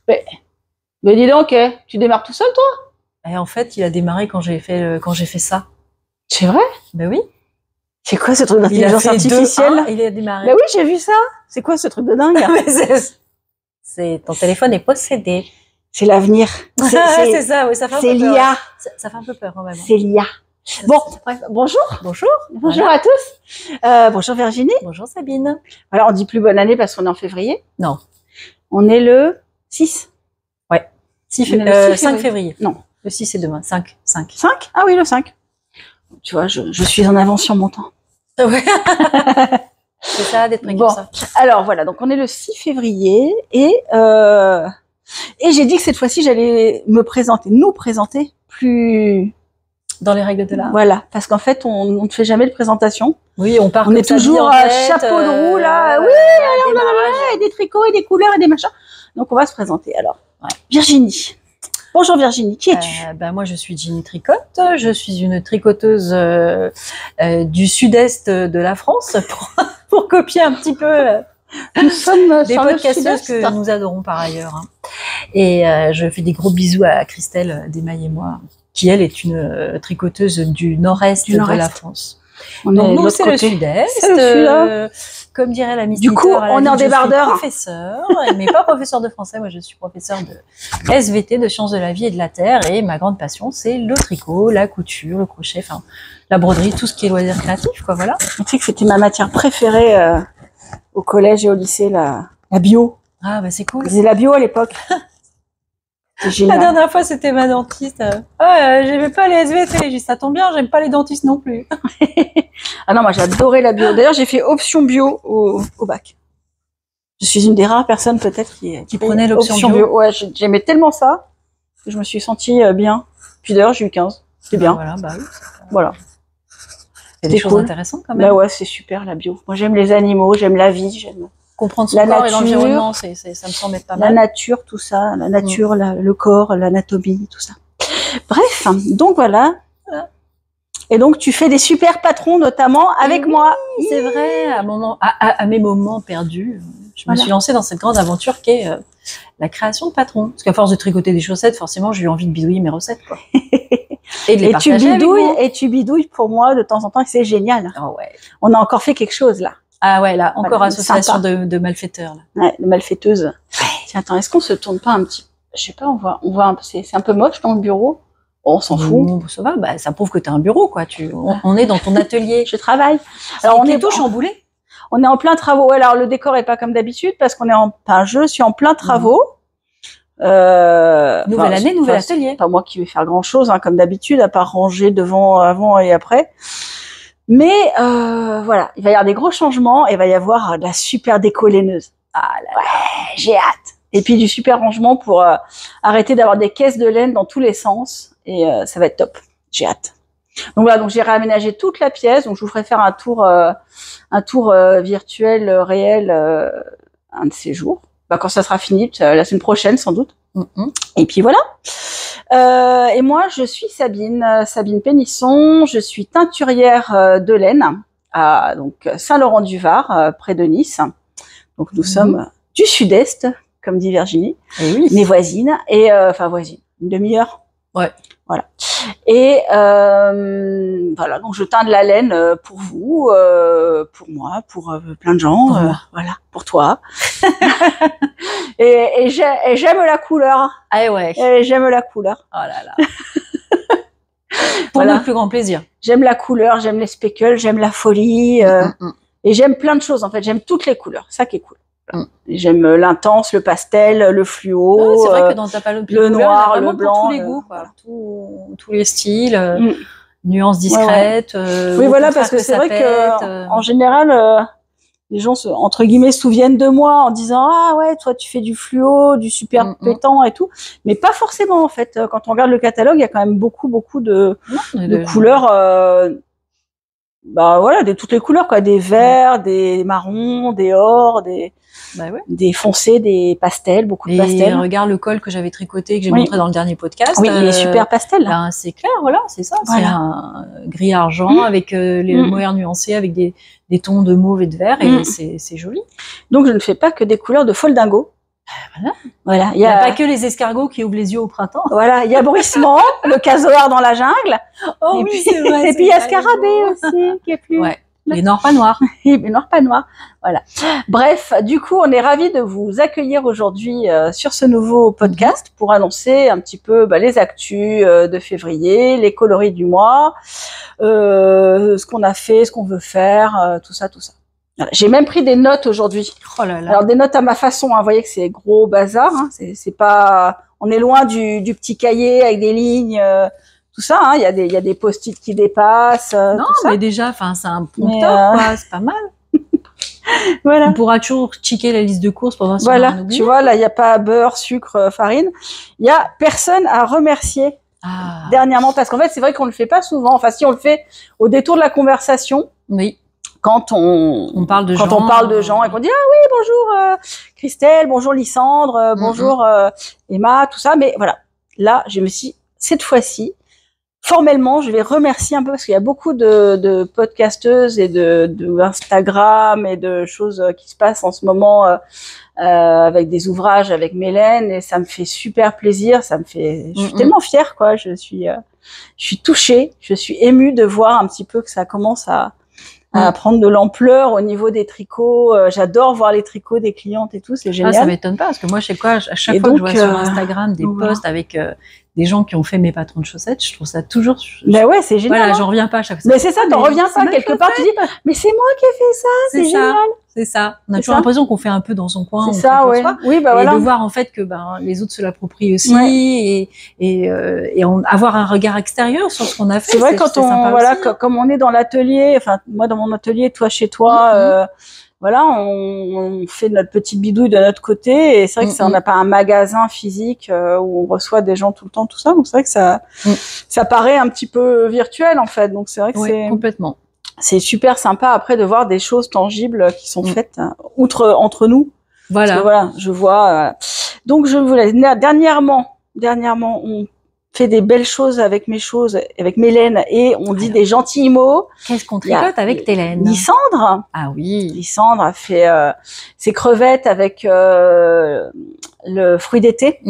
Mais dis donc, tu démarres tout seul, toi? Et en fait, il a démarré quand j'ai fait ça. C'est vrai? Ben oui. C'est quoi ce truc Il a d'intelligence fait artificielle? 2-1, il a démarré. Bah oui, j'ai vu ça. C'est quoi ce truc de dingue? C'est ton téléphone est possédé. C'est l'avenir. C'est ça, oui, ça fait un peu peur. C'est l'IA. Ça fait un peu peur quand même. C'est l'IA. Bon, bref, bonjour. Bonjour. Bonjour Voilà. à tous. Bonjour Virginie. Bonjour Sabine. Alors, on dit plus bonne année parce qu'on est en février. Non. On est le 6. 5 février. Non. Le 6 c'est demain. 5. 5? Ah oui, le 5. Tu vois, je suis en avance sur mon temps. Ouais. C'est ça, d'être précurseur. Bon, alors voilà, donc on est le 6 février et j'ai dit que cette fois-ci, j'allais nous présenter plus... Dans les règles de l'art. Voilà, parce qu'en fait, on ne fait jamais de présentation. Oui, on part On comme est ça, toujours bien en à tête, chapeau de roue, là. Oui, alors, démarrage. et des tricots et des couleurs et des machins. Donc, on va se présenter. Alors, Ouais. Virginie. Bonjour Virginie, qui es-tu? Moi, je suis Ginny Tricotte. Je suis une tricoteuse du sud-est de la France, pour copier un petit peu Nous sommes des sur le podcasteuses sud-est. que nous adorons par ailleurs. Hein. Et je fais des gros bisous à Christelle Desmailles et moi, qui elle est une tricoteuse du nord-est de la France. On est Donc de nous, l'autre c'est le côté. sud-est. C'est le sud, Comme dirait la Miss Du coup, Twitter à la on est en ville, je suis débardeur. professeur, mais pas professeur de français. Moi, je suis professeur de SVT, de sciences de la vie et de la terre. Et ma grande passion, c'est le tricot, la couture, le crochet, enfin la broderie, tout ce qui est loisirs créatifs, quoi. Voilà. Tu sais que c'était ma matière préférée au collège et au lycée, la bio. Ah bah c'est cool. Je faisais la bio à l'époque. C'est La génial. dernière fois, c'était ma dentiste. J'aimais pas les SVT. J'ai dit, ça tombe bien, j'aime pas les dentistes non plus. Ah non, moi j'adorais la bio. D'ailleurs, j'ai fait option bio au bac. Je suis une des rares personnes peut-être qui prenait l'option bio. Ouais, j'aimais tellement ça que je me suis sentie bien. Puis d'ailleurs, j'ai eu 15. C'était bien. Voilà, bah oui. Voilà. Il y a des C'est choses cool. intéressantes quand même. Bah ouais, c'est super la bio. Moi, j'aime les animaux, j'aime la vie, j'aime Comprendre son la corps et nature. l'environnement, ça me semble être pas la mal. nature, tout ça, la nature, le corps, l'anatomie, tout ça. Bref, donc voilà. Et donc, tu fais des super patrons, notamment avec Oui, moi. C'est vrai, à mes moments perdus, je me suis lancée dans cette grande aventure qu'est la création de patrons. Parce qu'à force de tricoter des chaussettes, forcément, j'ai eu envie de bidouiller mes recettes, quoi. Et de les partager avec vous. Et tu bidouilles pour moi de temps en temps, et c'est génial. Oh ouais. On a encore fait quelque chose, là. Ah ouais, là, encore Voilà, association de malfaiteurs, là. Ouais, de malfaiteuses. Tiens, attends, est-ce qu'on se tourne pas un petit... Je sais pas, on voit c'est un peu moche dans le bureau. On s'en fout. Bon, ça va, bah, ça prouve que t'as un bureau, quoi. On est dans ton atelier. Je travaille. Alors, on est tout chamboulé. On est en plein travaux. Ouais, alors, le décor est pas comme d'habitude parce qu'on est je suis en plein travaux. Nouvelle année, nouvel atelier. C'est pas moi qui vais faire grand chose, hein, comme d'habitude, à part ranger devant, avant et après. Mais, voilà. Il va y avoir des gros changements et il va y avoir de la super déco laineuse. Ah là là. Ouais, j'ai hâte. Et puis du super rangement pour arrêter d'avoir des caisses de laine dans tous les sens. Et ça va être top. J'ai hâte. Donc voilà, donc j'ai réaménagé toute la pièce. Donc je vous ferai faire un tour virtuel, réel, un de ces jours. Bah, quand ça sera fini, la semaine prochaine sans doute. Et puis voilà. Et moi, je suis Sabine Pénisson. Je suis teinturière de laine à donc Saint-Laurent-du-Var, près de Nice. Donc nous sommes du sud-est, comme dit Virginie, oui. mes voisines et enfin voisines, une demi-heure. Ouais. Voilà. Et voilà, donc je teins de la laine pour vous, pour moi, pour plein de gens, voilà, pour toi. et j'aime la couleur. Ah ouais. Et j'aime la couleur. Oh là là. Pour voilà. notre plus grand plaisir. J'aime la couleur, j'aime les speckles, j'aime la folie, et j'aime plein de choses en fait. J'aime toutes les couleurs, ça qui est cool. J'aime l'intense, le pastel, le fluo, c'est vrai que dans ta palette le noir, le blanc, tous les goûts, quoi. Tous les styles, nuances discrètes. Oui, voilà, parce que c'est vrai que en général, les gens entre guillemets se souviennent de moi en disant ah ouais, toi tu fais du fluo, du super pétant et tout, mais pas forcément en fait. Quand on regarde le catalogue, il y a quand même beaucoup de couleurs. Bah voilà, de toutes les couleurs quoi, des verts, des marrons, des ors, des foncés, des pastels, beaucoup de pastels. Et regarde le col que j'avais tricoté que j'ai montré dans le dernier podcast. Oui, il est super pastel. Ben, c'est clair, voilà, c'est ça. Voilà. C'est un gris argent avec les mohair nuancés avec des tons de mauve et de vert et c'est joli. Donc je ne fais pas que des couleurs de foldingo. Voilà. Il n'y a pas que les escargots qui ouvrent les yeux au printemps. Voilà, il y a bruissement, le casoar dans la jungle. Oh et oui, puis, c'est vrai. Et puis il y a Scarabée aussi, qui est plus. Ouais. Les noirs pas noirs. Mais noir pas noir. Voilà. Bref, du coup, on est ravis de vous accueillir aujourd'hui sur ce nouveau podcast pour annoncer un petit peu les actus de février, les coloris du mois, ce qu'on a fait, ce qu'on veut faire, tout ça, tout ça. Voilà. J'ai même pris des notes aujourd'hui. Oh là là. Alors des notes à ma façon. Hein. Vous voyez que c'est gros bazar. Hein. C'est pas. On est loin du petit cahier avec des lignes. Tout ça, hein, il y a des post-it qui dépassent. Non, tout mais ça. déjà, enfin, c'est un prompteur, quoi, c'est pas mal. Voilà. On pourra toujours checker la liste de courses pour voir si Voilà. on a rien oublié. Tu vois, là, il n'y a pas beurre, sucre, farine. Il y a personne à remercier dernièrement, parce qu'en fait, c'est vrai qu'on le fait pas souvent. Enfin, si on le fait au détour de la conversation. Oui. Quand on parle de quand gens, on parle de gens et qu'on dit ah oui bonjour Christelle, bonjour Lysandre, bonjour Emma, tout ça. Mais voilà, là, je me suis cette fois-ci. Formellement, je vais remercier un peu parce qu'il y a beaucoup de podcasteuses et de Instagram et de choses qui se passent en ce moment avec des ouvrages avec Mélène et ça me fait super plaisir. Ça me fait, je suis tellement fière quoi. Je suis touchée, je suis émue de voir un petit peu que ça commence à prendre de l'ampleur au niveau des tricots. J'adore voir les tricots des clientes et tout, c'est génial. Ah, ça m'étonne pas parce que moi, je sais quoi, à chaque fois que je vois sur Instagram des posts avec des gens qui ont fait mes patrons de chaussettes, je trouve ça toujours. Ben ouais, c'est génial. Voilà, j'en reviens pas à chaque fois. Mais c'est ça, t'en reviens pas quelque part. Tu dis, mais c'est moi qui ai fait ça, c'est génial. C'est ça. On a toujours l'impression qu'on fait un peu dans son coin. C'est ça, ouais. Oui, bah voilà. Et de voir en fait que les autres se l'approprient aussi et avoir un regard extérieur sur ce qu'on a fait. C'est vrai quand comme on est dans l'atelier, enfin moi dans mon atelier, toi chez toi. Voilà, on fait notre petite bidouille de notre côté et c'est vrai que on n'a pas un magasin physique où on reçoit des gens tout le temps, tout ça. Donc c'est vrai que ça paraît un petit peu virtuel en fait. Donc c'est vrai que c'est complètement. C'est super sympa après de voir des choses tangibles qui sont faites entre nous. Voilà. Parce que, voilà, je vois. Donc je voulais dernièrement, on fait des belles choses avec avec Mélène et on dit des gentils mots. Qu'est-ce qu'on tricote avec Hélène? Lysandre. Ah oui. Lysandre a fait ses crevettes avec le fruit d'été,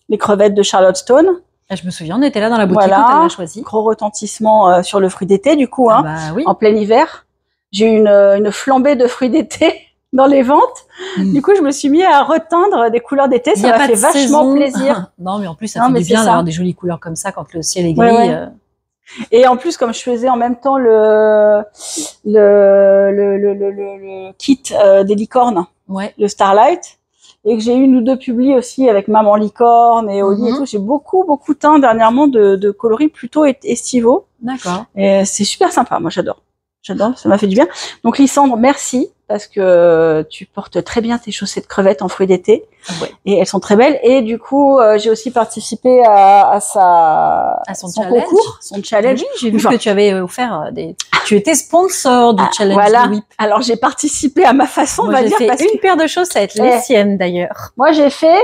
les crevettes de Charlottetown. Je me souviens, on était là dans la boutique quand elle l'a choisi. Gros retentissement sur le fruit d'été du coup, oui. En plein hiver. J'ai eu une flambée de fruits d'été dans les ventes. Du coup, je me suis mis à reteindre des couleurs d'été. Ça m'a fait vachement plaisir. Non, mais en plus, ça fait du bien d'avoir des jolies couleurs comme ça quand le ciel est gris. Et en plus, comme je faisais en même temps le kit des licornes, le Starlight, et que j'ai eu une ou deux publis aussi avec Maman Licorne et Oli et tout, j'ai beaucoup teint dernièrement de coloris plutôt estivaux. D'accord. Et c'est super sympa. Moi, j'adore, ça m'a fait du bien. Donc Lysandre, merci parce que tu portes très bien tes chaussettes crevettes en fruits d'été et elles sont très belles. Et du coup, j'ai aussi participé à son challenge. Concours, son challenge. Oui, j'ai vu que tu avais offert tu étais sponsor du challenge. Voilà. de WIP. Alors j'ai participé à ma façon, on va dire. J'ai fait une paire de chaussettes, les siennes d'ailleurs. Moi, j'ai fait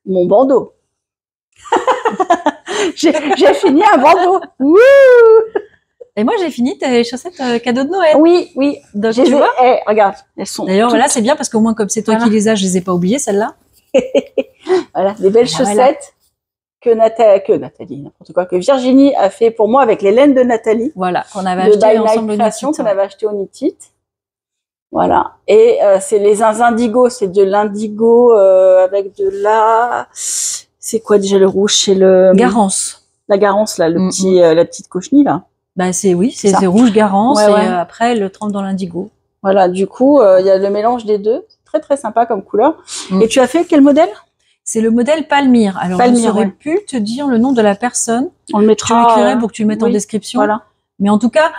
mon bandeau. j'ai fini un bandeau. Wouh! Et moi, j'ai fini tes chaussettes cadeaux de Noël. Oui. Donc, tu vois, regarde, elles sont. D'ailleurs, voilà, c'est bien parce qu'au moins, comme c'est toi qui les as, je les ai pas oubliées, celles-là. Voilà, des belles chaussettes que Nathalie, n'importe quoi, que Virginie a fait pour moi avec les laines de Nathalie. Voilà, qu'on avait acheté ensemble au Création, qu'on avait acheté au Knit-It. Voilà. Et c'est les indigo, c'est de l'indigo avec de la. C'est quoi déjà le rouge? C'est le. Garance. La Garance là, le petit, la petite cochenille là. Bah c'est rouge Garance et après elle le trempe dans l'indigo. Voilà, du coup il y a le mélange des deux, très très sympa comme couleur. Et tu as fait quel modèle? C'est le modèle Palmyre. Alors j'aurais pu te dire le nom de la personne. On le mettra. Tu l'écrirais pour que tu le mettes en description. Voilà. Mais en tout cas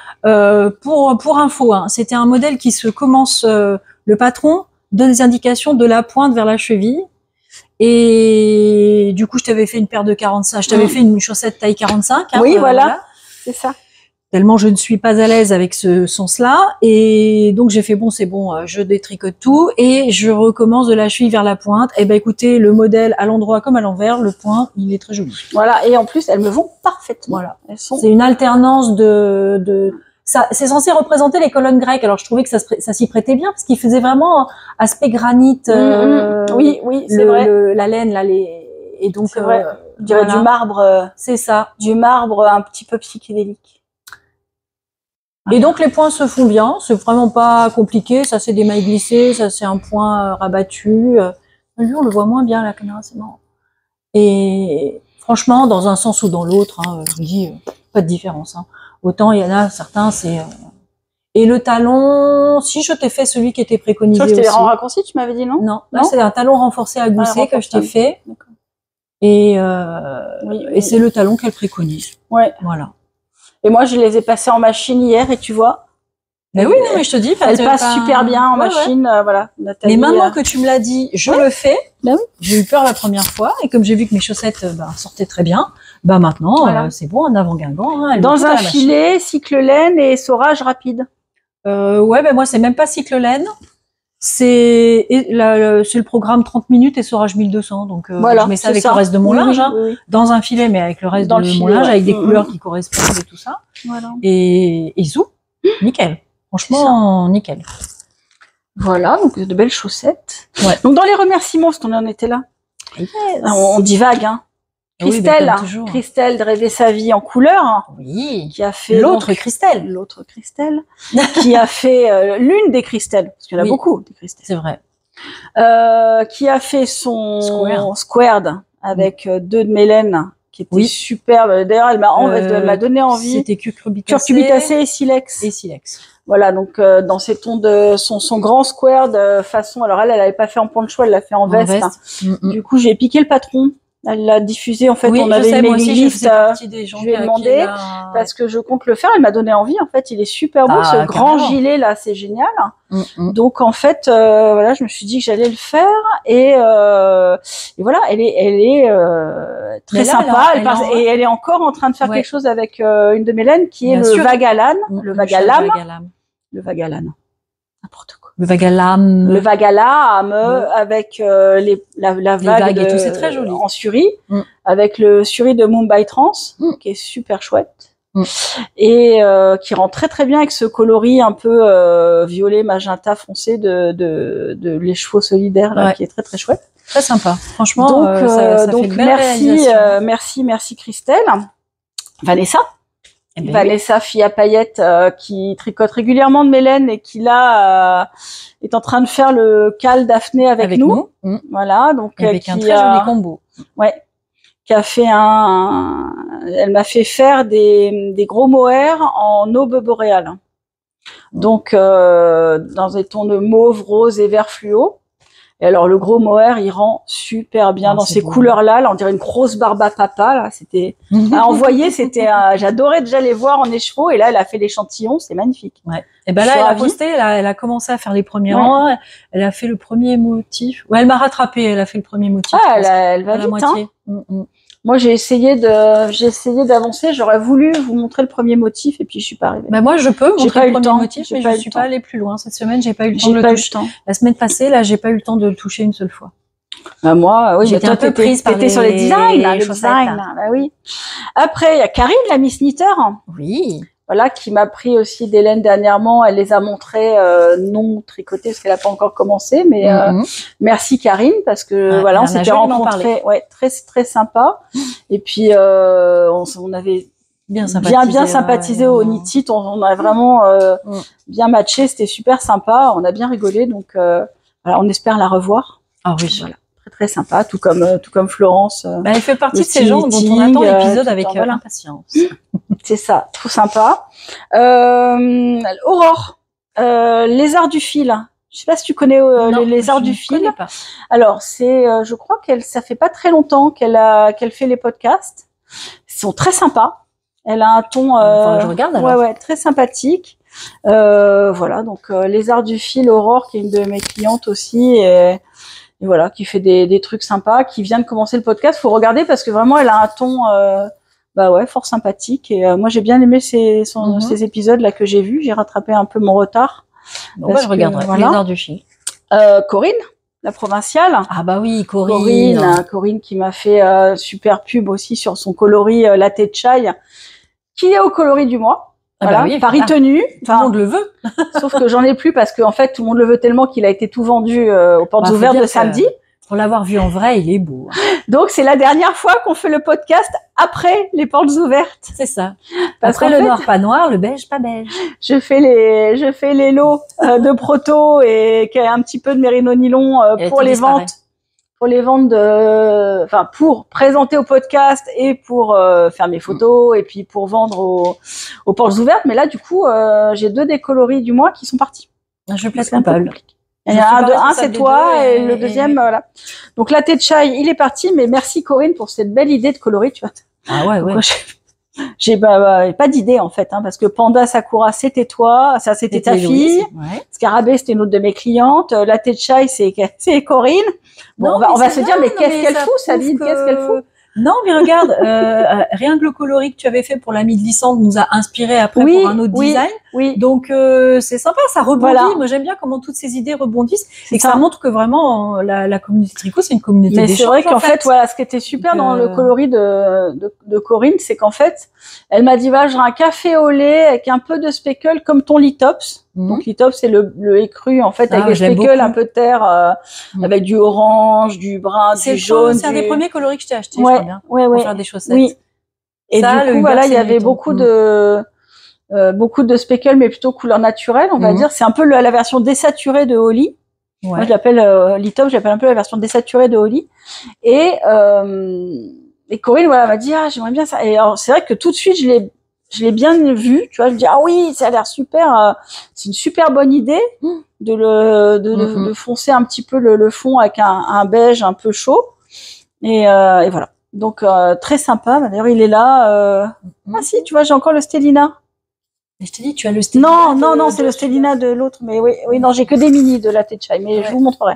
pour info, c'était un modèle qui se commence. Le patron donne des indications de la pointe vers la cheville. Et du coup je t'avais fait une paire de 45. Je t'avais fait une chaussette taille 45. Oui, voilà. C'est ça. Tellement je ne suis pas à l'aise avec ce sens-là. Et donc, j'ai fait c'est bon, je détricote tout et je recommence de la cheville vers la pointe. Et ben, écoutez, le modèle à l'endroit comme à l'envers, le point, il est très joli. Voilà. Et en plus, elles me vont parfaitement. Voilà. C'est une alternance de c'est censé représenter les colonnes grecques. Alors je trouvais que ça s'y prêtait bien parce qu'il faisait vraiment aspect granit. Oui, c'est vrai. La laine là, et donc c'est vrai. Je dirais du marbre. C'est ça. Du marbre un petit peu psychédélique. Et donc les points se font bien. C'est vraiment pas compliqué. Ça c'est des mailles glissées, ça c'est un point rabattu. Lui on le voit moins bien à la caméra, c'est marrant. Et franchement, dans un sens ou dans l'autre, je vous dis, pas de différence. Autant il y en a certains, c'est... Et le talon, si je t'ai fait celui qui était préconisé aussi. C'était les rangs raccourcis, tu m'avais dit, non? Non, là c'est un talon renforcé à gousset que je t'ai fait. Et, et c'est le talon qu'elle préconise. Ouais. Voilà. Et moi, je les ai passés en machine hier, et tu vois. Mais oui, mais je te dis, elle passe super bien en machine, voilà. Nathalie, mais maintenant que tu me l'as dit, je le fais. Ben oui. J'ai eu peur la première fois, et comme j'ai vu que mes chaussettes sortaient très bien, maintenant c'est bon, en avant Guingamp. Dans un filet, cycle laine et essorage rapide. Ouais, ben moi c'est même pas cycle laine, c'est le programme 30 minutes essorage 1200, donc voilà, je mets ça avec le reste de mon linge, dans un filet, mais avec le reste de mon linge, avec des couleurs qui correspondent et tout ça. Voilà. Et zou, nickel. Franchement, nickel. Voilà, donc de belles chaussettes. Ouais. Donc dans les remerciements, parce qu'on en était là. Yes. On divague, hein. Christelle, Christelle de Rêver sa vie en couleur. Oui. Qui a fait l'autre Christelle. L'autre Christelle. Qui a fait l'une des Christelles, parce qu'il y en a beaucoup des Christelles. C'est vrai. Qui a fait son Squared avec deux de Mélène, qui était superbe. D'ailleurs, elle m'a donné envie. C'était curcubitacée et silex. Et silex. Voilà, donc dans ces tons de son grand square de façon. Alors elle avait pas fait en poncho, elle l'a fait en veste. Du coup, j'ai piqué le patron. Elle l'a diffusé. En fait, on avait une mailing list. Je lui ai demandé parce que je compte le faire. Elle m'a donné envie. En fait, il est super beau, ce grand gilet là, c'est génial. Donc en fait, voilà, je me suis dit que j'allais le faire et voilà, elle est très sympa. Et elle est encore en train de faire quelque chose avec une de mes laines qui est le Vagalan, le Vagalan, n'importe quoi. Le Vagalam. Le Vagalam avec la vague et tout, c'est très joli. En suri, avec le suri de Mumbai Trans, qui est super chouette. Et qui rend très très bien avec ce coloris un peu violet magenta foncé de les chevaux solidaires là, qui est très très chouette. Très sympa. Franchement, donc, ça donc merci Christelle. Vanessa. Vanessa, fille à paillettes, qui tricote régulièrement de Mélène et qui là est en train de faire le cal Daphné avec nous. Voilà, donc avec un très joli combo. Ouais, qui a fait elle m'a fait faire des gros mohair en aube boréale. Donc dans des tons de mauve, rose et vert fluo. Et alors le gros mohair, il rend super bien dans ces couleurs-là. Là, on dirait une grosse barbe à papa. Là, c'était à envoyer. J'adorais déjà les voir en écheveau. Et là, elle a fait l'échantillon, c'est magnifique. Ouais. Et ben là, elle a posté. Elle a commencé à faire les premiers rangs. Elle a fait le premier motif. Ouais, elle m'a rattrapé. Elle a fait le premier motif. Ah, elle va vite. Moitié. Moi, j'ai essayé d'avancer. J'aurais voulu vous montrer le premier motif et puis je suis pas arrivée. Bah moi, je peux montrer le premier motif, mais je suis pas allée plus loin cette semaine. J'ai pas eu le temps de le toucher. La semaine passée, là, j'ai pas eu le temps de le toucher une seule fois. Bah moi, oui, j'étais un peu prise par sur les designs, Bah oui. Après, il y a Karine, la Miss Knitter. Oui. Voilà, qui m'a pris aussi des laines dernièrement. Elle les a montrées non tricotées parce qu'elle a pas encore commencé, mais merci Karine parce que voilà, on s'était rencontrés, très très sympa. Et puis on avait bien sympathisé au Knit-It. On a vraiment bien matché. C'était super sympa. On a bien rigolé. Donc voilà, on espère la revoir. Ah oui. Voilà. Très très sympa, tout comme Florence. Elle fait partie de ces gens dont on attend l'épisode avec impatience. C'est ça, trop sympa. Aurore, les arts du fil. Je sais pas si tu connais les arts du fil. Connais pas. Alors je crois ça fait pas très longtemps qu'elle fait les podcasts. Ils sont très sympas. Elle a un ton, je regarde alors. Ouais, très sympathique. Voilà, donc les arts du fil, Aurore, qui est une de mes clientes aussi. Et voilà, qui fait des trucs sympas, qui vient de commencer le podcast. Faut regarder parce que vraiment, elle a un ton, fort sympathique. Et moi, j'ai bien aimé ces épisodes là que j'ai vus. J'ai rattrapé un peu mon retard. Bon, je regarderai. Les arts du fil. Corinne, la provinciale. Ah bah oui, Corinne. Corinne qui m'a fait super pub aussi sur son coloris latte chai, qui est au coloris du mois. Voilà, oui, Paris tenu. Tout le monde le veut. Sauf que j'en ai plus parce qu'en fait, tout le monde le veut tellement qu'il a été tout vendu aux portes ouvertes de samedi. Pour l'avoir vu en vrai, il est beau. Donc, c'est la dernière fois qu'on fait le podcast après les portes ouvertes. C'est ça. Après le noir pas noir, le beige pas beige. Je fais les lots de proto et un petit peu de mérino nylon pour les ventes. Pour les ventes pour présenter au podcast et pour faire mes photos et puis pour vendre aux portes ouvertes. Mais là, du coup, j'ai 2 des coloris du mois qui sont partis. Je plaide coupable. Il y a un c'est toi et le deuxième, voilà. Donc, la thé de chai, il est parti, mais merci Corinne pour cette belle idée de coloris, tu vois. Ah ouais, ouais. J'ai pas d'idée, en fait, parce que Panda Sakura, c'était toi, ça, c'était ta fille. Ouais. Scarabée, c'était une autre de mes clientes. La thé de chai, c'est Corinne. Bon, non, on va se dire, mais qu'est-ce qu'elle fout, Sabine? Qu'est-ce qu'elle fout? Non, mais regarde, rien que le coloris que tu avais fait pour l'ami de Lissandre nous a inspiré après pour un autre design. Oui. Donc c'est sympa, ça rebondit. Voilà. Moi j'aime bien comment toutes ces idées rebondissent et que ça montre que vraiment la communauté tricot c'est une communauté d'échange. Mais c'est vrai qu'en fait, voilà, ce qui était super dans le coloris de Corinne, c'est qu'en fait, elle m'a dit je veux un café au lait avec un peu de speckle comme ton Litops. Donc Litops c'est le écru en fait avec des speckles un peu terre avec du orange, du brun, du jaune. C'est un des premiers coloris que je t'ai acheté, je crois bien, pour faire des chaussettes. Oui. Et ça, du coup voilà, il y avait beaucoup de speckles mais plutôt couleur naturelle, on va dire. C'est un peu la version désaturée de Holly. Ouais. Moi je l'appelle Litops, j'appelle un peu la version désaturée de Holly. Et Corinne m'a dit j'aimerais bien ça. Et alors c'est vrai que tout de suite je l'ai bien vu, tu vois, je me dis oui, ça a l'air super, c'est une super bonne idée de foncer un petit peu le fond avec un beige un peu chaud et voilà. Donc très sympa. D'ailleurs, il est là. Ah si, tu vois, j'ai encore le Stellina. Mais je te dis, tu as le Stellina. Non, c'est le Stellina de l'autre, mais oui, non, j'ai que des mini de la thé de chai, mais je vous montrerai.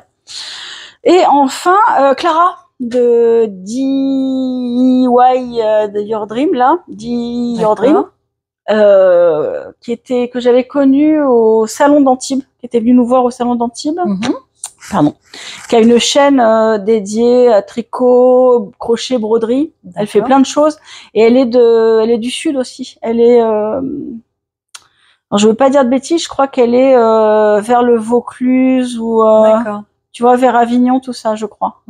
Et enfin, Clara de DIY de Your Dream là, Your Dream, que j'avais connu au salon d'Antibes, qui était venu nous voir au salon d'Antibes. Pardon. Qui a une chaîne dédiée à tricot, crochet, broderie. Elle fait plein de choses et elle est du sud aussi. Elle est alors je veux pas dire de bêtises, je crois qu'elle est vers le Vaucluse ou tu vois, vers Avignon, tout ça, je crois.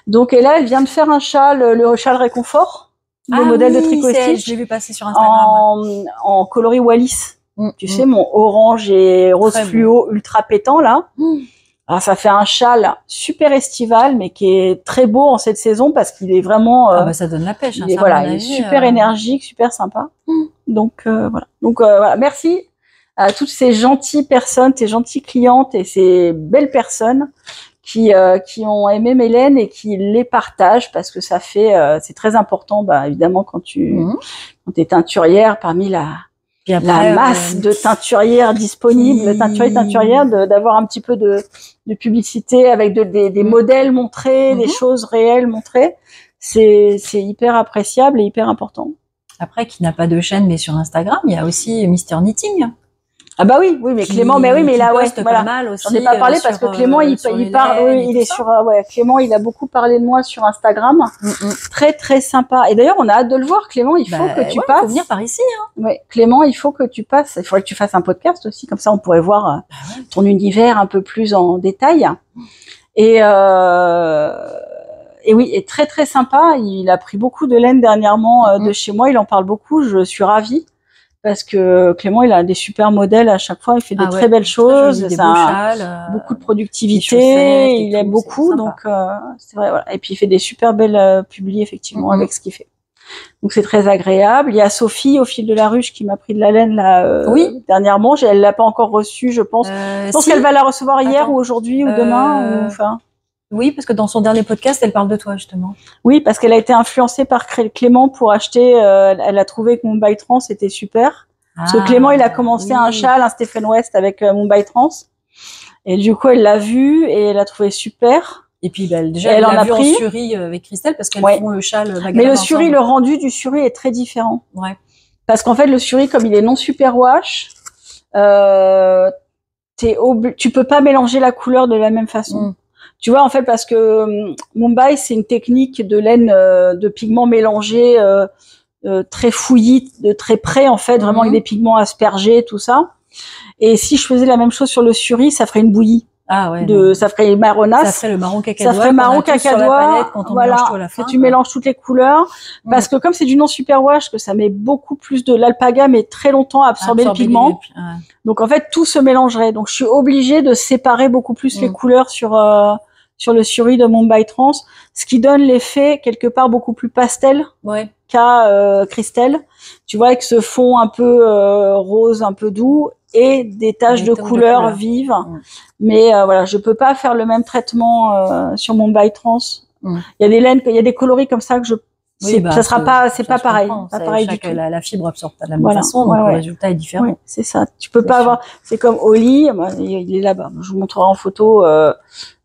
Donc, et là, elle vient de faire un châle, le châle Réconfort, le modèle de Tricot Stitch. Je l'ai vu passer sur Instagram. En coloris Wallis. Tu sais, mon orange et rose fluo ultra pétant, là. Alors, ça fait un châle super estival, mais qui est très beau en cette saison parce qu'il est vraiment... ça donne la pêche. Il est super énergique, super sympa. Donc, voilà. Donc, voilà. Merci à toutes ces gentilles personnes, ces gentilles clientes et ces belles personnes qui ont aimé mes laines et qui les partagent parce que ça fait c'est très important évidemment quand t'es teinturière parmi la masse de teinturières disponibles, teinturières d'avoir un petit peu de publicité avec des modèles montrés, des choses réelles montrées, c'est hyper appréciable et hyper important. Après, qui n'a pas de chaîne mais sur Instagram, il y a aussi Mister Knitting. Ah bah oui, mais Clément, il a voilà. J'en ai pas parlé parce que Clément, il parle, il est sur, Clément, il a beaucoup parlé de moi sur Instagram. Très très sympa. Et d'ailleurs, on a hâte de le voir, Clément. Il faut que tu passes. Faut venir par ici. Ouais, Clément, il faut que tu passes. Il faudrait que tu fasses un podcast aussi, comme ça, on pourrait voir ton univers un peu plus en détail. Et oui, et très très sympa. Il a pris beaucoup de laine dernièrement de chez moi. Il en parle beaucoup. Je suis ravie. Parce que Clément, il a des super modèles à chaque fois, il fait des très belles choses, des beaux châles, beaucoup de productivité, il aime beaucoup, donc c'est vrai, voilà. Et puis il fait des super belles publis effectivement avec ce qu'il fait. Donc c'est très agréable. Il y a Sophie au fil de la ruche qui m'a pris de la laine là dernièrement. Elle l'a pas encore reçue, je pense. Je pense qu'elle va la recevoir hier ou aujourd'hui ou demain. Oui, parce que dans son dernier podcast, elle parle de toi, justement. Oui, parce qu'elle a été influencée par Clément pour acheter, elle a trouvé que Mumbai Trans était super. Parce que Clément, il a commencé un châle, un Stephen West avec Mumbai Trans. Et du coup, elle l'a vu et elle a trouvé super. Et puis, déjà, elle en a pris en Suri avec Christelle parce qu'elles font le châle. Mais le Suri, le rendu du Suri est très différent. Ouais. Parce qu'en fait, le Suri, comme il est non superwash, tu peux pas mélanger la couleur de la même façon. Tu vois, en fait, parce que Mumbai, c'est une technique de laine de pigments mélangés très fouillis, de très près en fait, vraiment avec des pigments aspergés, tout ça. Et si je faisais la même chose sur le suri, ça ferait une bouillie. Ah ouais. Ça ferait marronasse. Ça ferait le marron cacadois. Ça ferait marron cacadois. Quand on mélange tout à la fin. Que tu mélanges toutes les couleurs. Parce que comme c'est du non superwash, que ça met beaucoup plus de l'alpaga, mais très longtemps à absorber le pigment. Donc en fait, tout se mélangerait. Donc je suis obligée de séparer beaucoup plus les couleurs sur le suri de mon By Trans, ce qui donne l'effet quelque part beaucoup plus pastel qu'à Christelle. Tu vois, avec ce fond un peu rose, un peu doux, et des taches de couleurs vives. Mais voilà, je peux pas faire le même traitement sur mon By Trans. Il y a des laines, il y a des coloris comme ça que je ça sera pas, c'est pas pareil, pas pareil du tout. La fibre absorbe pas de la même façon, donc le résultat est différent. Oui, c'est ça. Tu peux pas avoir. C'est comme Oli, il est là-bas. Je vous montrerai en photo.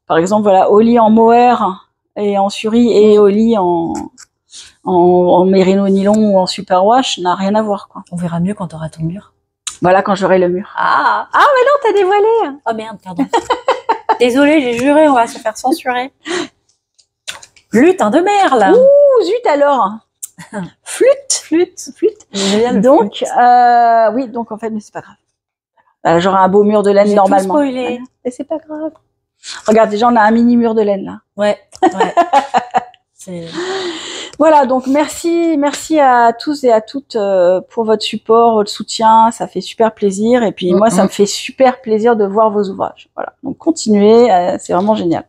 Par exemple, voilà, Oli en mohair et en suri et Oli en mérino nylon ou en superwash n'a rien à voir, quoi. On verra mieux quand tu auras ton mur. Voilà, quand j'aurai le mur. Ah, mais non, t'as dévoilé. Oh merde, pardon. Désolée, j'ai juré, on va se faire censurer. Lutin de merle. Ouh, zut alors. Flûte. Donc, oui, donc en fait, mais c'est pas grave. J'aurai un beau mur de laine normalement. Tout spoilé. Et c'est pas grave. Regarde, déjà, on a un mini mur de laine là. Ouais. Voilà, donc merci à tous et à toutes pour votre support, votre soutien, ça fait super plaisir. Et puis moi, ça me fait super plaisir de voir vos ouvrages. Voilà, donc continuez, c'est vraiment génial.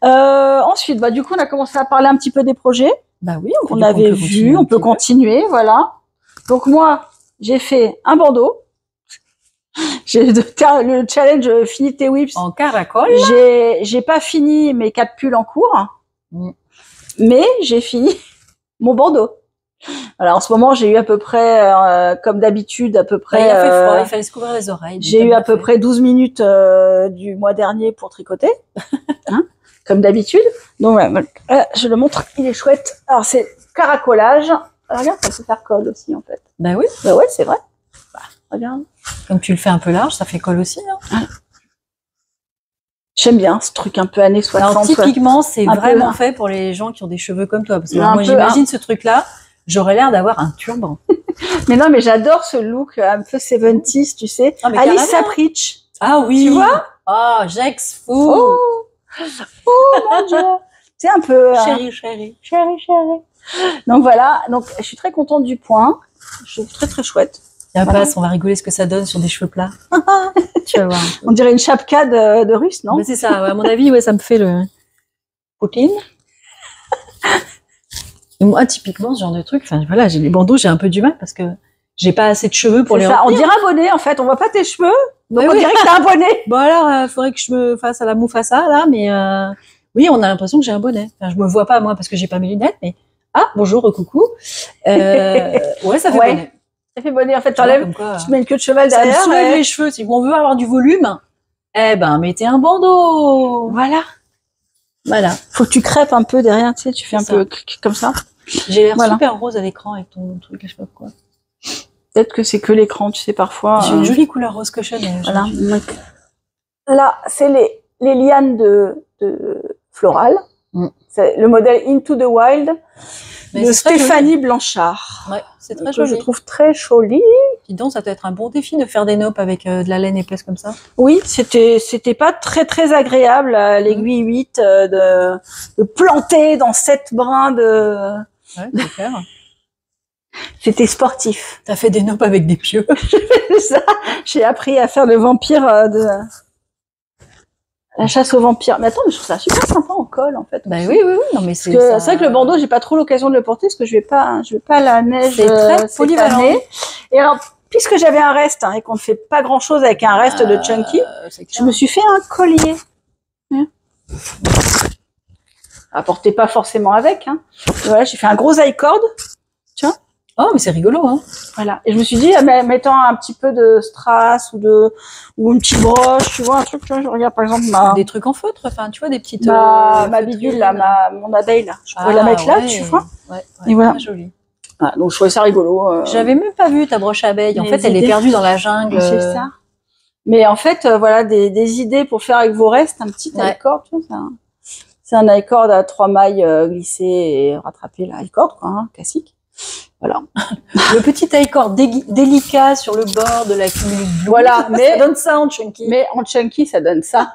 Ensuite, du coup, on a commencé à parler un petit peu des projets. Bah oui, on avait vu, on peut continuer, voilà. Donc moi, j'ai fait un bandeau. J'ai le challenge Fini tes whips en caracol. J'ai pas fini mes 4 pulls en cours. Mais j'ai fini mon bandeau. Alors en ce moment, j'ai eu à peu près, comme d'habitude, à peu près. Il a fait froid, il fallait se couvrir les oreilles. J'ai eu à peu près 12 minutes du mois dernier pour tricoter, comme d'habitude. Donc je le montre, il est chouette. Alors c'est caracolage. Regarde, ça peut faire colle aussi en fait. Bah oui. Bah ouais, c'est vrai. Regarde. Comme tu le fais un peu large, ça fait colle aussi. J'aime bien ce truc un peu années 60. Alors, typiquement, c'est vraiment fait pour les gens qui ont des cheveux comme toi. Parce que moi, j'imagine ce truc-là, j'aurais l'air d'avoir un turban. Mais non, mais j'adore ce look un peu 70s, tu sais. Alice Sapritch. Ah oui. Tu vois? Oh, Jex fou. Oh mon Dieu. C'est un peu... Chérie. Donc voilà, donc je suis très contente du point. Je trouve très très chouette. On va rigoler ce que ça donne sur des cheveux plats. Tu vas voir. On dirait une chapka de russe, non? Mais c'est ça, à mon avis, ça me fait le Poutine. Et moi, typiquement, ce genre de truc, voilà, j'ai les bandeaux, j'ai un peu du mal parce que j'ai pas assez de cheveux pour les retenir. On dirait un bonnet, en fait. On voit pas tes cheveux, donc on dirait que t'as un bonnet. Bon alors, faudrait que je me fasse à la moufassa, là, mais oui, on a l'impression que j'ai un bonnet. Enfin, je me vois pas, moi, parce que j'ai pas mes lunettes, mais bonjour, coucou. Ouais, ça fait bonnet. Ça fait bonnet, en fait, t'enlèves, tu te mets une queue de cheval derrière. Ça me soulève les cheveux. Si on veut avoir du volume, mettez un bandeau. Voilà. Faut que tu crêpes un peu derrière, tu sais, tu fais un peu comme ça. J'ai l'air super rose à l'écran avec ton truc, je sais pas quoi. Peut-être que c'est que l'écran, tu sais, parfois. J'ai une jolie couleur rose cochonne. Voilà. Là, c'est les lianes de Floral. C'est le modèle Into the Wild. de Stéphanie Blanchard. Ouais, c'est très joli. Je trouve très joli. Dis donc, ça doit être un bon défi de faire des naupes avec de la laine épaisse comme ça. Oui, c'était pas très agréable l'aiguille 8 de planter dans 7 brins de. Ouais, c'est clair. C'était sportif. T'as fait des naupes avec des pieux. Ça, j'ai appris à faire le vampire de la chasse aux vampires. Mais attends, mais je trouve ça super sympa en colle en fait. Bah oui. Non mais c'est vrai que le bandeau, j'ai pas trop l'occasion de le porter parce que je vais pas à la neige. C'est très polyvalent. Et alors, puisque j'avais un reste et qu'on ne fait pas grand chose avec un reste de chunky, je me suis fait un collier. Apportez pas forcément avec. Voilà, j'ai fait un gros I-cord. Tiens. Oh, mais c'est rigolo, hein. Voilà. Et je me suis dit, mettant un petit peu de strass ou une petite broche, tu vois, un truc, tu vois, je regarde par exemple des trucs en feutre, enfin, tu vois, des petites. Ma bidule, là, mon abeille, là. Je pourrais la mettre là, tu vois. Ouais, et voilà. Très joli. Voilà, donc je trouvais ça rigolo. J'avais même pas vu ta broche abeille. En fait, elle est perdue dans la jungle. C'est ça. Mais en fait, voilà, des idées pour faire avec vos restes, un petit I-cord, tu vois, c'est un I-cord à 3 mailles glissées et rattrapées, là, I-cord, quoi, classique. Voilà. Le petit taille-corde délicat sur le bord de la cumulus Blue. Voilà, mais ça donne ça en chunky. Mais en chunky, ça donne ça.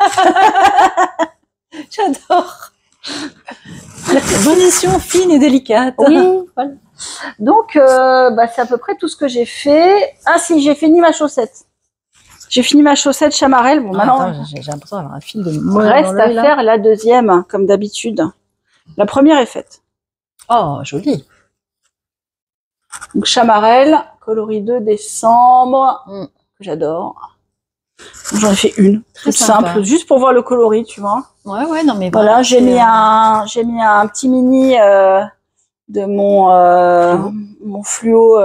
J'adore. La position fine et délicate. Oui, voilà. Donc, c'est à peu près tout ce que j'ai fait. Ah si, j'ai fini ma chaussette. J'ai fini ma chaussette chamarelle. Bon, maintenant, j'ai l'impression d'avoir un fil de reste à faire la deuxième, comme d'habitude. La première est faite. Oh, joli. Donc, chamarelle, coloris 2 décembre, que j'adore. J'en ai fait une, toute simple, juste pour voir le coloris, tu vois. Ouais, non mais voilà, j'ai mis un petit mini de mon fluo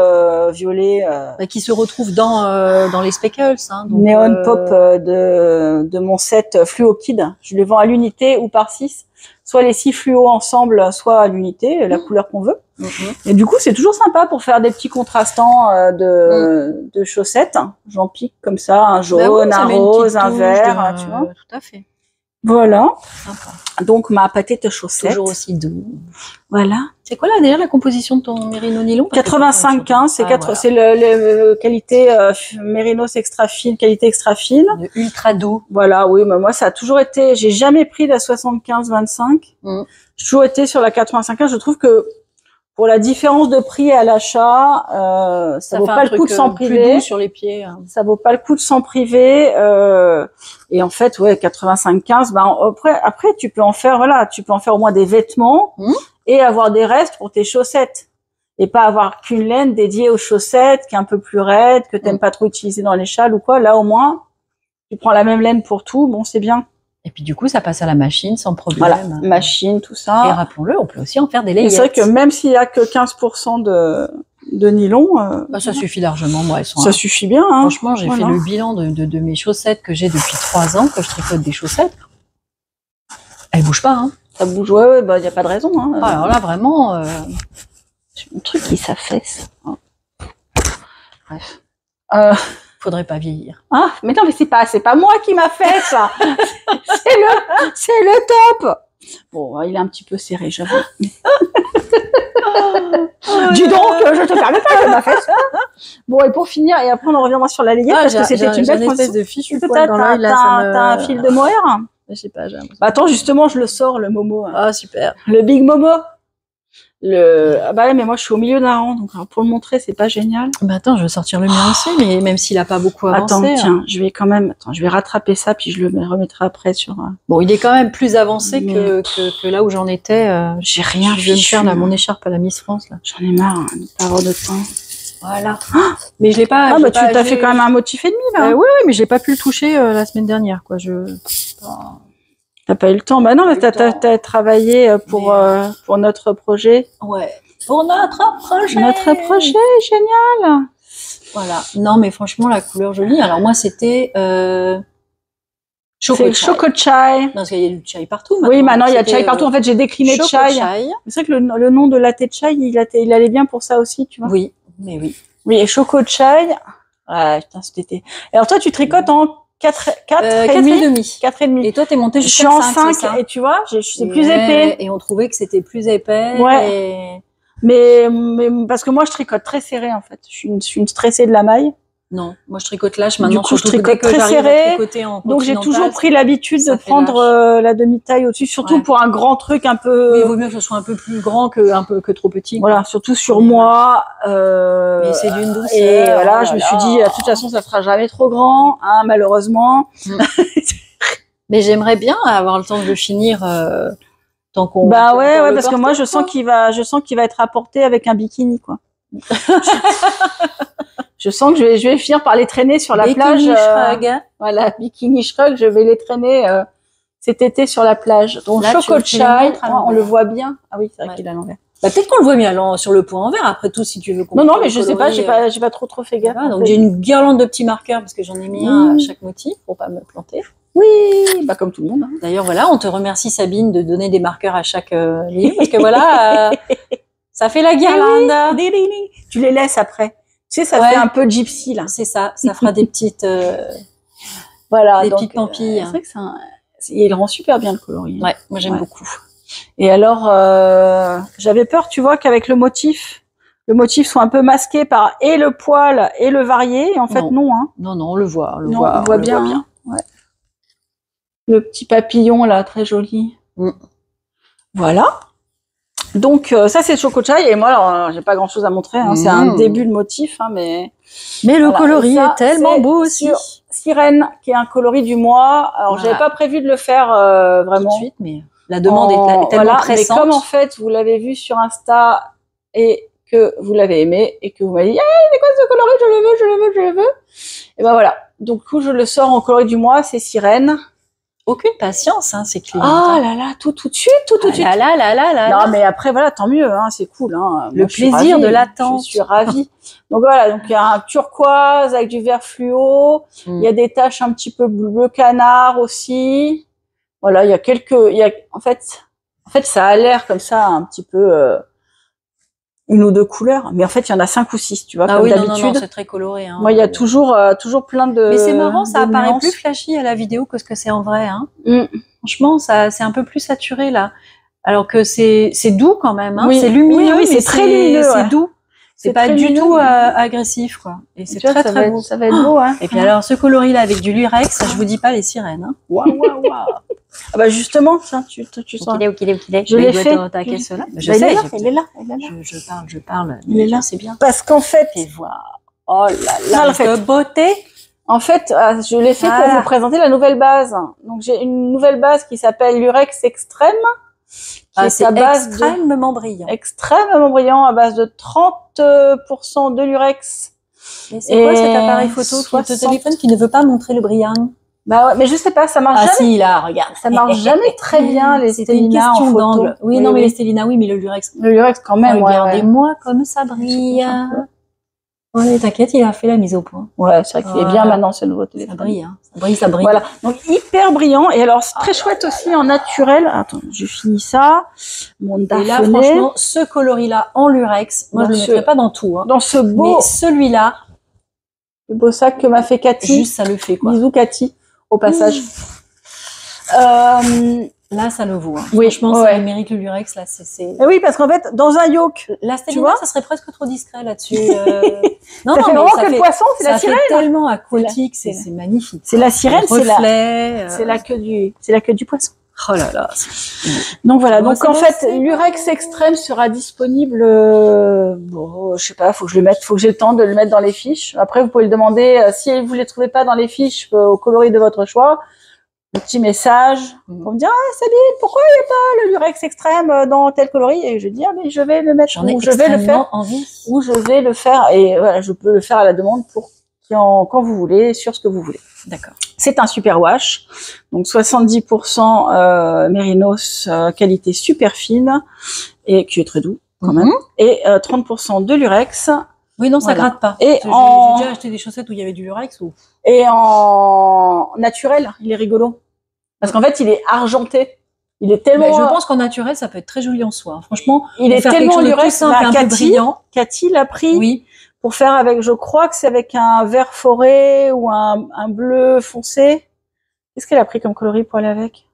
violet qui se retrouve dans les speckles, hein, donc, Neon Pop de mon set Fluo Kid. Je les vends à l'unité ou par 6, soit les 6 fluos ensemble, soit à l'unité, la couleur qu'on veut. Et du coup, c'est toujours sympa pour faire des petits contrastants de chaussettes. J'en pique comme ça, un jaune, un rose, un vert, tu vois. Tout à fait. Voilà. Sympa. Donc ma pâtette chaussette. Toujours aussi doux. Voilà. C'est quoi là déjà la composition de ton mérino nylon? 85-15, c'est c'est le qualité mérinos extra fine, qualité extra fine. Ultra doux. Voilà, oui, mais moi ça a toujours été, j'ai jamais pris la 75-25. J'ai toujours été sur la 85-15. Je trouve que pour la différence de prix à l'achat, ça vaut pas le coup de s'en priver. Plus doux sur les pieds. Hein. Ça vaut pas le coup de s'en priver. Et en fait, ouais, 85-15. Après, tu peux en faire, voilà, tu peux en faire au moins des vêtements et avoir des restes pour tes chaussettes. Et pas avoir qu'une laine dédiée aux chaussettes, qui est un peu plus raide, que t'aimes pas trop utiliser dans les châles ou quoi. Là, au moins, tu prends la même laine pour tout. Bon, c'est bien. Et puis du coup, ça passe à la machine sans problème. Voilà, machine, tout ça. Et rappelons-le, on peut aussi en faire des layettes. C'est vrai que même s'il y a que 15% de nylon, ça suffit largement. Moi, ça suffit bien. Hein. Franchement, j'ai fait le bilan de mes chaussettes que j'ai depuis 3 ans, que je tricote des chaussettes. Elles bougent pas. Hein. Ça bouge, ouais, y a pas de raison. Hein. Alors là, vraiment, c'est un truc qui s'affaisse. Bref. Faudrait pas vieillir. Ah, mais non, mais c'est pas moi qui m'a fait ça. c'est le top. Bon, il est un petit peu serré, j'avoue. Dis donc, je te permets pas de m'a fait ça. Bon, et pour finir, et après on reviendra sur la layette parce que c'était une belle espèce de fichu. Peut-être t'as un fil de mohair. Je sais pas, j'ai attends, justement, je le sors, le Momo. Ah, super. Le Big Momo. Mais moi je suis au milieu d'un rang, donc pour le montrer c'est pas génial. Attends, je vais sortir le mien aussi, mais même s'il a pas beaucoup avancé. Attends, tiens, je vais rattraper ça puis je le remettrai après sur. Bon, il est quand même plus avancé que là où j'en étais. J'ai rien. Je vais me faire mon écharpe à la Miss France là. J'en ai marre de pas avoir de temps. Voilà. Mais je l'ai pas. Tu t'as fait quand même un motif et demi là. Oui, mais j'ai pas pu le toucher la semaine dernière, quoi. T'as pas eu le temps. Bah non, mais t'as travaillé pour notre projet. Ouais. Pour notre projet. Notre projet, génial. Voilà. Non, mais franchement, la couleur jolie. Alors moi, c'était Choco chai. Non, parce qu'il y a du chai partout. Maintenant. Oui, maintenant il y a chai partout. En fait, j'ai décliné chai. C'est vrai que le nom de latte chai, il allait bien pour ça aussi, tu vois. Oui, mais oui. Oui, et choco chai. Ah, putain, c'était. Alors toi, tu tricotes en 4 et demi. Et toi, t'es monté jusqu'à 5, et tu vois, c'est plus épais. Et on trouvait que c'était plus épais. Ouais. Mais parce que moi, je tricote très serré, en fait. Je suis une stressée de la maille. Non, moi je tricote lâche maintenant. Du coup, je tricote très serré. Donc j'ai toujours pris l'habitude de prendre la demi-taille au-dessus, surtout pour un grand truc un peu. Oui, il vaut mieux que ce soit un peu plus grand que trop petit. Voilà, surtout sur moi. Mais c'est d'une douceur. Et voilà, je me suis dit, de toute façon, ça sera jamais trop grand, hein, malheureusement. Mais j'aimerais bien avoir le temps de le finir. Tant qu'on. Ouais, parce que moi, je sens qu'il va être apporté avec un bikini, quoi. Je sens que je vais finir par les traîner sur la plage. Voilà, bikini shrug, je vais les traîner cet été sur la plage. Donc choco chai, on le voit bien. Ah oui, c'est vrai qu'il est à l'envers. Peut-être qu'on le voit mieux sur le point envers. Après tout, si tu veux. Non, mais je sais pas, j'ai pas trop fait gaffe. Donc j'ai une guirlande de petits marqueurs parce que j'en ai mis un à chaque motif pour pas me planter. Oui, comme tout le monde. Hein. D'ailleurs, voilà, on te remercie Sabine de donner des marqueurs à chaque livre parce que voilà, ça fait la guirlande. Tu les laisses après. Tu sais, ça fait un peu gypsy, là. C'est ça. Ça fera des petites, petites pampilles. C'est vrai que il rend super bien le coloris. Ouais, moi j'aime beaucoup. Et alors, j'avais peur, tu vois, qu'avec le motif le motif soit un peu masqué par et le poil et le varié. Et en fait, non. Hein. Non, on le voit. On le voit bien. Hein. Ouais. Le petit papillon, là, très joli. Voilà. Donc, ça, c'est Chocochai. Et moi, alors, j'ai pas grand-chose à montrer. Hein. C'est un début de motif, hein, mais le coloris est tellement beau aussi. Sirène, qui est un coloris du mois. Alors, j'avais pas prévu de le faire vraiment. Tout de suite, mais la demande est tellement pressante. Mais comme, en fait, vous l'avez vu sur Insta et que vous l'avez aimé et que vous m'avez dit « c'est quoi ce coloris? Je le veux. » Et ben voilà. Donc, du coup, je le sors en coloris du mois. C'est Sirène. Aucune patience, hein, c'est clair. Ah là là, tout de suite. Non, mais après, voilà, tant mieux, hein, c'est cool. Hein. Le plaisir de l'attente. Je suis ravie. Donc voilà, donc il y a un turquoise avec du vert fluo. Il y a des taches un petit peu bleu canard aussi. Voilà, il y a en fait, ça a l'air comme ça, un petit peu une ou deux couleurs, mais en fait, il y en a 5 ou 6, tu vois, comme d'habitude. Non, c'est très coloré. Hein. Moi, il y a toujours plein de. Mais c'est marrant, ça apparaît plus flashy à la vidéo que ce que c'est en vrai. Hein. Franchement, c'est un peu plus saturé là, alors que c'est doux quand même. Hein. C'est lumineux, mais c'est très lumineux. C'est doux. C'est pas du tout agressif, quoi. Et c'est très beau. Ça va être beau, hein. Et puis alors, ce coloris là avec du lurex, je vous dis pas les sirènes. Hein. Waouh. Ah bah justement, ça, tu sens. Où qu'il est. Je l'ai fait. Je sais. Il est là. Je parle. Il est là, c'est bien. Parce qu'en fait. Oh là là, quelle beauté. En fait, je l'ai fait pour vous présenter la nouvelle base. Donc j'ai une nouvelle base qui s'appelle Lurex Extrême. C'est extrêmement brillant. Extrêmement brillant à base de 30% de lurex. Mais c'est quoi cet appareil photo qui te téléphone qui ne veut pas montrer le brillant? Bah ouais, mais je sais pas, ça marche jamais. Ah si, là, regarde. Ça marche jamais très bien, les Stellina en photo. Oui, non, mais les Stellina, oui, mais le lurex. Le lurex quand même, regardez-moi comme ça brille. Ouais, t'inquiète, il a fait la mise au point. Ouais, c'est vrai qu'il est bien maintenant, ce nouveau téléphone. Ça brille. Voilà. Donc, hyper brillant. Et alors, c'est très chouette aussi en naturel. Attends, je finis ça. Mon Et là, franchement, ce coloris-là en lurex, moi, je le mettrais pas dans tout, hein. Dans ce beau. Mais celui-là. Le beau sac que m'a fait Cathy. Juste, ça le fait, quoi. Bisous, Cathy, au passage. Là, ça le vaut. Hein. Oui, franchement, ça mérite le lurex. Là, c'est. Oui, parce qu'en fait, dans un yoke, la Stellina, ça serait presque trop discret là-dessus. Non, ça fait vraiment que le poisson, c'est la sirène. C'est tellement aquatique, c'est magnifique. C'est la sirène, c'est la queue du poisson. Oh là là. Donc voilà. Donc en fait, l'Urex Extrême sera disponible. Bon, je sais pas, faut que j'ai le temps de le mettre dans les fiches. Après, vous pouvez le demander si vous les trouvez pas dans les fiches au coloris de votre choix. Le petit message pour me dire Sabine, pourquoi il n'y a pas le Lurex Extrême dans tel coloris? Et je dis mais je vais le mettre ou je vais le faire ou je vais le faire et voilà, je peux le faire à la demande pour quand vous voulez, sur ce que vous voulez. D'accord. C'est un super wash, donc 70% mérinos, qualité super fine et qui est très doux quand même, et 30% de lurex. Oui, non, ça gratte pas. Et j'ai déjà acheté des chaussettes où il y avait du lurex. Et en naturel, il est rigolo. Parce qu'en fait, il est argenté. Il est tellement... je pense qu'en naturel, ça peut être très joli en soi. Franchement, il est tellement lurex. Brillant. Cathy l'a pris pour faire avec, je crois que c'est avec un vert forêt ou un bleu foncé. Qu'est-ce qu'elle a pris comme coloris pour aller avec?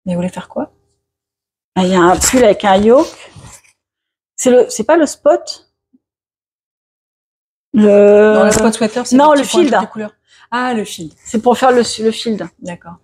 Mais vous voulez faire quoi? Il y a un pull avec un yoke. C'est pas le spot? Dans le spot sweater, c'est non, le field. Ah, le field. C'est pour faire le field. D'accord.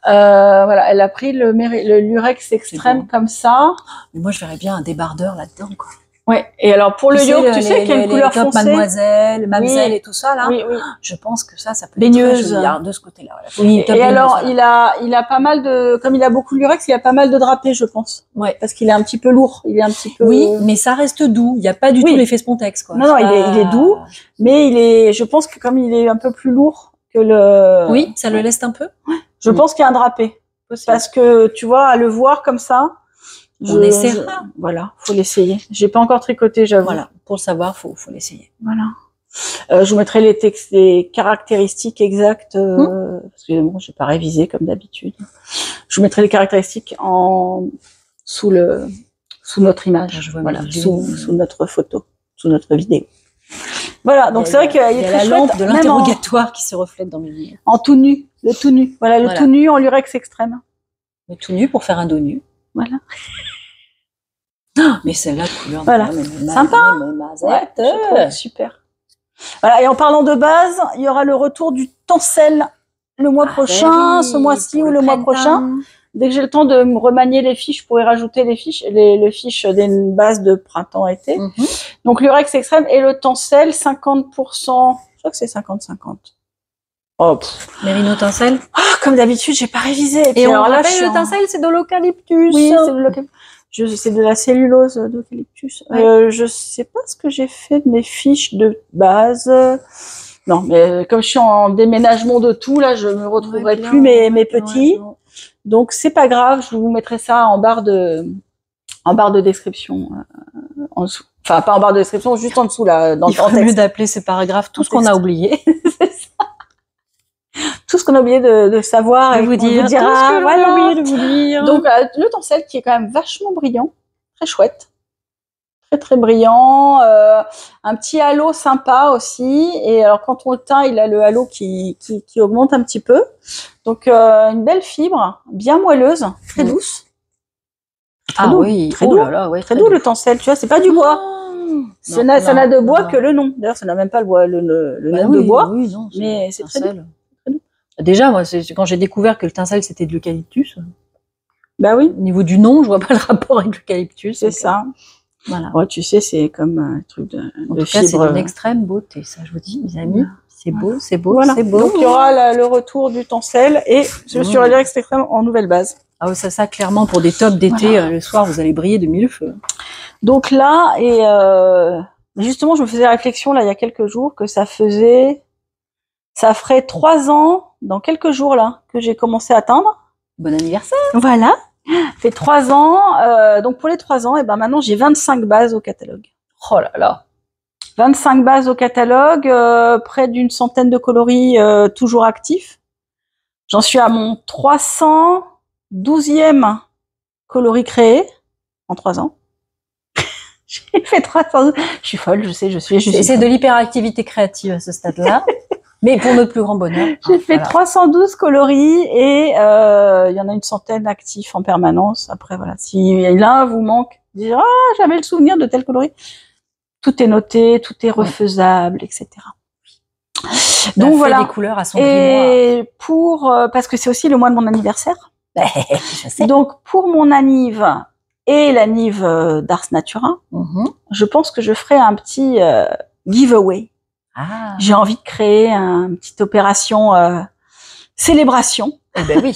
Voilà, elle a pris le Lurex Extrême comme ça. Mais moi, je verrais bien un débardeur là-dedans, quoi. Ouais. Et alors pour le yoke, tu sais qu'il y a une couleur foncée. Mademoiselle, Mamselle et tout ça là. Oui. Je pense que ça peut baigneuse. être très joli de ce côté-là. Voilà. Oui, et alors il a pas mal de, comme il a beaucoup de lurex, il a pas mal de drapés, je pense. Ouais. Parce qu'il est un petit peu lourd. Il est un petit peu. Oui, mais ça reste doux. Il y a pas du tout l'effet spontex, quoi. Non, il est doux, mais je pense que comme il est un peu plus lourd que le. Oui, ça le laisse un peu. Je pense qu'il y a un drapé. Parce que tu vois, à le voir comme ça. On essaiera. Voilà, faut l'essayer. J'ai pas encore tricoté, j'avoue. Voilà, pour le savoir, faut l'essayer. Voilà. Je vous mettrai les caractéristiques exactes, parce que bon, j'ai pas révisé comme d'habitude. Je vous mettrai les caractéristiques sous notre image, sous notre photo, sous notre vidéo. Voilà, donc c'est vrai qu'il est très chouette. Il y a la lampe de l'interrogatoire qui se reflète dans mes lumières. En tout nu, le tout nu. Voilà, le tout nu en lurex extrême. Le tout nu pour faire un dos nu. Voilà. Mais celle-là, couleur. Voilà. Sympa. Ouais, je trouve super. Voilà. Et en parlant de base, il y aura le retour du tencel le mois prochain, ce mois-ci ou le mois prochain. Dès que j'ai le temps de me remanier les fiches, je pourrais rajouter les fiches des bases de printemps-été. Donc, l'Urex Extrême et le tencel, 50%. Je crois que c'est 50-50. Oh, Mérino tencel. Comme d'habitude, j'ai pas révisé. Et on rappelle, le tencel, c'est de l'eucalyptus. Oui, c'est de l'eucalyptus. C'est de la cellulose d'eucalyptus. Je sais pas ce que j'ai fait de mes fiches de base. Non, mais comme je suis en déménagement de tout, là, je me retrouverai plus mes petits. Donc, c'est pas grave. Je vous mettrai ça en barre de description, en dessous. Enfin, pas en barre de description, juste en dessous, là, dans le texte. Il ferait mieux d'appeler ces paragraphes tout ce qu'on a oublié. C'est ça. Tout ce qu'on a oublié de savoir et vous dire. Tout ce que l'on a oublié de vous dire. Donc, le tencel qui est quand même vachement brillant, très chouette. Très, très brillant. Un petit halo sympa aussi. Et alors, quand on le teint, il a le halo qui augmente un petit peu. Donc, une belle fibre, bien moelleuse, très douce. Très doux, oui, très doux, très doux le tencel, tu vois, c'est pas du bois. Ça n'a de bois que le nom. D'ailleurs, ça n'a même pas le nom de bois, mais c'est très doux. Déjà, moi, quand j'ai découvert que le tencel c'était de l'eucalyptus. Bah oui. Au niveau du nom, je vois pas le rapport avec l'eucalyptus. C'est ça. Voilà. Ouais, tu sais, c'est comme un truc de En tout cas, c'est d'une extrême beauté, ça, je vous dis, mes amis. C'est beau, c'est beau, voilà. C'est beau. Donc, il y aura le retour du tencel et je suis allée extrême en nouvelle base. Ah, ça, clairement, pour des tops d'été, le soir, vous allez briller de mille feux. Donc là, justement, je me faisais la réflexion, là, il y a quelques jours, que ça ferait 3 ans, dans quelques jours, là, que j'ai commencé à teindre. Bon anniversaire. Voilà. Ça fait 3 ans. Donc, pour les 3 ans, maintenant, j'ai 25 bases au catalogue. Oh là là. 25 bases au catalogue, près d'une centaine de coloris toujours actifs. J'en suis à mon 312e coloris créé en 3 ans. J'ai fait 300. Je suis folle, je sais, C'est de l'hyperactivité créative à ce stade-là. Mais pour notre plus grand bonheur. J'ai fait 312 coloris et il y en a une centaine actifs en permanence. Après, voilà, si l'un vous manque, dire j'avais le souvenir de tel coloris. Tout est noté, tout est refaisable, etc. Donc voilà. Des couleurs à son et parce que c'est aussi le mois de mon anniversaire. Je sais. Donc pour mon anniv et l'anniv d'Ars Natura, je pense que je ferai un petit giveaway. J'ai envie de créer une petite opération célébration. Eh ben oui.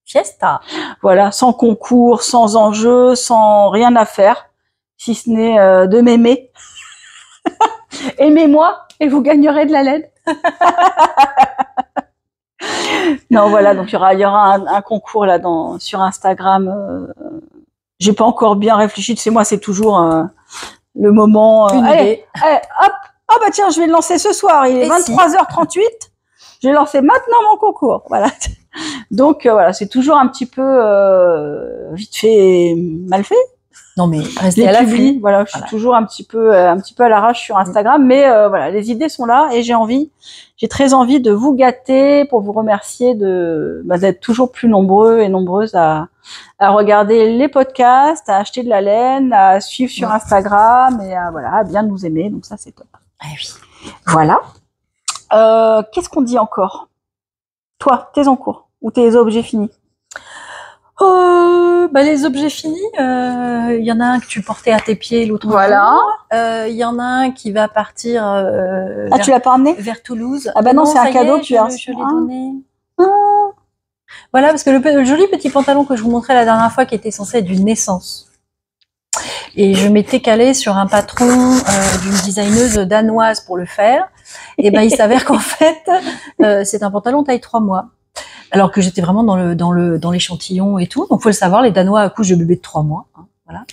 Fiesta. Voilà, sans concours, sans enjeu, sans rien à faire, si ce n'est de m'aimer. Aimez-moi et vous gagnerez de la laine. Non, voilà, donc il y aura un concours là sur Instagram. J'ai pas encore bien réfléchi. Tu sais, moi, c'est toujours le moment. Une idée. Allez, hop. Ah bah tiens, je vais le lancer ce soir. Il est 23h38. Je vais lancer maintenant mon concours. Voilà. Donc voilà, c'est toujours un petit peu vite fait, mal fait. Non mais restez à l'affût. Voilà, je suis toujours un petit peu à l'arrache sur Instagram, mais voilà, les idées sont là et j'ai très envie de vous gâter pour vous remercier d'être toujours plus nombreux et nombreuses à regarder les podcasts, à acheter de la laine, à suivre sur Instagram et à bien nous aimer. Donc ça c'est top. Ah oui. Voilà. Qu'est-ce qu'on dit encore? Toi, tes encours ou tes objets finis? Les objets finis, il y en a un que tu portais à tes pieds l'autre jour. Il y en a un qui va partir tu l'as pas emmené vers Toulouse. Ah bah non, c'est un cadeau que tu as. Je l'ai donné. Voilà, parce que le joli petit pantalon que je vous montrais la dernière fois qui était censé être d'une naissance. Et je m'étais calée sur un patron d'une designeuse danoise pour le faire. Et il s'avère qu'en fait, c'est un pantalon taille 3 mois. Alors que j'étais vraiment dans l'échantillon et tout. Donc, faut le savoir, les Danois accouchent de bébés de 3 mois. Voilà.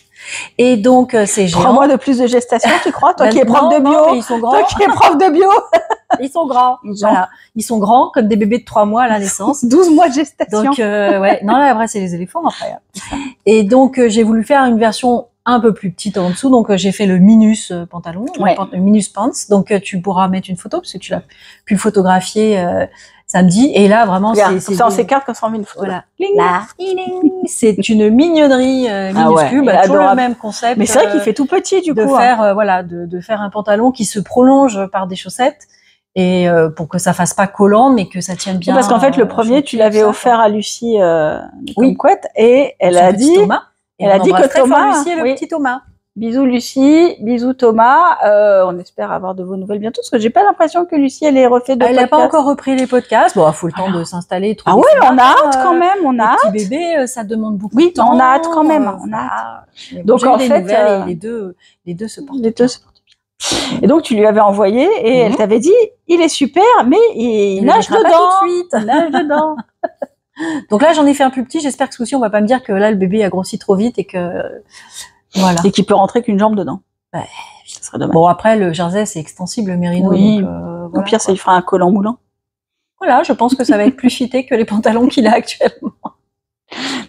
Et donc, c'est géant. 3 mois de plus de gestation, tu crois? Toi qui es prof de bio. Non, ils sont grands. Toi qui es prof de bio. Ils sont grands. Voilà. Ils sont grands comme des bébés de 3 mois à la naissance. 12 mois de gestation. Donc, ouais. Non, là, après, c'est les éléphants, après. Et donc, j'ai voulu faire une version un peu plus petite en dessous. Donc, j'ai fait le Minus pantalon, le Minus Pants. Donc, tu pourras mettre une photo parce que tu l'as pu photographier samedi. Et là, vraiment, Regarde, ça, on s'écarte quand on met une photo. Voilà. Là, c'est une mignonnerie minuscule, toujours le même concept. Mais c'est vrai qu'il fait tout petit, du coup. Faire, voilà, de faire un pantalon qui se prolonge par des chaussettes. Et pour que ça fasse pas collant, mais que ça tienne bien. Oui, parce qu'en fait, le premier, tu l'avais offert à Lucie couette, et elle a dit, elle a dit que Thomas, Lucie et le petit Thomas. Bisous Lucie, bisous Thomas. On espère avoir de vos nouvelles bientôt, parce que j'ai pas l'impression que Lucie elle ait refait de podcast. Elle n'a pas encore repris les podcasts. Bon, il faut le temps de s'installer. Ah ouais, on a hâte quand même, on a hâte. Petit bébé, ça demande beaucoup de temps. Oui, on a hâte quand même, on a hâte. Donc en fait, les deux se portent. Les deux se portent. Et donc tu lui avais envoyé et elle t'avait dit il est super mais il nage dedans. Tout de suite. Il nage dedans. Donc là j'en ai fait un plus petit, j'espère que ce coup-ci on va pas me dire que là le bébé a grossi trop vite et que voilà. Et qu'il peut rentrer qu'une jambe dedans. Ouais, ça serait dommage. Bon après le jersey c'est extensible le mérino. Oui. Donc, au pire ça lui fera un collant moulant. Voilà, je pense que ça va être plus fité que les pantalons qu'il a actuellement.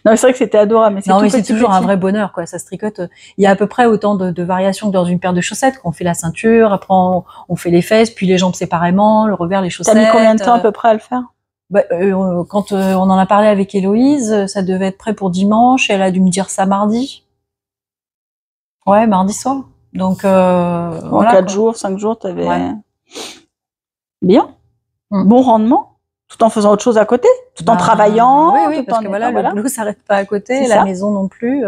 Non, c'est vrai que c'était adorable, mais c'est toujours un vrai bonheur, quoi. Ça se tricote. Il y a à peu près autant de variations que dans une paire de chaussettes. Qu'on fait la ceinture, après on fait les fesses, puis les jambes séparément, le revers, les chaussettes. T'as mis combien de temps à peu près à le faire? Quand on en a parlé avec Héloïse, ça devait être prêt pour dimanche, et elle a dû me dire ça mardi. Ouais, mardi soir. Donc, voilà, 4 jours, 5 jours, t'avais... Ouais. Bien. Bon rendement. Tout en faisant autre chose à côté, tout en travaillant. Oui, parce que voilà, le boulot s'arrête pas à côté, la maison non plus.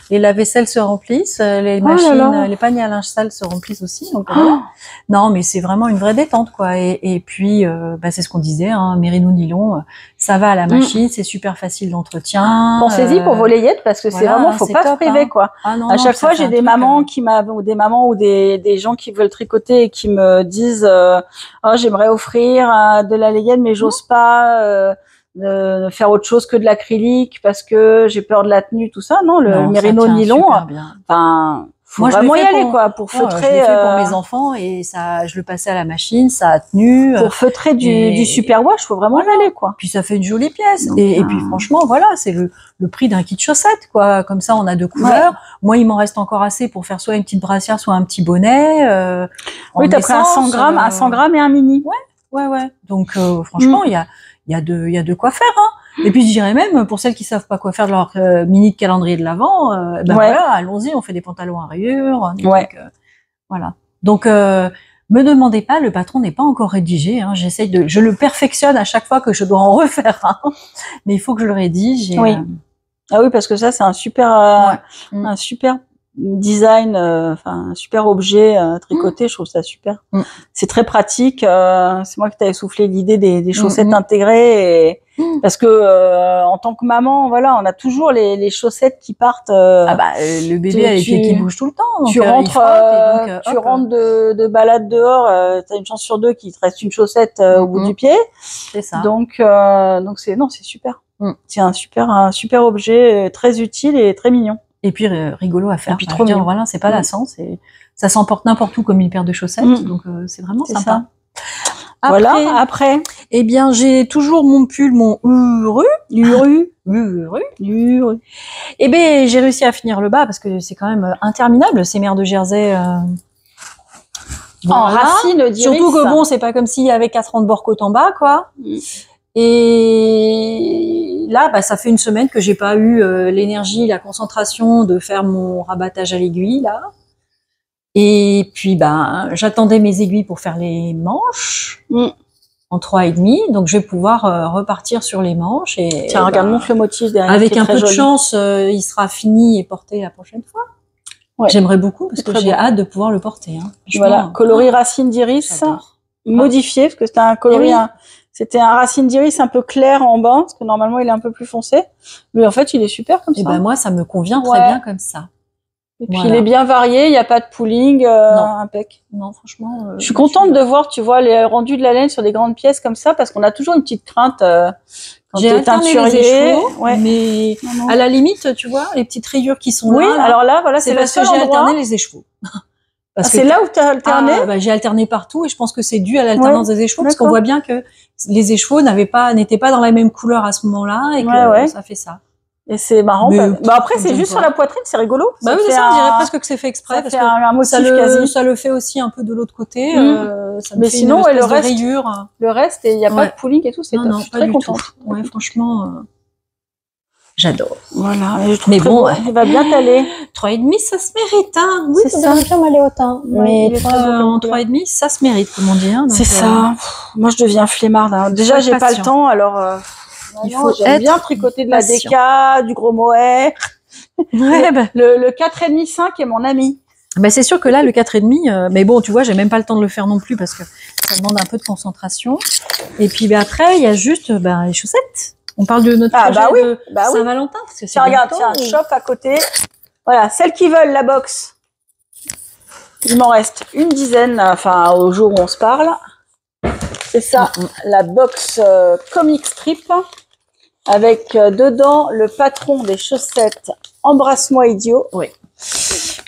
Les lave-vaisselle se remplissent, les machines, les paniers à linge sale se remplissent aussi. Donc, voilà. Non, mais c'est vraiment une vraie détente, quoi. Et puis, c'est ce qu'on disait, hein, mérino nylon, ça va à la machine, c'est super facile d'entretien. Pensez-y pour vos layettes, parce que c'est vraiment, faut pas se priver, quoi. À chaque fois, j'ai des mamans ou des gens qui veulent tricoter et qui me disent, j'aimerais offrir de la layette, mais j'ose pas de faire autre chose que de l'acrylique parce que j'ai peur de la tenue, tout ça. Non, le mérino nylon, enfin, faut vraiment y aller, quoi, pour feutrer. Je l'ai fait pour mes enfants et ça, je le passais à la machine, ça a tenu. Pour feutrer du superwash, faut vraiment y aller, quoi. Puis ça fait une jolie pièce. Donc, et puis franchement, voilà, c'est le prix d'un kit chaussettes, quoi. Comme ça, on a 2 couleurs. Moi, il m'en reste encore assez pour faire soit une petite brassière, soit un petit bonnet. Oui, t'as pris un 100 grammes, un 100 grammes et un mini. Ouais. Donc franchement, il y a de quoi faire, hein. Et puis je dirais même pour celles qui savent pas quoi faire de leur mini de calendrier de l'Avent, voilà, allons-y, on fait des pantalons à rayures, des trucs, voilà. Donc me demandez pas, le patron n'est pas encore rédigé, hein. Je le perfectionne à chaque fois que je dois en refaire un, mais il faut que je le rédige. Ah oui, parce que ça c'est un super design, un super objet tricoté, je trouve ça super. C'est très pratique. C'est moi qui t'avais soufflé l'idée des chaussettes intégrées, et parce que en tant que maman, voilà, on a toujours les chaussettes qui partent. Le bébé a les pieds qui bougent tout le temps. Donc, tu rentres de balade dehors, t'as une chance sur 2 qu'il te reste une chaussette au bout du pied. C'est ça. Donc c'est super. C'est un super objet très utile et très mignon. Et puis rigolo à faire. Et puis trop mignon. Voilà, c'est pas lassant, ça s'emporte n'importe où comme une paire de chaussettes, donc c'est vraiment sympa. Après, eh bien, j'ai toujours mon pull, mon Uru. Eh ben, j'ai réussi à finir le bas parce que c'est quand même interminable ces mères de jersey. En racine d'iris. Surtout que bon, c'est pas comme s'il y avait 4 rangs de bord côte en bas, quoi. Et là, ça fait une semaine que j'ai pas eu l'énergie, la concentration de faire mon rabattage à l'aiguille, là. Et puis, j'attendais mes aiguilles pour faire les manches en 3,5. Donc, je vais pouvoir repartir sur les manches. Et tiens, regarde, montre le motif derrière. Avec un peu de chance, il sera fini et porté la prochaine fois. Ouais. J'aimerais beaucoup parce que j'ai hâte de pouvoir le porter. Hein. Voilà, coloris racine d'iris modifié parce que c'était un coloris. C'était un racine d'iris un peu clair en bas, parce que normalement il est un peu plus foncé. Mais en fait, il est super comme ça. Et moi, ça me convient très bien comme ça. Et puis il est bien varié, il n'y a pas de pooling, impec. Non, franchement. Je suis contente de voir, tu vois, les rendus de la laine sur des grandes pièces comme ça, parce qu'on a toujours une petite crainte quand j'ai alterné les écheveaux, mais à la limite, tu vois, les petites rayures qui sont là. Oui, alors là, voilà, c'est parce que j'ai alterné les écheveaux. C'est là où tu as alterné? J'ai alterné partout et je pense que c'est dû à l'alternance des écheveaux, parce qu'on voit bien que les écheveaux n'étaient pas dans la même couleur à ce moment-là et que ça fait ça. Et c'est marrant. Mais Bah après, c'est j'aime juste pas. sur la poitrine, c'est rigolo. Bah oui, fait ça, on dirait presque que c'est fait exprès. ça Parce fait que un motif quasi. ça le fait aussi un peu de l'autre côté. Ça me Mais fait sinon, une ouais, espèce le de reste, rayure. le reste, il n'y a pas Ouais. de pooling et tout, c'est top. Non, Je suis pas très du contente. tout. Ouais, franchement, j'adore. Voilà. Et je trouve Mais très bon, beau. Il va bien t'aller. 3,5, ça se mérite, hein. Oui, C'est ça ça. devrait bien m'aller autant. Ouais, Mais il est très beau comme en couleur. 3,5, ça se mérite, comme on dit. Hein, C'est ça. Moi, je deviens flemmarde. Hein. Déjà, être j'ai pas patient. le temps, alors Il non, faut j'aime bien être tricoter de patient. la DK, du gros mohair. Ouais, bah. Le 4,5 est mon ami. Bah, c'est sûr que là, le 4,5, mais bon, tu vois, j'ai même pas le temps de le faire non plus parce que ça demande un peu de concentration. Et puis, bah, après, il y a juste, les chaussettes. On parle de notre projet de Saint-Valentin. Parce que Tiens, regarde, tiens, shop à côté. Voilà, celles qui veulent la box. Il m'en reste une dizaine, enfin, au jour où on se parle. C'est ça, la box comic strip. Avec dedans le patron des chaussettes Embrasse-moi idiot. Oui.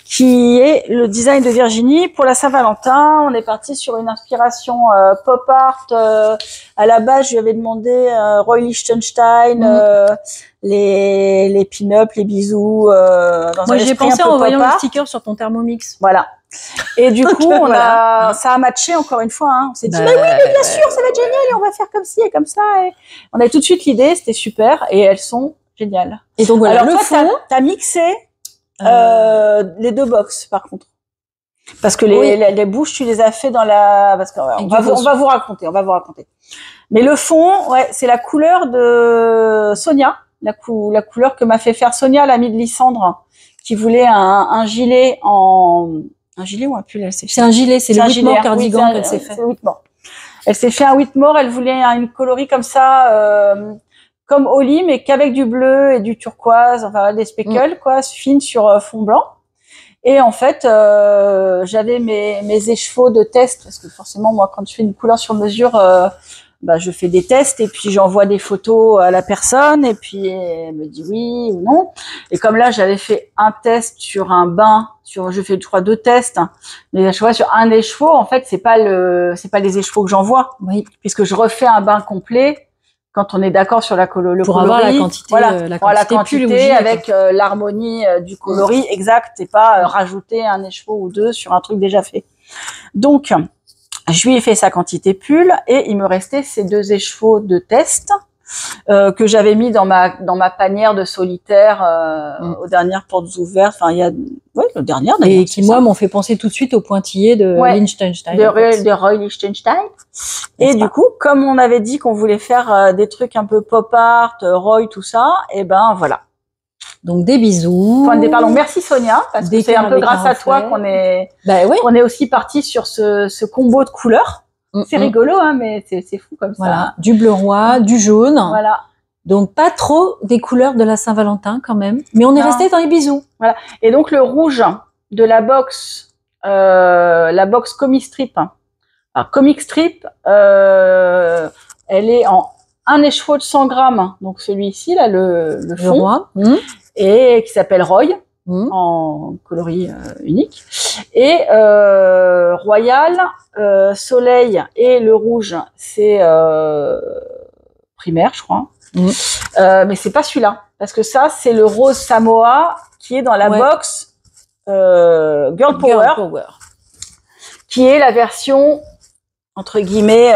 Qui est le design de Virginie. Pour la Saint-Valentin, on est parti sur une inspiration pop art. À la base, je lui avais demandé Roy Lichtenstein, les pin-up, les bisous. Dans moi, un j'ai esprit pensé un peu en voyant pop le art. sticker sur ton Thermomix. Voilà. Et du coup, Voilà. ça a matché encore une fois. Hein. On s'est dit, Bah, mais oui, mais bien sûr, ça va être génial et on va faire comme ci et comme ça. Et on a tout de suite l'idée, c'était super et elles sont géniales. Et donc voilà, alors le toi, fond. t'as mixé les deux box par contre. Parce que les bouches, tu les as fait dans la... Parce qu'on on va vous raconter. Mais le fond, ouais, c'est la couleur de Sonia, la couleur que m'a fait faire Sonia, l'amie de Lysandre, qui voulait un gilet en... Un gilet ou un pull, elle s'est fait. C'est un gilet, c'est le Whitmore cardigan oui, qu'elle s'est fait. C'est Whitmore. Elle s'est fait un Whitmore, elle voulait une coloris comme ça, comme Oli, mais qu'avec du bleu et du turquoise, enfin des speckles, quoi, fines sur fond blanc. Et en fait, j'avais mes écheveaux de test, parce que forcément, moi, quand je fais une couleur sur mesure, je fais des tests et puis j'envoie des photos à la personne et puis elle me dit oui ou non. Et comme là, j'avais fait un test sur un bain, je fais, je crois, 2 tests, mais à chaque fois sur un écheveau, en fait, c'est pas les écheveaux que j'envoie, puisque je refais un bain complet quand on est d'accord sur le coloris. Pour avoir la quantité, la quantité avec l'harmonie du coloris exact et pas rajouter un écheveau ou 2 sur un truc déjà fait. Donc, je lui ai fait sa quantité pull et il me restait ces 2 écheveaux de test que j'avais mis dans ma panière de solitaire aux dernières portes ouvertes. Enfin, il y a le dernier d'ailleurs. Et qui moi m'ont fait penser tout de suite au pointillé de Lichtenstein. De Roy Lichtenstein. Et du coup, comme on avait dit qu'on voulait faire des trucs un peu pop art, Roy, tout ça, et ben voilà. Donc des bisous. Pardon, merci Sonia, parce que c'est un peu grâce à toi qu'on est aussi parti sur ce combo de couleurs. C'est rigolo, hein, mais c'est fou comme ça. Voilà, du bleu roi, du jaune. Voilà. Donc pas trop des couleurs de la Saint-Valentin quand même, mais on est resté dans les bisous. Voilà. Et donc le rouge de la box Comic Strip. Alors, Comic Strip, elle est en un écheveau de 100 grammes, donc celui-ci là, le fond, roi. Et qui s'appelle Roy. En coloris unique. Et Royal, Soleil et le rouge, c'est primaire, je crois. Mais c'est pas celui-là, parce que ça, c'est le rose Samoa qui est dans la box Girl Power, qui est la version entre guillemets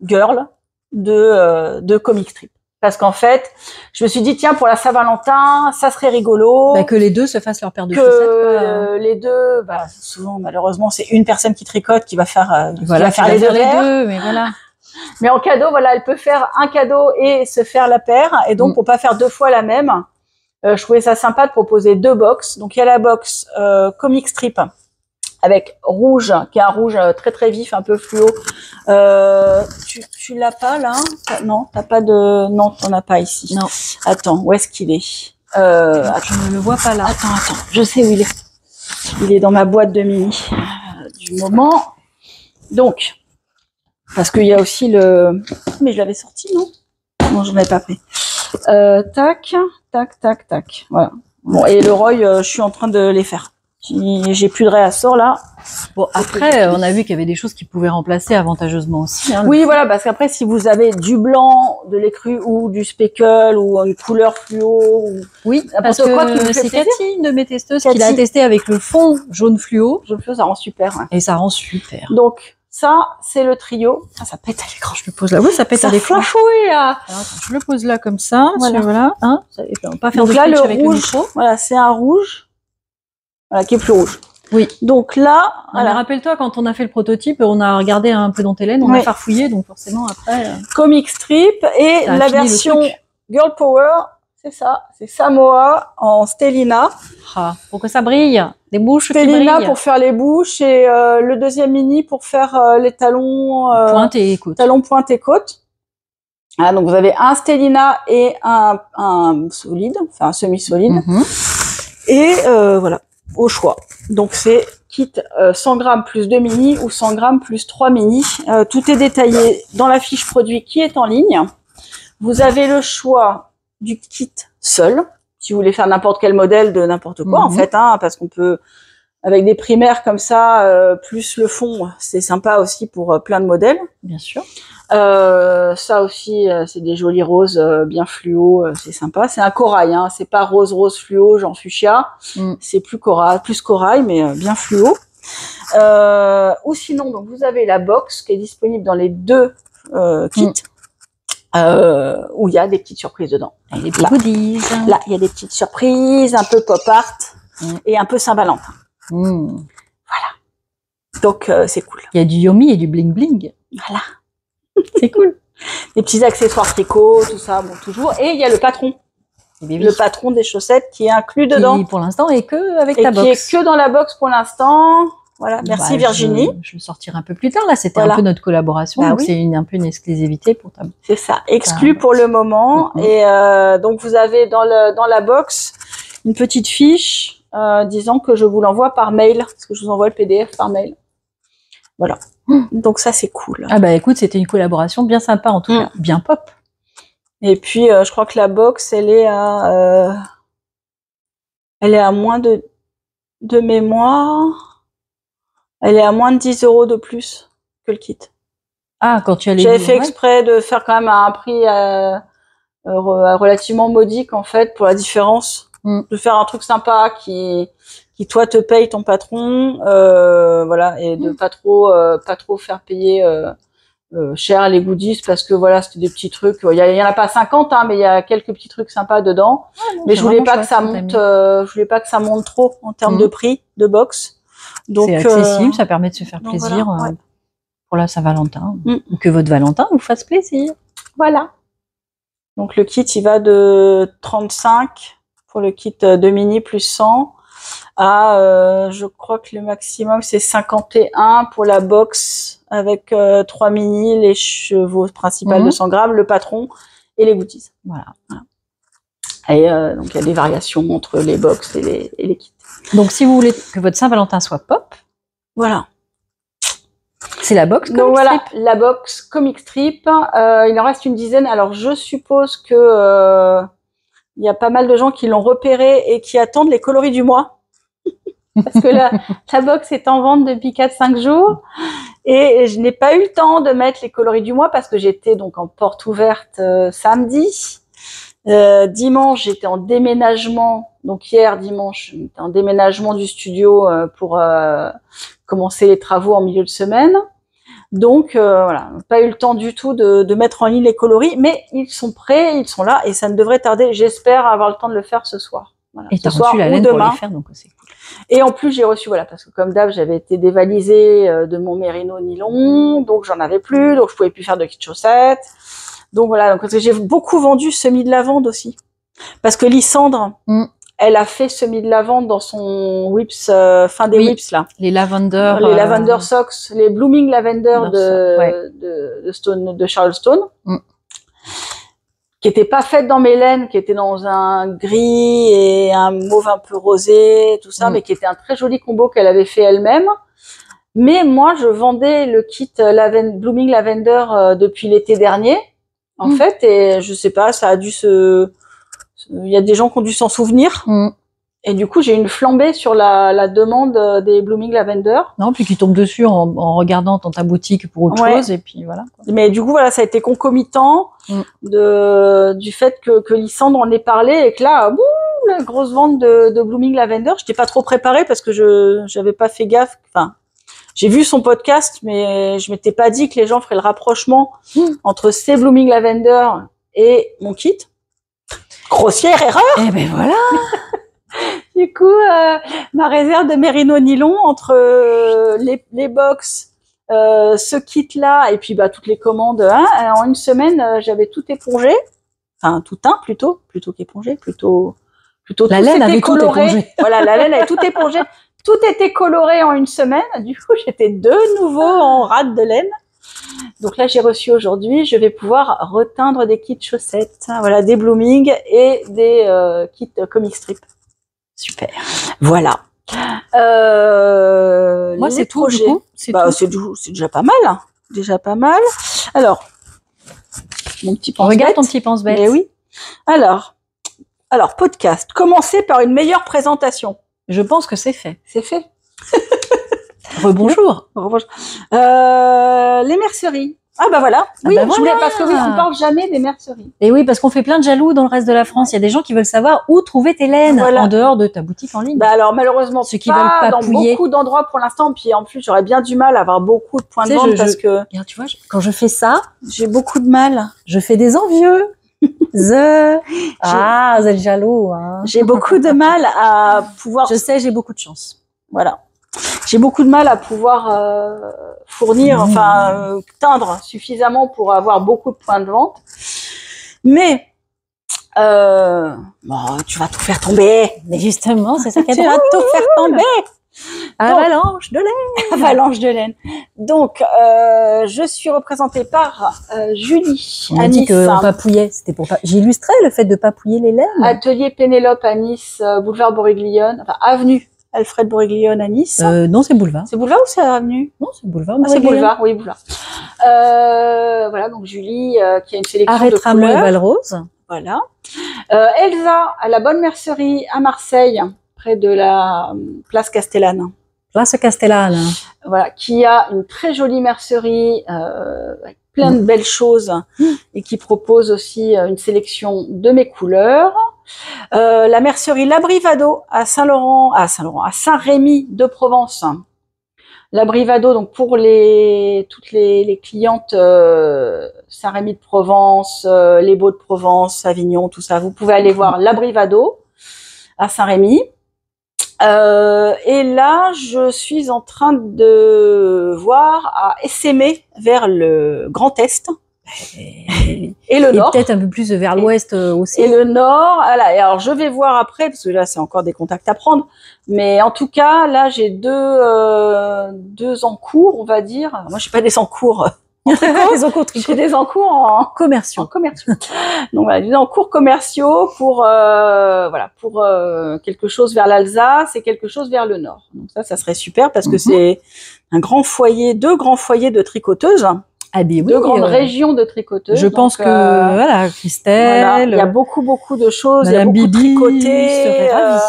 girl de Comic Strip. Parce qu'en fait, je me suis dit, tiens, pour la Saint-Valentin, ça serait rigolo. Que les deux se fassent leur paire de chaussettes. Les deux, souvent, malheureusement, c'est une personne qui tricote qui va faire, les deux. Mais voilà. Mais en cadeau, elle peut faire un cadeau et se faire la paire. Et donc, pour pas faire 2 fois la même, je trouvais ça sympa de proposer 2 box. Donc, il y a la box Comic Strip avec rouge, qui est un rouge très très vif, un peu fluo. Tu l'as pas là? Non, t'as pas de... Non, t'en as pas ici. Non. Attends, où est-ce qu'il est? Je ne le vois pas là. Attends, je sais où il est. Il est dans ma boîte de mini du moment. Donc, parce qu'il y a aussi le... Mais je l'avais sorti, non? Non, je n'en ai pas pris. Tac. Voilà. Bon, et le Roy, je suis en train de les faire. J'ai plus de réassort là. Bon, après, on a vu qu'il y avait des choses qui pouvaient remplacer avantageusement aussi. Hein, oui, voilà, parce qu'après, si vous avez du blanc, de l'écru ou du speckle ou une couleur fluo, ou oui, parce que c'est Cathy, une de mes testeuses, qui l'a testé avec le fond jaune fluo. Jaune fluo, ça rend super. Ouais. Et ça rend super. Donc, ça, c'est le trio. Ah, ça pète à l'écran. Je le pose là. Oui, ça pète à l'écran. Là. Alors, je le pose là comme ça. Voilà. Hein, ça, on va pas faire donc de là, le avec rouge, le micro. voilà, c'est un rouge. Voilà, qui est plus rouge. Oui. Donc là, voilà. Rappelle-toi, quand on a fait le prototype, on a regardé un peu dans Hélène, on a farfouillé, donc forcément après. Comic strip et la version Girl Power, c'est ça, c'est Samoa en Stellina. Ah, pour que ça brille, des bouches Stellina qui brillent. Pour faire les bouches et le deuxième mini pour faire les talons pointe et côte. Talons pointe et côte. Ah, donc vous avez un Stellina et un solide, enfin un semi-solide. Et voilà, au choix. Donc c'est kit 100 grammes plus 2 mini ou 100 grammes plus 3 mini. Tout est détaillé dans la fiche produit qui est en ligne. Vous avez le choix du kit seul, si vous voulez faire n'importe quel modèle de n'importe quoi en fait, hein, parce qu'on peut, avec des primaires comme ça, plus le fond, c'est sympa aussi pour plein de modèles. Bien sûr. Ça aussi, c'est des jolis roses bien fluo, c'est sympa. C'est un corail, hein, c'est pas rose fluo, genre fuchsia. C'est plus corail, mais bien fluo. Ou sinon, donc vous avez la box qui est disponible dans les deux kits, où il y a des petites surprises dedans. Avec des petits goodies. Là, il y a des petites surprises, un peu pop art et un peu Saint-Valentin. Voilà. Donc c'est cool. Il y a du yomi et du bling bling. Voilà. C'est cool. Des petits accessoires tricot, tout ça, bon, toujours. Et il y a le patron. Le patron des chaussettes qui est inclus dedans. Qui, pour l'instant, est que avec ta box. Qui est que dans la box pour l'instant. Voilà. Merci Virginie. Je le sortirai un peu plus tard. Là, c'était un peu notre collaboration. Donc, c'est un peu une exclusivité pour ta box. C'est ça. Exclu pour le moment. Et donc, vous avez dans la box une petite fiche disant que je vous l'envoie par mail. Parce que je vous envoie le PDF par mail. Voilà. Donc ça, c'est cool. Ah bah écoute, c'était une collaboration bien sympa en tout cas, bien pop. Et puis, je crois que la box, elle est à moins de mémoire. Elle est à moins de 10 € de plus que le kit. Ah, quand tu allais. J'avais fait exprès de faire quand même un prix relativement modique en fait pour la différence, de faire un truc sympa qui toi te paye ton patron, voilà, et de pas trop faire payer cher les goodies parce que voilà, c'était des petits trucs. Il y en a pas 50, hein, mais il y a quelques petits trucs sympas dedans. Mais je voulais pas que ça monte, trop en termes de prix de box. Donc c'est accessible, ça permet de se faire plaisir voilà, pour la Saint-Valentin, ou que votre Valentin vous fasse plaisir. Voilà. Donc le kit il va de 35 pour le kit de mini plus 100 à je crois que le maximum c'est 51 pour la box avec 3 mini, les chevaux principales de 100 grammes, le patron et les goodies. Voilà. Et donc il y a des variations entre les box et les kits. Donc si vous voulez que votre Saint-Valentin soit pop, voilà. C'est la box Comic Donc voilà, Strip. la box Comic Strip. Il en reste une dizaine. Alors je suppose que il y a pas mal de gens qui l'ont repéré et qui attendent les coloris du mois. Parce que la box est en vente depuis 4-5 jours. Et je n'ai pas eu le temps de mettre les coloris du mois parce que j'étais donc en porte ouverte samedi. Dimanche, j'étais en déménagement. Donc hier, dimanche, j'étais en déménagement du studio pour commencer les travaux en milieu de semaine. Donc voilà, pas eu le temps du tout de mettre en ligne les coloris, mais ils sont prêts, ils sont là et ça ne devrait tarder. J'espère avoir le temps de le faire ce soir. Voilà, et t'as reçu la laine pour les faire, donc c'est cool. Et en plus, j'ai reçu, voilà, parce que comme d'hab, j'avais été dévalisée de mon mérino nylon, donc j'en avais plus, donc je pouvais plus faire de kit chaussettes. Donc voilà, donc parce que j'ai beaucoup vendu semis de lavande aussi, parce que Lysandre, elle a fait semis de lavande dans son whips, fin des whips là. Les lavender socks, les blooming lavender de Charles Stone. Qui était pas faite dans mes laines, qui était dans un gris et un mauve un peu rosé, tout ça, mais qui était un très joli combo qu'elle avait fait elle-même. Mais moi, je vendais le kit Blooming Lavender depuis l'été dernier, en fait, et je sais pas, ça a dû il y a des gens qui ont dû s'en souvenir. Et du coup, j'ai une flambée sur la demande des Blooming Lavender. Non, puis qui tombe dessus en regardant dans ta boutique pour autre chose, et puis voilà. Mais du coup, voilà, ça a été concomitant du fait que Lysandre en ait parlé et que là, la grosse vente de Blooming Lavender. Je n'étais pas trop préparée parce que j'avais pas fait gaffe. Enfin, j'ai vu son podcast, mais je m'étais pas dit que les gens feraient le rapprochement entre ces Blooming Lavender et mon kit. Grossière erreur. Eh ben voilà. Du coup, ma réserve de Merino nylon entre les box, ce kit-là et puis toutes les commandes, en une semaine, j'avais tout épongé. Enfin, plutôt qu'épongé, plutôt la laine avait coloré. Tout épongé. Voilà, la laine avait tout épongé. Tout était coloré en une semaine. Du coup, j'étais de nouveau en rate de laine. Donc là, j'ai reçu aujourd'hui, je vais pouvoir reteindre des kits chaussettes. Voilà, des Blooming et des kits comic strip. Super. Voilà. Moi, c'est tout, du coup. C'est déjà pas mal. Hein. Déjà pas mal. Alors, mon petit pense-bête. Regarde ton petit pense-bête. Mais oui. Alors, podcast. Commencer par une meilleure présentation. Je pense que c'est fait. C'est fait. Rebonjour. Les merceries. Ah bah voilà. Oui, voilà. Je voulais, parce que oui, on parle jamais des merceries. Et oui, parce qu'on fait plein de jaloux dans le reste de la France. Il y a des gens qui veulent savoir où trouver tes laines en dehors de ta boutique en ligne. Bah alors malheureusement, ceux qui veulent pas dans beaucoup d'endroits pour l'instant. Puis en plus, j'aurais bien du mal à avoir beaucoup de points de vente parce que. Regarde, tu vois, quand je fais ça, j'ai beaucoup de mal. Je fais des envieux. Vous êtes jaloux. Hein. J'ai beaucoup de mal à pouvoir. Je sais, j'ai beaucoup de chance. Voilà. J'ai beaucoup de mal à pouvoir fournir, teindre suffisamment pour avoir beaucoup de points de vente. Mais tu vas tout faire tomber. Mais justement, c'est ça qui est tu vas tout faire tomber. Avalanche de laine. Avalanche de laine. Donc, je suis représentée par Julie. On a dit qu'on papouillait. C'était pour pas. J'illustrais le fait de papouiller les laines. Atelier Pénélope à Nice, boulevard Borriglione, avenue Alfred Borriglione à Nice. Non, c'est boulevard. C'est boulevard ou c'est avenue? Non, c'est boulevard. C'est boulevard, oui, boulevard. Voilà, donc Julie qui a une sélection de couleurs. Valrose. Voilà. Elsa à la Bonne Mercerie à Marseille, près de la place Castellane. Place Castellane. Voilà, qui a une très jolie mercerie avec plein de belles choses et qui propose aussi une sélection de mes couleurs. La mercerie L'Abrivado à Saint-Rémy de Provence. L'Abrivado, donc pour toutes les clientes Saint-Rémy de Provence, les Baux de Provence, Avignon, tout ça, vous pouvez aller voir L'Abrivado à Saint-Rémy. Et là, je suis en train de voir à essaimer vers le Grand Est. Et le nord. Peut-être un peu plus vers l'ouest aussi. Et le nord, voilà. Et alors, je vais voir après, parce que là, c'est encore des contacts à prendre. Mais en tout cas, là, j'ai deux en cours, on va dire. Moi, je suis pas des en cours. Des encours j'ai des encours en commerciaux. Donc voilà, des encours commerciaux pour quelque chose vers l'Alsace et quelque chose vers le nord. Donc ça serait super parce que c'est deux grands foyers de tricoteuses. Ah bien, deux grandes régions de tricoteuses. Je pense que voilà, Christelle, voilà, il y a beaucoup de choses, Madame il y a beaucoup Bibi de tricotés, serait ravie.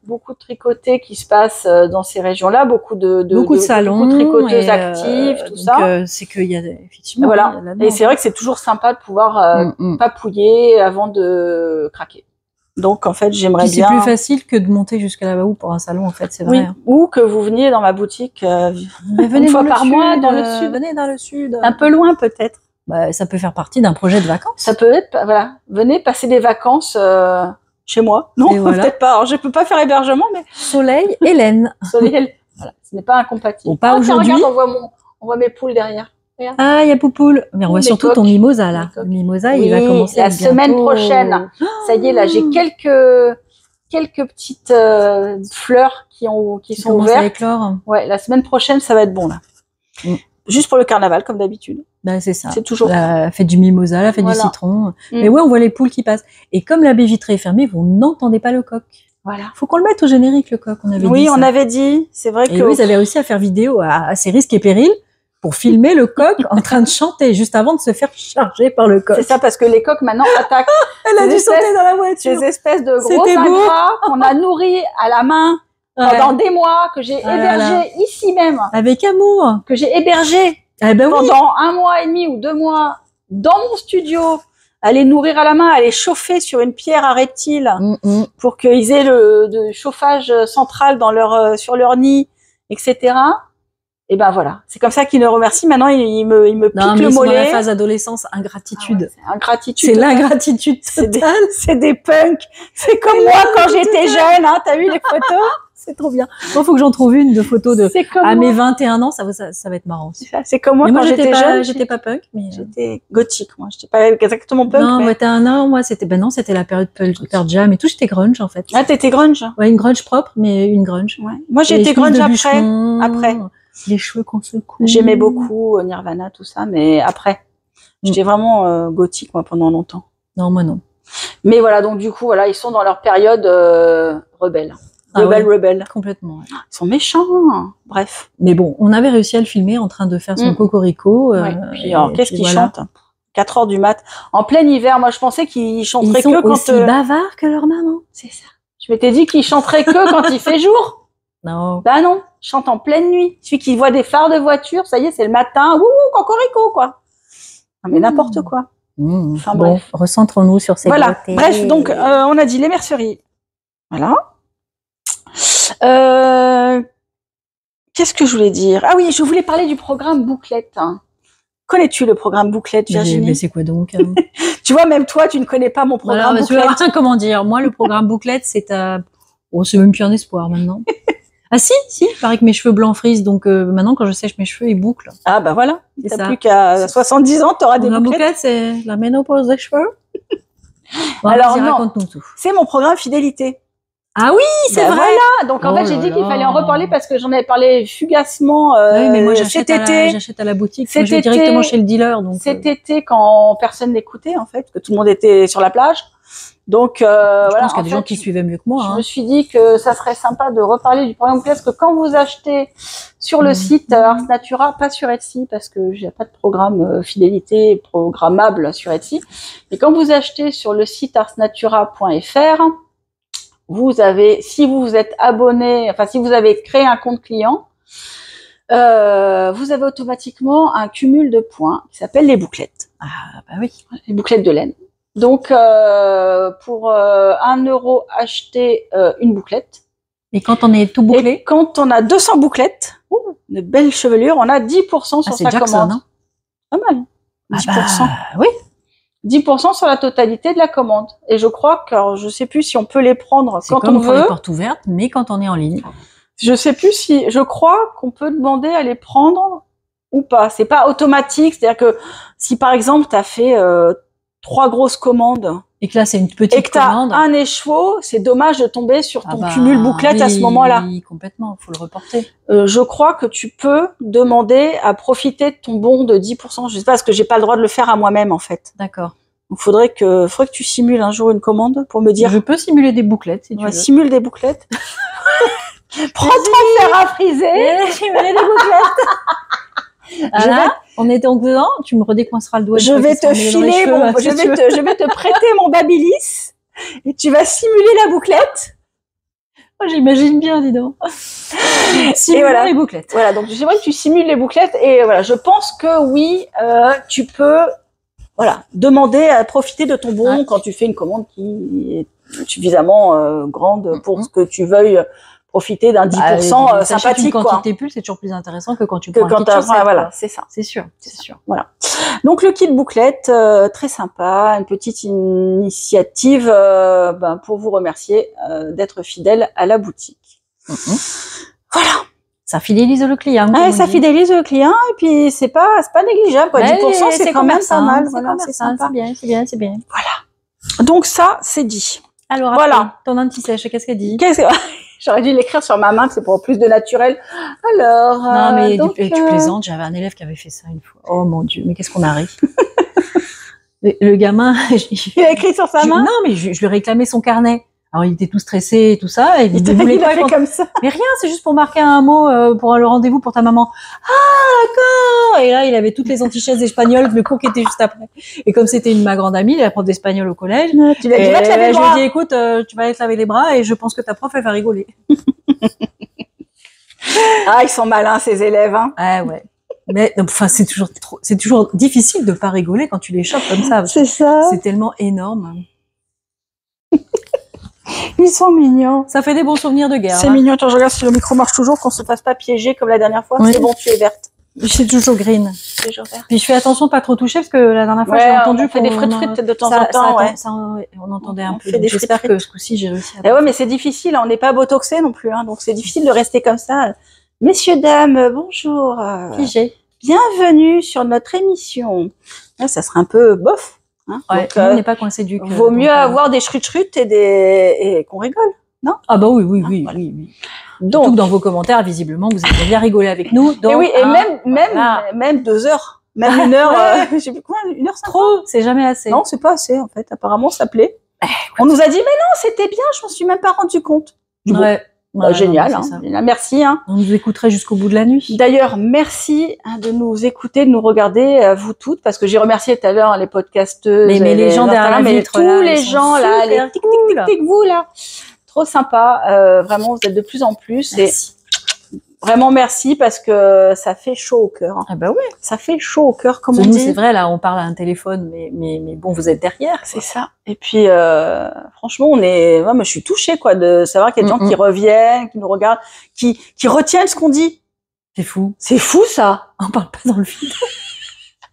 Beaucoup de tricotés qui se passent dans ces régions-là, beaucoup de salons, beaucoup de tricoteuses actives, tout ça. C'est qu'il y a effectivement. Voilà. Et c'est vrai que c'est toujours sympa de pouvoir papouiller avant de craquer. Donc en fait, j'aimerais bien. C'est plus facile que de monter jusqu'à là-bas ou pour un salon, en fait, c'est vrai. Oui. Ou que vous veniez dans ma boutique venez une fois par mois dans le sud. Venez dans le sud. Un peu loin peut-être. Bah, ça peut faire partie d'un projet de vacances. Ça peut être, voilà. Venez passer des vacances. Chez moi, non, voilà. Peut-être pas. Alors, je peux pas faire hébergement, mais Soleil, Hélène. Soleil, voilà, ce n'est pas incompatible. Pas aujourd'hui. Regarde, on voit mes poules derrière. Regarde. Ah, il y a Poupoule. Mais on voit surtout coques. Ton mimosa là. Le mimosa, il va commencer la semaine prochaine. Ça y est, là, j'ai quelques petites fleurs qui sont ouvertes. À éclore. Ouais, la semaine prochaine, ça va être bon là. Juste pour le carnaval, comme d'habitude. Ben, c'est ça. C'est toujours la fête du mimosa, la fête du citron. Mais ouais, on voit les poules qui passent. Et comme la baie vitrée est fermée, vous n'entendez pas le coq. Voilà. Faut qu'on le mette au générique, le coq. On avait dit on avait dit. C'est vrai que. Et oui, ils avaient réussi à faire vidéo à ses risques et périls. pour filmer le coq en train de chanter juste avant de se faire charger par le coq. C'est ça, parce que les coqs maintenant attaquent. Elle a dû sauter dans la voiture. Ces espèces de gros ingrats qu'on a nourris à la main pendant des mois, que j'ai hébergés ici même. Avec amour. Que j'ai hébergés pendant 1 mois et demi ou 2 mois dans mon studio, à les nourrir à la main, à les chauffer sur une pierre à reptiles pour qu'ils aient le chauffage central dans sur leur nid, etc. Et ben voilà, c'est comme ça qu'ils me remercient. Maintenant, il me pique le mollet. Dans la phase adolescence, ingratitude. C'est ingratitude. C'est l'ingratitude totale. C'est des punks. C'est comme moi quand j'étais jeune. Hein, t'as vu les photos? C'est trop bien. Bon, faut que j'en trouve une de photos de à mes 21 ans, ça va être marrant. C'est comme moi quand j'étais jeune. J'étais pas punk, mais j'étais gothique. Moi, j'étais pas exactement punk. Non, ouais, moi c'était c'était la période Pearl Jam et tout. J'étais grunge en fait. Ah, t'étais grunge. Ouais, une grunge propre, mais une grunge. Ouais. Moi, j'étais grunge après. Les cheveux qu'on se coule. J'aimais beaucoup Nirvana, tout ça, mais après, j'étais vraiment gothique moi pendant longtemps. Non, moi non. Mais voilà, donc du coup, voilà, ils sont dans leur période rebelle. Rebelle. Complètement. Ouais. Ils sont méchants. Bref. Mais bon, on avait réussi à le filmer en train de faire son cocorico. Puis qu'est-ce qu'il chante 4 heures du mat. En plein hiver, moi je pensais qu'ils chanteraient que quand... Ils sont aussi bavards que leur maman. C'est ça. Je m'étais dit qu'ils chanteraient que quand il fait jour. Non. Bah non, ils chantent en pleine nuit. Celui qui voit des phares de voiture, ça y est, c'est le matin. Wouhou, cocorico, quoi. Non, mais n'importe quoi. Enfin bref. Bon, recentrons-nous sur ces beautés. Bref, donc on a dit les merceries. Voilà. Qu'est-ce que je voulais dire? Ah oui, je voulais parler du programme Bouclette. Connais-tu le programme Bouclette, Virginie? Mais c'est quoi donc? Tu vois, même toi, tu ne connais pas mon programme Bouclette. Comment dire? Moi, le programme Bouclette, c'est c'est même plus un espoir maintenant. Ah si, il paraît que mes cheveux blancs frisent, donc maintenant quand je sèche mes cheveux, ils bouclent. Ah bah voilà, t'as plus qu'à 70 ans, t'auras des bouclettes. La bouclette, c'est la ménopause des cheveux. Bon, alors non, c'est mon programme fidélité. Ah oui, c'est vrai. Voilà, donc en fait j'ai dit qu'il fallait en reparler parce que j'en avais parlé fugacement oui, mais moi j'achète à la boutique, moi, je vais directement chez le dealer. Donc, cet été quand personne n'écoutait en fait, que tout le monde était sur la plage. Donc je pense qu'il y a des gens qui suivaient mieux que moi. Je me suis dit que ça serait sympa de reparler du programme Bouclette, parce que quand vous achetez sur le site Ars Natura, pas sur Etsy, parce que j'ai pas de programme fidélité programmable sur Etsy, mais quand vous achetez sur le site arsnatura.fr, vous avez, si vous vous êtes abonné, enfin si vous avez créé un compte client, vous avez automatiquement un cumul de points qui s'appelle les bouclettes. Ah bah oui, les bouclettes de laine. Donc, pour 1 euro acheter une bouclette. Et quand on est tout bouclé? Et quand on a 200 bouclettes, de belles chevelures, on a 10% sur sa commande. Hein. Pas mal. 10%. Oui. 10% sur la totalité de la commande. Et je crois que, alors, je sais plus si on peut les prendre quand on veut. C'est comme les portes ouvertes, mais quand on est en ligne. Je sais plus si, je crois qu'on peut demander à les prendre ou pas. C'est pas automatique. C'est-à-dire que si par exemple, tu as fait 3 grosses commandes. Et que là, c'est une petite commande. Et que t'as un écheveau, c'est dommage de tomber sur ton cumul bouclette à ce moment-là. Oui, complètement. Faut le reporter. Je crois que tu peux demander à profiter de ton bon de 10%. Je sais pas, parce que j'ai pas le droit de le faire à moi-même, en fait. D'accord. Donc, faudrait que tu simules un jour une commande pour me dire. Je peux simuler des bouclettes, si tu veux. Simule des bouclettes. Prends ton fer à friser. Simuler des bouclettes. On est donc dedans, tu me redécoinceras le doigt. Je vais te filer, je vais te prêter mon Babyliss et tu vas simuler la bouclette. Oh, j'imagine bien, dis donc. Simuler les bouclettes. Voilà, donc j'aimerais que tu simules les bouclettes et voilà, je pense que oui, tu peux, demander à profiter de ton bon quand tu fais une commande qui est suffisamment grande pour ce que tu veuilles profiter d'un 10% sympathique, quoi. Quand tu t'épules, c'est toujours plus intéressant que quand tu prends un kit chaussette. Voilà, c'est ça. C'est sûr. Voilà. Donc, le kit bouclette, très sympa, une petite initiative, pour vous remercier, d'être fidèle à la boutique. Voilà. Ça fidélise le client. Ça fidélise le client, et puis c'est pas négligeable, quoi. 10%, c'est quand même pas mal. Voilà, c'est sympa. C'est bien. Voilà. Donc, ça, c'est dit. Alors, après, ton anti-sèche, qu'est-ce qu'elle dit? J'aurais dû l'écrire sur ma main, c'est pour plus de naturel. Alors. Non, mais tu plaisantes, j'avais un élève qui avait fait ça une fois. Oh mon Dieu, mais qu'est-ce qu'on a ri. Le gamin. Il a écrit sur sa main? Non, mais je lui réclamais son carnet. Alors il était tout stressé et tout ça, et il voulait pas fait comme ça. Mais rien, c'est juste pour marquer un mot pour le rendez-vous pour ta maman. Ah d'accord. Et là il avait toutes les antichaises espagnoles, le cours qui était juste après. Et comme c'était ma grande amie, la prof d'espagnol au collège, Tu lui as dit, va te laver les je lui bras. ai dit écoute, tu vas aller te laver les bras et je pense que ta prof elle va rigoler. Ah, ils sont malins ces élèves. Hein. Ah ouais. Mais enfin c'est toujours difficile de pas rigoler quand tu les chopes comme ça. C'est ça. C'est tellement énorme. Ils sont mignons. Ça fait des bons souvenirs de guerre. C'est mignon. Attends, je regarde si le micro marche toujours, qu'on se fasse pas piéger comme la dernière fois. Oui. C'est bon, tu es verte. C'est toujours green. Toujours verte. Puis je fais attention pas trop toucher parce que la dernière fois j'ai entendu on fait des frites de temps en temps. On entendait un peu. Fait des J'espère que ce coup-ci j'ai réussi à. Et ouais, mais c'est difficile. On n'est pas botoxé non plus, hein, donc c'est difficile de rester comme ça. Messieurs, dames, bonjour. Figé. Bienvenue sur notre émission. Là, ça serait un peu bof. Hein, Ouais, donc, on n'est pas coincé du cul. vaut mieux avoir des chrut-chrut et qu'on rigole, non? Ah bah oui. Voilà. oui. Donc, Surtout que dans vos commentaires, visiblement, vous avez bien rigolé avec nous. et oui, et voilà. même 2 heures, même 1 heure, je sais plus quoi, 1h50. Trop, c'est jamais assez. Non, c'est pas assez, en fait. Apparemment, ça plaît. On nous a dit, mais non, c'était bien, je m'en suis même pas rendu compte. Du coup, Ouais, génial, non, hein. c'est ça. Merci, hein. On nous écouterait jusqu'au bout de la nuit. D'ailleurs, merci de nous écouter, de nous regarder, vous toutes, parce que j'ai remercié tout à l'heure les podcasteuses, mais les gens derrière la mais vitre, tous là, les ils sont gens là, les super tic cool. tic tic tic, vous là, trop sympa, vraiment, vous êtes de plus en plus, Merci. et vraiment merci parce que ça fait chaud au cœur. Hein. Ah bah ouais. Ça fait chaud au cœur, comme Parce on que nous, dit. c'est vrai, là, on parle à un téléphone, mais bon, vous êtes derrière. C'est ça. Et puis, franchement, moi, je suis touchée, quoi, de savoir qu'il y a des gens qui reviennent, qui nous regardent, qui retiennent ce qu'on dit. C'est fou. C'est fou, ça. On parle pas dans le vide.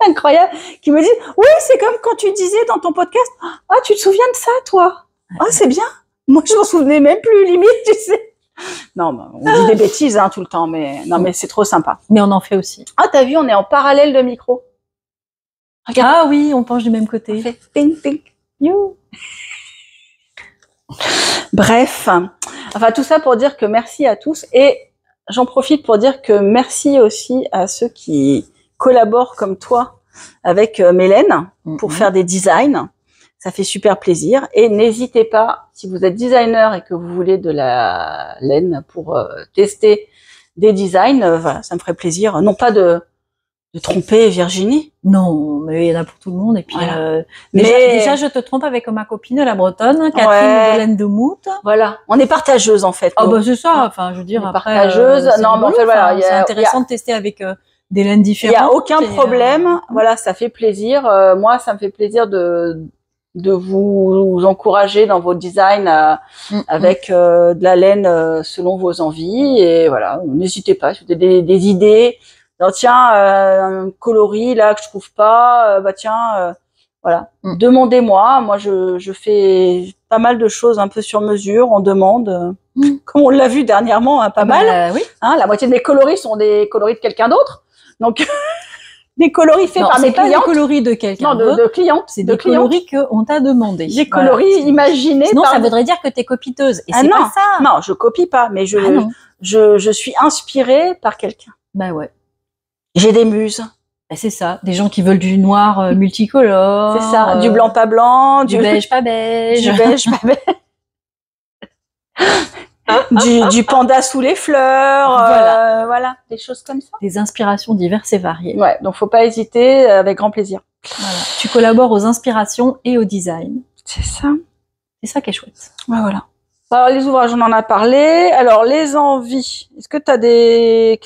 Incroyable. Qui me disent, oui, c'est comme quand tu disais dans ton podcast, ah, tu te souviens de ça, toi? Ah, c'est bien. Moi, je m'en souvenais même plus, limite, tu sais. Non, on dit des bêtises, hein, tout le temps, mais non, mais c'est trop sympa. Mais on en fait aussi. Ah, t'as vu, on est en parallèle de micro. Regarde. Ah oui, on penche du même côté. On fait ting, ting. You. Bref, enfin tout ça pour dire que merci à tous et j'en profite pour dire que merci aussi à ceux qui collaborent comme toi avec Mélène pour faire des designs. Ça fait super plaisir et n'hésitez pas, si vous êtes designer et que vous voulez de la laine pour tester des designs, voilà, ça me ferait plaisir. Non pas de tromper Virginie. Non, mais il y en a pour tout le monde. Et puis, Voilà. déjà, je te trompe avec ma copine, la bretonne, Catherine de Laine de Mout. Voilà, on est partageuses en fait. Ah bah c'est ça. Enfin, je veux dire, après, partageuse. Non, mais en fait, voilà, c'est intéressant de tester avec des laines différentes. Il y a aucun problème. Voilà, ça fait plaisir. Moi, ça me fait plaisir de vous encourager dans vos designs avec de la laine selon vos envies. Et voilà, n'hésitez pas. Si vous avez des idées. Non, tiens, un coloris là que je trouve pas, voilà. Demandez-moi. Moi, je fais pas mal de choses un peu sur mesure, on demande, comme on l'a vu dernièrement, hein, pas mal. Oui. Hein, la moitié de mes coloris sont des coloris de quelqu'un d'autre, donc des coloris faits par mes clientes. Pas des coloris de quelqu'un d'autre. Non, de clientes. C'est des coloris qu'on t'a demandé. Des coloris imaginés. Sinon, ça voudrait dire que t'es copiteuse. Et c'est non, pas ça. Non, je copie pas, mais je suis inspirée par quelqu'un. Bah ouais. J'ai des muses. C'est ça, des gens qui veulent du noir multicolore. C'est ça, du blanc pas blanc, du beige pas beige. Du beige pas beige. du panda sous les fleurs, voilà, des choses comme ça. Des inspirations diverses et variées. Ouais, donc faut pas hésiter, avec grand plaisir. Voilà. Tu collabores aux inspirations et au design. C'est ça. C'est ça qui est chouette. Ouais, voilà. Alors, les ouvrages, on en a parlé. Alors, les envies. Est-ce que tu as des...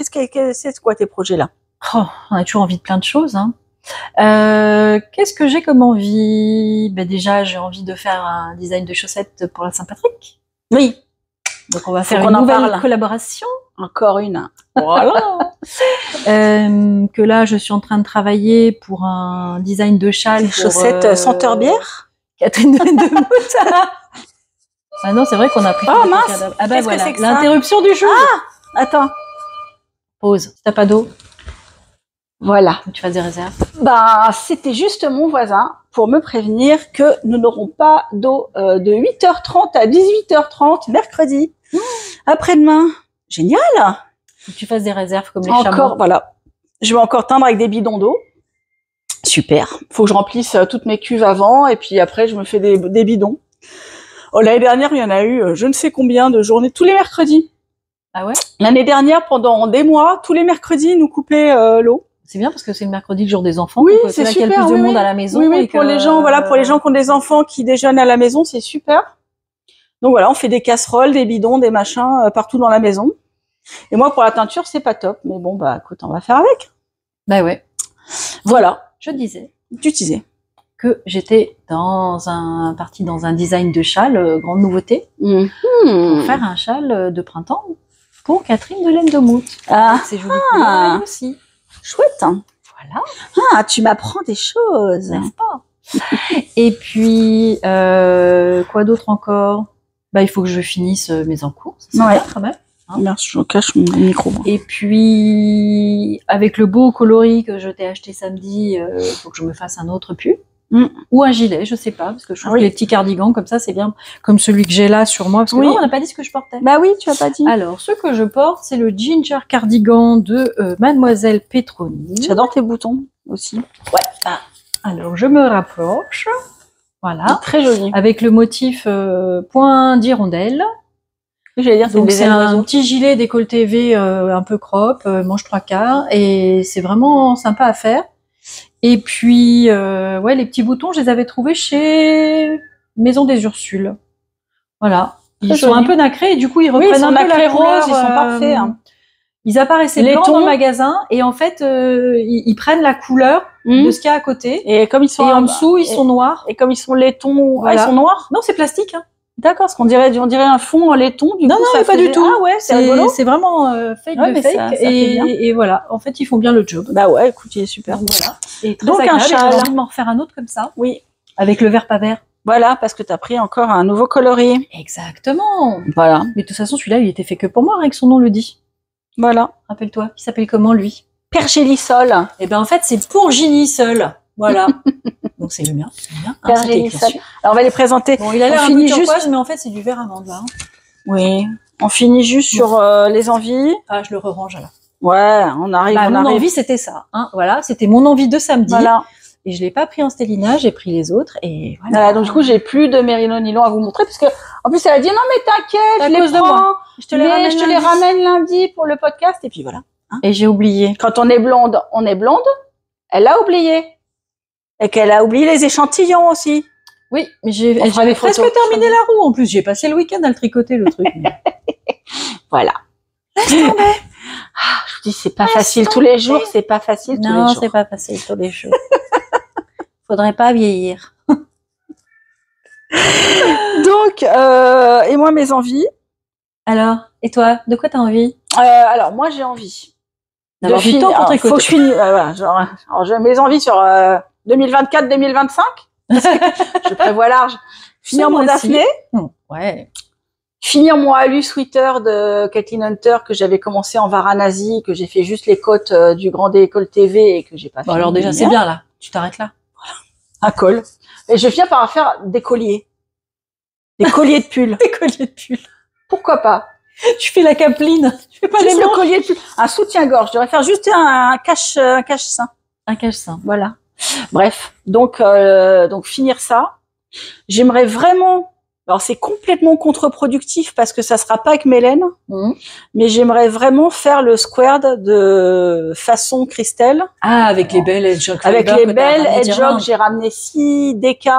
c'est quoi tes projets là? Oh, on a toujours envie de plein de choses. Hein. Qu'est-ce que j'ai comme envie? Ben déjà, j'ai envie de faire un design de chaussettes pour la Saint-Patrick. Oui. Donc, on va faire une nouvelle collaboration. Encore une. Voilà. Que là, je suis en train de travailler pour un design de châle. Des chaussettes senteur bière? Catherine de Mout. Ah non, c'est vrai qu'on a pris. Oh mince. Ah bah voilà. L'interruption du jour. Ah, attends. Pause. Si t'as pas d'eau. Voilà. Faut que tu fasses des réserves. Bah, c'était juste mon voisin pour me prévenir que nous n'aurons pas d'eau de 8h30 à 18h30 mercredi. Après-demain. Génial. Faut que tu fasses des réserves comme les chameaux. Encore, voilà. Je vais encore teindre avec des bidons d'eau. Super. Faut que je remplisse toutes mes cuves avant et puis après je me fais des bidons. Oh, l'année dernière, il y en a eu je ne sais combien de journées, tous les mercredis. Ah ouais? L'année dernière, pendant des mois, tous les mercredis, ils nous coupaient l'eau. C'est bien parce que c'est le mercredi, le jour des enfants. Oui, c'est là super. qu'il y a le plus de monde à la maison. Oui, et pour les gens, pour les gens qui ont des enfants qui déjeunent à la maison, c'est super. Donc voilà, on fait des casseroles, des bidons, des machins partout dans la maison. Et moi, pour la teinture, c'est pas top. Mais bon, bah écoute, on va faire avec. Bah ouais. Voilà. Je disais. Tu disais. Que j'étais partie dans un design de châle, grande nouveauté, pour faire un châle de printemps pour Catherine de Laine de Mout. Ah, c'est joli couleur elle aussi. Chouette. Hein. Voilà. Ah, tu m'apprends des choses. N'est-ce pas? Et puis, quoi d'autre encore? Bah, il faut que je finisse mes encours. C'est bien quand même. Hein. Merci, je cache mon micro. Et puis, avec le beau coloris que je t'ai acheté samedi, il faut que je me fasse un autre pull. Ou un gilet, je sais pas, parce que je trouve que les petits cardigans comme ça, c'est bien, comme celui que j'ai là sur moi, parce que non, on n'a pas dit ce que je portais. Bah oui, tu as pas dit. Alors, ce que je porte, c'est le ginger cardigan de Mademoiselle Petroni. J'adore tes boutons aussi. Ouais. Ah. Alors, je me rapproche. Voilà. Très joli. Avec le motif point d'hirondelle. J'allais dire, donc c'est un petit gilet décolleté V un peu crop, manche 3/4, et c'est vraiment sympa à faire. Et puis, ouais, les petits boutons, je les avais trouvés chez Maison des Ursules. Voilà. Ils sont un peu nacrés et du coup, ils reprennent un peu la couleur. Ils sont parfaits. Hein. Ils apparaissaient blancs dans le magasin et en fait, ils prennent la couleur de ce qu'il y a à côté. Et comme ils sont en dessous, ils sont noirs. Et comme ils sont laitons, voilà. Ils sont noirs. Non, c'est plastique. Hein. D'accord, parce qu'on dirait un fond en laiton. Non, pas du tout. Ah ouais, c'est vraiment fake de fake. Ça et voilà, en fait, ils font bien le job. Bah ouais, écoute, il est super. Donc, voilà. Et très donc agréable, un châle. J'ai envie de m'en refaire un autre comme ça. Oui. Avec le vert pas vert. Voilà, parce que tu as pris encore un nouveau coloris. Exactement. Voilà. Mais de toute façon, celui-là, il était fait que pour moi, avec son nom le dit. Voilà. Rappelle-toi, il s'appelle comment, lui? Pergélisol. Eh ben, en fait, c'est pour Ginisol. Voilà. Donc, c'est le mien. Pergélisol. Alors, on va les présenter. Bon, il a l'air un peu turquoise, mais en fait, c'est du vert amande, là. Oui. On finit juste sur les envies. Ah, je le re-range, là. Ouais, on arrive. Mon envie, c'était ça. Hein. Voilà, c'était mon envie de samedi. Voilà. Et je l'ai pas pris en stellina, j'ai pris les autres et voilà. Donc du coup, j'ai plus de Mérino Nylon à vous montrer parce que en plus elle a dit non mais t'inquiète, je les prends, je te les ramène lundi pour le podcast et puis voilà. Hein. Et j'ai oublié. Quand on est blonde, on est blonde. Elle a oublié et qu'elle a oublié les échantillons aussi. Oui, mais j'avais presque terminé la roue en plus. J'ai passé le week-end à le tricoter le truc. Voilà. Laisse tomber. Je vous dis c'est pas facile tous les jours, c'est pas facile tous les jours. Non, c'est pas facile tous les jours. Faudrait pas vieillir. Donc, et moi, mes envies. Alors, et toi, de quoi t'as envie? Alors, moi, j'ai envie d'avoir du temps pour tricoter. Faut que je finisse. Voilà, alors, j'ai mes envies sur 2024-2025. Je prévois large. Finir mon Daphné. Ouais. Finir mon Alu Sweater de Kathleen Hunter que j'avais commencé en Varanasi, que j'ai fait juste les côtes du Grand Décolleté TV et que j'ai pas fini. Alors déjà, c'est bien là. Tu t'arrêtes là. Un col. Et je viens par faire des colliers. Des colliers de pull. Des colliers de pull. Pourquoi pas? Tu fais la capeline. Tu fais pas juste les le collier de pull. Un soutien-gorge. Je devrais faire juste un cache-sein. Un cache-sein. Voilà. Bref. Donc finir ça. J'aimerais vraiment, alors c'est complètement contre-productif parce que ça sera pas avec mes laines, mais j'aimerais vraiment faire le squared de façon Christelle. Ah, avec les belles Hedgehog. Avec les belles Hedgehog, j'ai ramené 6 DK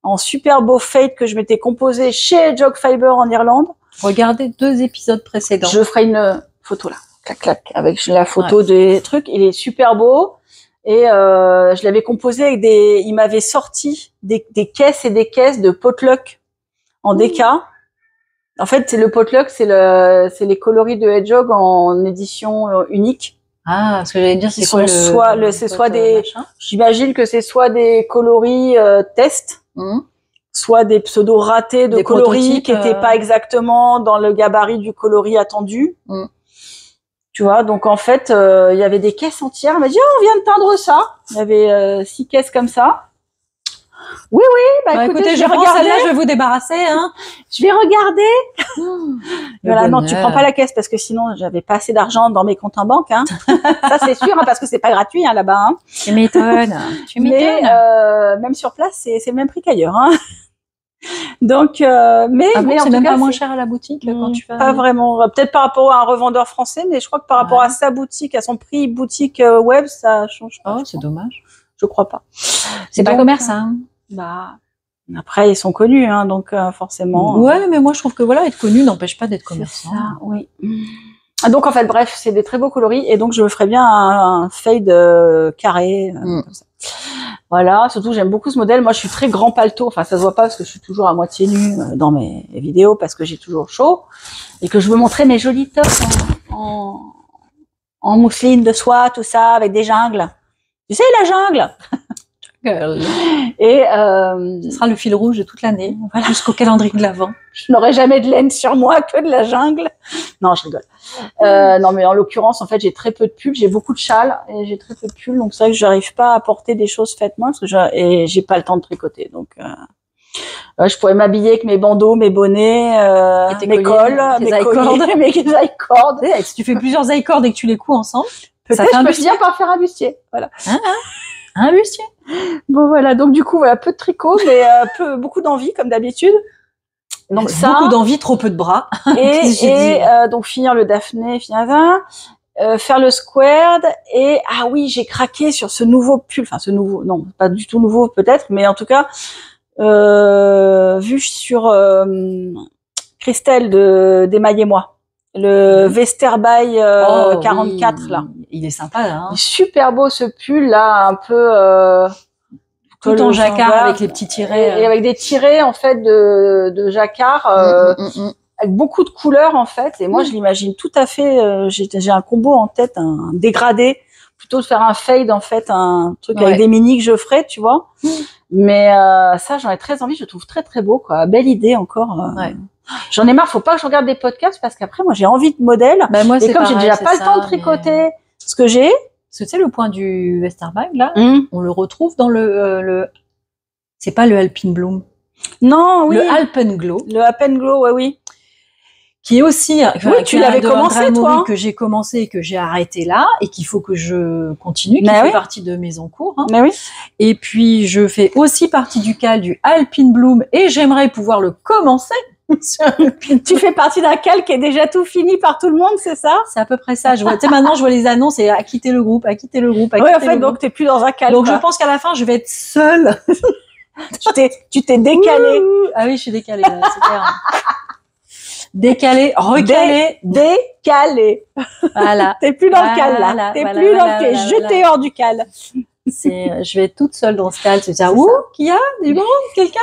en super beau fade que je m'étais composé chez Hedgehog Fiber en Irlande. Regardez 2 épisodes précédents. Je ferai une photo là, clac clac, avec la photo des trucs. Il est super beau. Et je l'avais composé avec il m'avait sorti des caisses et des caisses de potluck en DK. En fait, c'est le potluck, c'est les coloris de Hedgehog en édition unique. Ah, ce que j'allais dire, c'est quoi j'imagine que c'est soit des coloris test, soit des pseudo ratés de coloris qui étaient pas exactement dans le gabarit du coloris attendu. Tu vois, donc en fait, il y avait des caisses entières. Elle m'a dit, oh, on vient de teindre ça. Il y avait 6 caisses comme ça. Oui, écoutez, je vais regarder. Là, je vais vous débarrasser, hein. Je vais regarder. Voilà, non, tu prends pas la caisse parce que sinon, j'avais pas assez d'argent dans mes comptes en banque, hein. Ça, c'est sûr, hein, parce que c'est pas gratuit, hein, là-bas, hein. Tu m'étonnes. Mais, même sur place, c'est le même prix qu'ailleurs, hein. Donc, mais c'est en tout même cas, pas moins cher à la boutique quand tu vas. Pas vraiment. Peut-être par rapport à un revendeur français, mais je crois que par rapport à sa boutique, à son prix boutique web, ça change pas. Oh, c'est dommage. Je crois pas. C'est pas commerce, hein. Bah, après, ils sont connus, hein, donc forcément. Ouais, mais moi je trouve que voilà, être connu n'empêche pas d'être commerçant. Ça, oui. Donc en fait, bref, c'est des très beaux coloris, et donc je me ferais bien un fade carré. Comme ça. Voilà, surtout j'aime beaucoup ce modèle. Moi, je suis très grand paletot. Enfin, ça se voit pas parce que je suis toujours à moitié nue dans mes vidéos parce que j'ai toujours chaud et que je veux montrer mes jolis tops en mousseline de soie, tout ça, avec des jungles. Tu sais, la jungle. Et ce sera le fil rouge de toute l'année, voilà, jusqu'au calendrier de l'Avent. Je n'aurai jamais de laine sur moi que de la jungle. Non, je rigole. Non, mais en l'occurrence, en fait, j'ai très peu de pulls, j'ai beaucoup de châles et j'ai très peu de pulls, donc c'est vrai que j'arrive pas à porter des choses faites moi parce que j'ai pas le temps de tricoter. Donc, je pourrais m'habiller avec mes bandeaux, mes bonnets, mes cols, mes colliers, mes I-cords. Si tu fais plusieurs I-cords et que tu les couds ensemble, peut-être je peux finir par faire un bustier. Voilà. Un bustier. Bon voilà, donc du coup voilà, peu de tricot, mais beaucoup d'envie comme d'habitude. Donc ça, beaucoup d'envie, trop peu de bras. Et donc finir le Daphné, finir ça, faire le squared et ah oui, j'ai craqué sur ce nouveau pull, enfin ce nouveau, non pas du tout nouveau peut-être, mais en tout cas vu sur Christelle d'Émaillez-moi. Le Westerby 44 là. Il est sympa là. Il est super beau ce pull là, un peu tout en jacquard avec les petits tirets et avec des tirets en fait de jacquard avec beaucoup de couleurs en fait. Et moi je l'imagine tout à fait. J'ai un combo en tête, un dégradé, plutôt de faire un fade en fait, un truc avec des mini que je ferais, tu vois. Mais ça j'en ai très envie. Je le trouve très très beau quoi. Belle idée encore. J'en ai marre, faut pas que je regarde des podcasts parce qu'après moi j'ai envie de modèles et comme j'ai déjà pas le temps de tricoter ce que j'ai. Parce que tu sais le point du Westerby là, on le retrouve dans le c'est pas le Alpine Bloom. Non, oui. Le Alpenglow. Le Alpenglow, oui. Qui est aussi tu l'avais commencé toi que j'ai commencé et que j'ai arrêté là et qu'il faut que je continue, qui fait partie de mes encours. Hein. Mais oui. Et puis je fais aussi partie du cal du Alpine Bloom et j'aimerais pouvoir le commencer. Tu fais partie d'un cal qui est déjà tout fini par tout le monde, c'est ça? C'est à peu près ça. Tu sais, maintenant, je vois les annonces et à quitter le groupe, à quitter le groupe, en fait, donc t'es plus dans un cal. Donc, je pense qu'à la fin, je vais être seule. tu t'es décalée. Ah oui, je suis décalée, là, c'est clair. Décalée, recalée. Décalée. Voilà. T'es plus dans le cal, là. T'es plus dans le cal. Jeté hors du cal. Je vais être toute seule dans ce cal, c'est ça. Qui y a du monde, quelqu'un?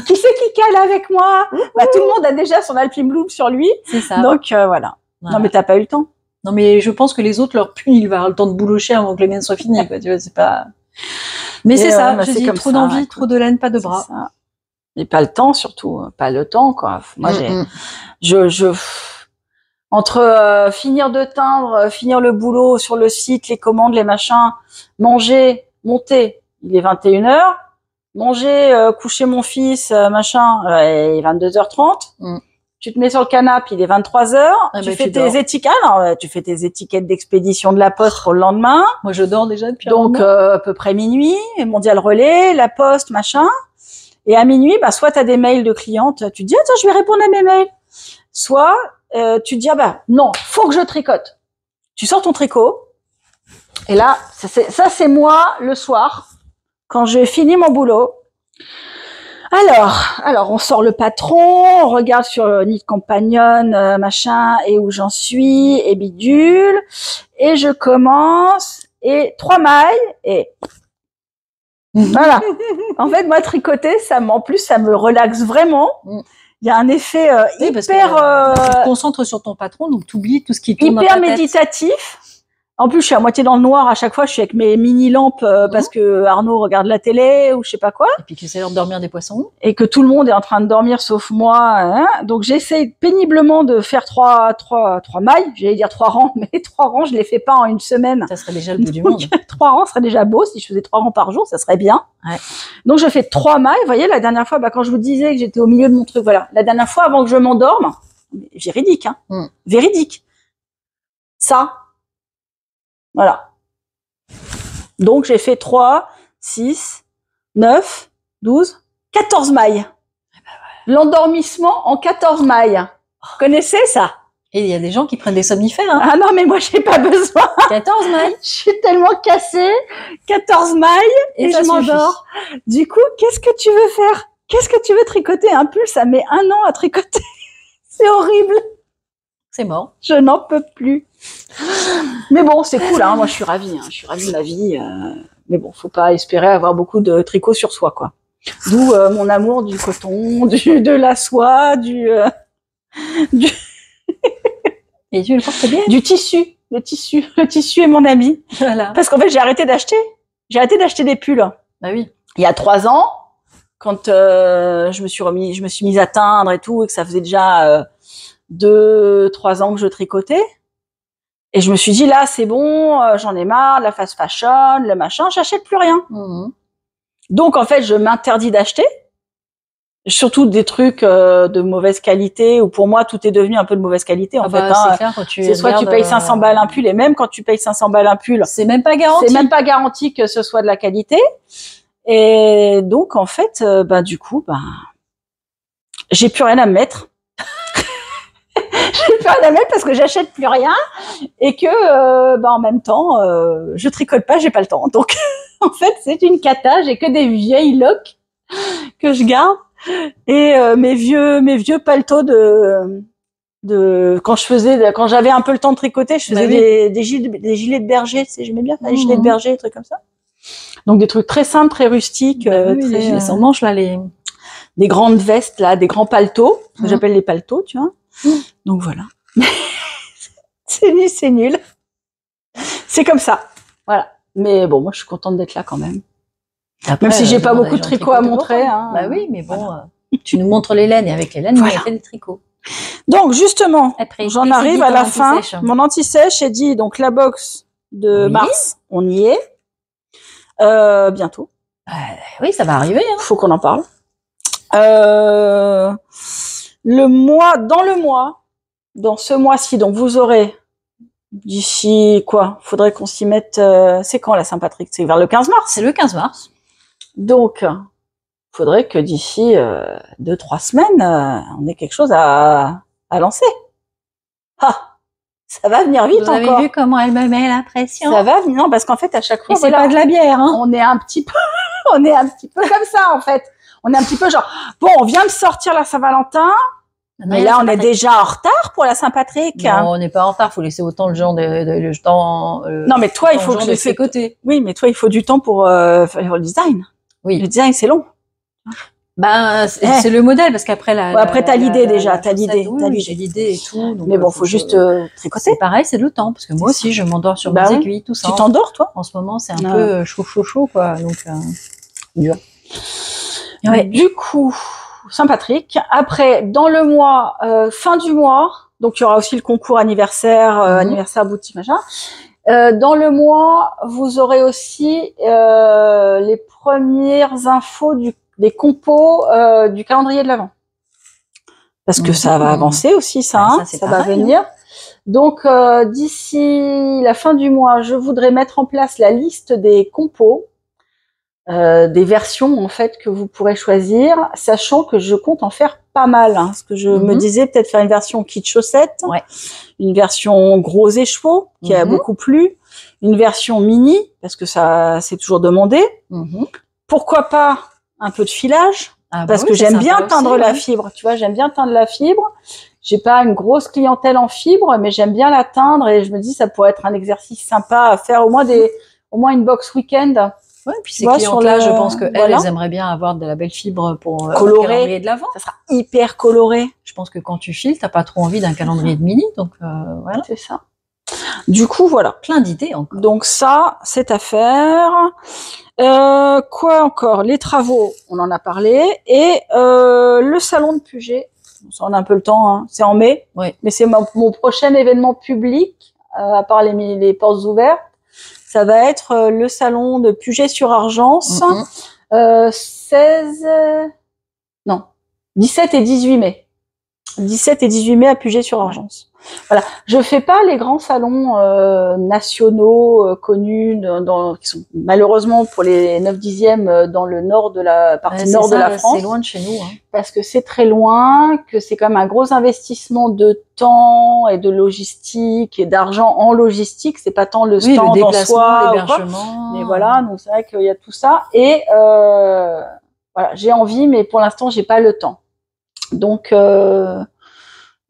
Qui c'est qui cale avec moi? Bah, tout le monde a déjà son Alpine Bloom sur lui. C'est ça. Donc, voilà. Non, mais t'as pas eu le temps. Non, mais je pense que les autres, leur pull, il va avoir le temps de boulocher avant que les miennes soient finies, quoi. Tu vois, c'est pas. Mais c'est ça. Bah, j'ai trop d'envie, trop de laine, pas de bras. Ça. Et pas le temps, surtout. Pas le temps, quoi. Moi, entre finir de teindre, finir le boulot sur le site, les commandes, les machins, manger, monter, il est 21h, manger, coucher mon fils, machin, il est 22h30. Tu te mets sur le canapé, il est 23h, tu fais tes étiquettes, alors tu fais tes étiquettes d'expédition de la poste pour le lendemain. Moi, je dors déjà depuis un moment. Donc, à peu près minuit, Mondial Relais, la poste, machin. Et à minuit, bah, soit t'as des mails de clientes, tu te dis, attends, je vais répondre à mes mails. Soit, tu te dis, ah bah, non, faut que je tricote. Tu sors ton tricot. Et là, ça c'est moi, le soir, quand j'ai fini mon boulot. Alors, on sort le patron, on regarde sur Knit Companion, machin, et où j'en suis, et bidule. Et je commence, et 3 mailles, et voilà. En fait, moi, tricoter, en plus, ça me relaxe vraiment. Il y a un effet hyper... tu te concentres sur ton patron, donc tu oublies tout ce qui tourne dans ta tête. Hyper méditatif. En plus, je suis à moitié dans le noir à chaque fois. Je suis avec mes mini lampes parce que Arnaud regarde la télé ou je sais pas quoi. Et puis que c'est l'heure de dormir des poissons. Et que tout le monde est en train de dormir sauf moi. Hein. Donc j'essaie péniblement de faire trois mailles. J'allais dire 3 rangs, mais 3 rangs, je les fais pas en une semaine. Ça serait déjà le bout du monde. 3 rangs serait déjà beau. Si je faisais 3 rangs par jour, ça serait bien. Ouais. Donc je fais 3 mailles. Vous voyez, la dernière fois, quand je vous disais que j'étais au milieu de mon truc, voilà. La dernière fois, avant que je m'endorme, véridique, hein. Véridique. Ça. Voilà. Donc, j'ai fait 3, 6, 9, 12, 14 mailles. l'endormissement en 14 mailles. Vous connaissez ça? Et il y a des gens qui prennent des somnifères. Hein. Ah non, mais moi, j'ai pas besoin. 14 mailles. Je suis tellement cassée. 14 mailles et je m'endors. Du coup, qu'est-ce que tu veux faire? Qu'est-ce que tu veux tricoter? Un pull, ça met 1 an à tricoter. C'est horrible. C'est mort. Je n'en peux plus. Mais bon, c'est cool, hein. Moi, je suis ravie. Hein. Je suis ravie de ma vie. Mais bon, faut pas espérer avoir beaucoup de tricot sur soi, quoi. D'où mon amour du coton, de la soie, du Et tu le portes bien? Du tissu. Le tissu est mon ami. Voilà. Parce qu'en fait, j'ai arrêté d'acheter. J'ai arrêté d'acheter des pulls. Bah oui. Il y a 3 ans, quand je me suis mise à teindre et tout, et que ça faisait déjà 2-3 ans que je tricotais. Et je me suis dit, là, c'est bon, j'en ai marre, la fast fashion, le machin, j'achète plus rien. Donc, en fait, je m'interdis d'acheter. Surtout des trucs de mauvaise qualité, ou pour moi, tout est devenu un peu de mauvaise qualité, en fait. C'est clair, quand c'est soit tu payes 500 balles un pull, et même quand tu payes 500 balles un pull, c'est même pas garanti. C'est même pas garanti que ce soit de la qualité. Et donc, en fait, du coup, j'ai plus rien à me mettre. J'ai plus rien à mettre parce que j'achète plus rien et que, en même temps, je tricote pas, j'ai pas le temps. Donc, en fait, c'est une cata. J'ai que des vieilles locks que je garde et mes vieux paletos de quand j'avais un peu le temps de tricoter, je faisais des gilets de berger. Tu sais, j'aimais bien faire des gilets de berger, des trucs comme ça. Donc des trucs très simples, très rustiques, les gilets sans manches là, des grandes vestes là, des grands paletos, que j'appelle les paletos, tu vois. Donc voilà. c'est nul. C'est comme ça. Voilà. Mais bon, moi je suis contente d'être là quand même. Après, même si j'ai pas beaucoup de tricots à montrer. Hein. Bah oui, mais bon, tu nous montres les laines et avec les laines, on a fait des tricots. Donc justement, j'en arrive à la fin. Mon anti-sèche est dit, donc la box de mars, on y est. Bientôt. Oui, ça va arriver. Hein. Faut qu'on en parle. Dans ce mois-ci, donc vous aurez d'ici quoi? Faudrait qu'on s'y mette. C'est quand la Saint-Patrick? C'est vers le 15 mars. C'est le 15 mars. Donc, faudrait que d'ici 2-3 semaines, on ait quelque chose à lancer. Ah, ça va venir vite encore. Vous avez vu comment elle me met la pression? Ça va venir, non, parce qu'en fait à chaque fois, c'est pas de la bière. Hein. On est un petit peu comme ça en fait. On est un petit peu genre, bon, on vient de sortir la Saint-Valentin. Mais là, on est déjà en retard pour la Saint-Patrick. Non, on n'est pas en retard. Faut laisser autant le temps non, mais toi, il faut que je laisse côté. Oui, mais toi, il faut du temps pour faire le design. Oui. Le design, c'est long. C'est le modèle parce qu'après après, t'as l'idée déjà. T'as l'idée. Oui, j'ai l'idée et tout. Donc mais bon, faut juste tricoter. C'est pareil, c'est le temps parce que moi aussi, je m'endors sur mes aiguilles, tout ça. Tu t'endors, toi? En ce moment, c'est un peu chaud, quoi. Donc, dur. Ouais. Du coup. Saint-Patrick. Après, dans le mois, fin du mois, donc il y aura aussi le concours anniversaire, anniversaire boutique, machin. Dans le mois, vous aurez aussi les premières infos des compos du calendrier de l'Avent. Parce que ça va avancer aussi, ça va venir. Donc, d'ici la fin du mois, je voudrais mettre en place la liste des compos. Des versions en fait que vous pourrez choisir, sachant que je compte en faire pas mal. Hein, parce que je me disais peut-être faire une version kit chaussettes, une version gros écheveau qui a beaucoup plu, une version mini parce que ça c'est toujours demandé. Pourquoi pas un peu de filage parce que j'aime bien teindre la fibre. Tu vois, j'aime bien teindre la fibre. J'ai pas une grosse clientèle en fibre, mais j'aime bien la teindre et je me dis ça pourrait être un exercice sympa à faire au moins une box week-end. Ouais, puis ces clientes-là, je pense que elles aelles aimeraient bien avoir de la belle fibre pour le calendrier de l'Avent. Ça sera hyper coloré. Je pense que quand tu files, t'as pas trop envie d'un calendrier de mini, donc voilà. C'est ça. Du coup, voilà. Plein d'idées encore. Donc ça, c'est à faire. Quoi encore? Les travaux, on en a parlé. Et le salon de Puget. Ça, on a un peu le temps, hein. C'est en mai. Oui. Mais c'est mon prochain événement public, à part les portes ouvertes. Ça va être le salon de Puget-sur-Argence, 17 et 18 mai. 17 et 18 mai à Puget-sur-Argence. Voilà, je fais pas les grands salons nationaux connus qui sont malheureusement pour les 9/10 dans le nord de la partie nord de la France. C'est loin de chez nous. Hein. Parce que c'est très loin, que c'est quand même un gros investissement de temps et de logistique et d'argent en logistique. C'est pas tant le stand en soi, l'hébergement. Mais voilà, donc c'est vrai qu'il y a tout ça. Et voilà, j'ai envie, mais pour l'instant, j'ai pas le temps. Donc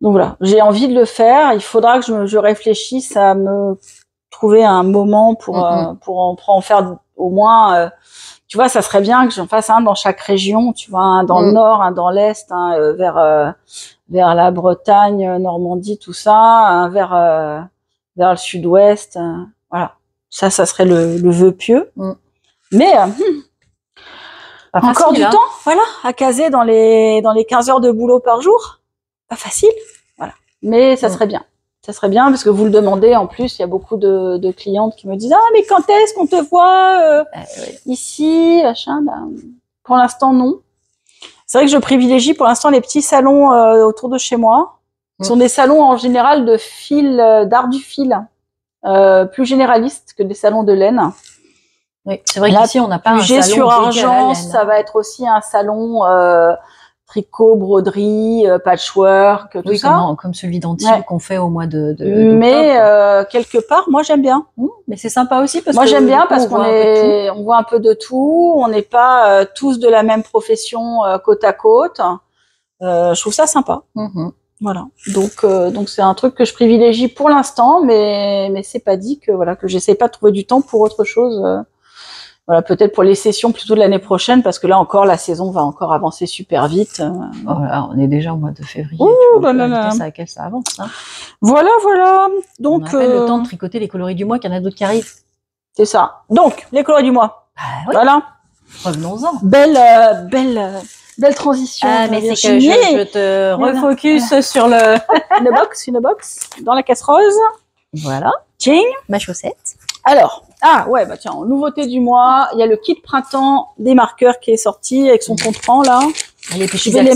voilà, j'ai envie de le faire. Il faudra que je réfléchisse à me trouver un moment pour en faire au moins. Tu vois, ça serait bien que j'en fasse un dans chaque région. Tu vois, un dans le nord, un dans l'est, vers la Bretagne, Normandie, tout ça, un vers le sud-ouest. Voilà, ça serait le vœu pieux. Mais encore du temps, voilà, à caser dans les 15 heures de boulot par jour. Pas facile, voilà. Mais ça serait bien. Ça serait bien parce que vous le demandez. En plus, il y a beaucoup de clientes qui me disent mais quand est-ce qu'on te voit ici, machin. Pour l'instant, non. C'est vrai que je privilégie pour l'instant les petits salons autour de chez moi. Ce sont des salons en général de fil, d'art du fil, plus généralistes que des salons de laine. Oui, c'est vrai qu'ici on n'a pas un salon sur Argent. Ça va être aussi un salon tricot, broderie, patchwork, tout ça. Comme celui d'Antibes qu'on fait au mois de mais quelque part, moi j'aime bien. Mais c'est sympa aussi parce moi j'aime bien parce on voit un peu de tout. On n'est pas tous de la même profession côte à côte. Je trouve ça sympa. Voilà. Donc c'est un truc que je privilégie pour l'instant, mais c'est pas dit que j'essaie pas de trouver du temps pour autre chose. Voilà, peut-être pour les sessions plutôt de l'année prochaine, parce que là encore, la saison va encore avancer super vite. Voilà, on est déjà au mois de février. La vitesse à laquelle ça avance. Hein. Voilà. Donc, on a le temps de tricoter les coloris du mois, qu'il y en a d'autres qui arrivent. C'est ça. Donc, les coloris du mois. Oui. Voilà. Revenons-en. Belle transition. Mais c'est que je te refocus sur une box dans la casse rose. Voilà. Tiens. Ma chaussette. Alors, tiens, en nouveauté du mois, il y a le kit printemps des marqueurs qui est sorti avec son contrant là. Les petits je vais les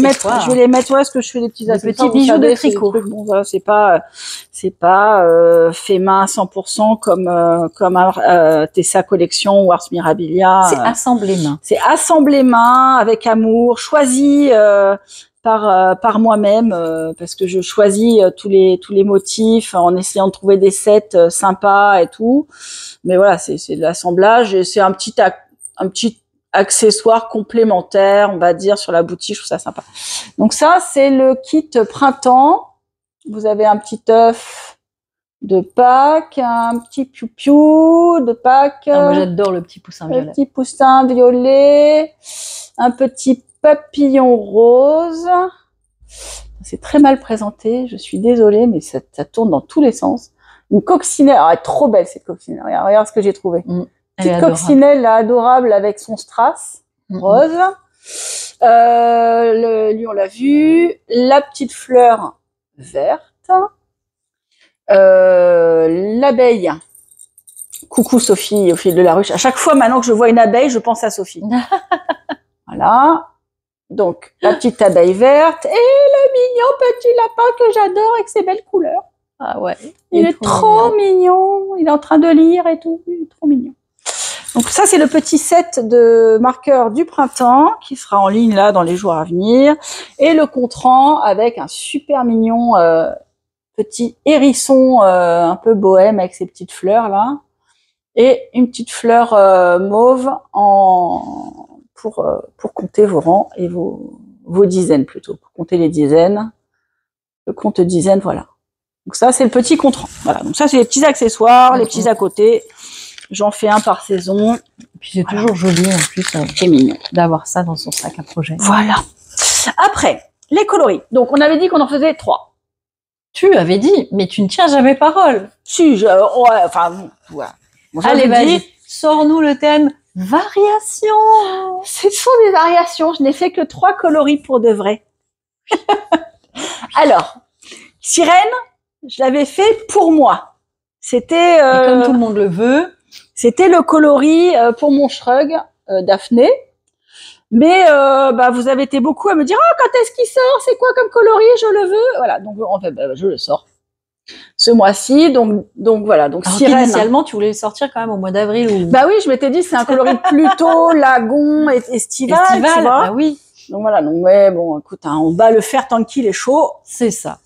mettre, est-ce que je fais des petits accessoires, petits bijoux de tricot. Bon, voilà, c'est pas fait main à 100% comme Tessa Collection ou Ars Mirabilia. C'est assemblé main. C'est assemblé main avec amour, choisi par moi-même parce que je choisis tous les motifs en essayant de trouver des sets sympas et tout. Mais voilà, c'est de l'assemblage et c'est un petit accessoire complémentaire, on va dire, sur la boutique. Je trouve ça sympa. Donc ça, c'est le kit printemps. Vous avez un petit œuf de Pâques, un petit piou-piou de Pâques. Moi, j'adore le petit poussin violet. Le petit poussin violet, un petit papillon rose. C'est très mal présenté, je suis désolée, mais ça tourne dans tous les sens. Une coccinelle, elle est trop belle cette coccinelle. Regarde ce que j'ai trouvé. Petite coccinelle là, adorable avec son strass rose. Lui on l'a vu. La petite fleur verte. L'abeille. Coucou Sophie au fil de la ruche. À chaque fois maintenant que je vois une abeille, je pense à Sophie. Voilà. Donc, la petite abeille verte et le mignon petit lapin que j'adore avec ses belles couleurs. Ah ouais. Il est trop mignon. Il est en train de lire et tout. Il est trop mignon. Donc ça, c'est le petit set de marqueurs du printemps qui sera en ligne là dans les jours à venir. Et le contrant avec un super mignon petit hérisson un peu bohème avec ses petites fleurs là. Et une petite fleur mauve pour compter vos rangs et vos dizaines plutôt, pour compter les dizaines. Le compte dizaines, voilà. Donc ça, c'est le petit contrant. Voilà. Donc ça, c'est les petits accessoires, les petits à côté. J'en fais un par saison. Et puis c'est toujours joli en plus. C'est mignon d'avoir ça dans son sac à projet. Voilà. Après, les coloris. Donc on avait dit qu'on en faisait 3. Tu avais dit, mais tu ne tiens jamais parole. Si, ouais. Bon, allez, vas-y. Sors-nous le thème variation. Ce sont des variations. Je n'ai fait que 3 coloris pour de vrai. Alors, sirène, je l'avais fait pour moi. C'était comme tout le monde le veut. C'était le coloris pour mon shrug Daphné. Mais vous avez été beaucoup à me dire quand est-ce qu'il sort, c'est quoi comme coloris, je le veux. Voilà, donc en fait je le sors. ce mois-ci. Donc voilà. Donc Alors sirène. initialement, tu voulais le sortir quand même au mois d'avril ou Bah oui, je m'étais dit c'est un coloris plutôt lagon et estival, tu vois. bah oui. Donc voilà. Donc ouais, bon, écoute, hein, on va le faire tant qu'il est chaud. C'est ça.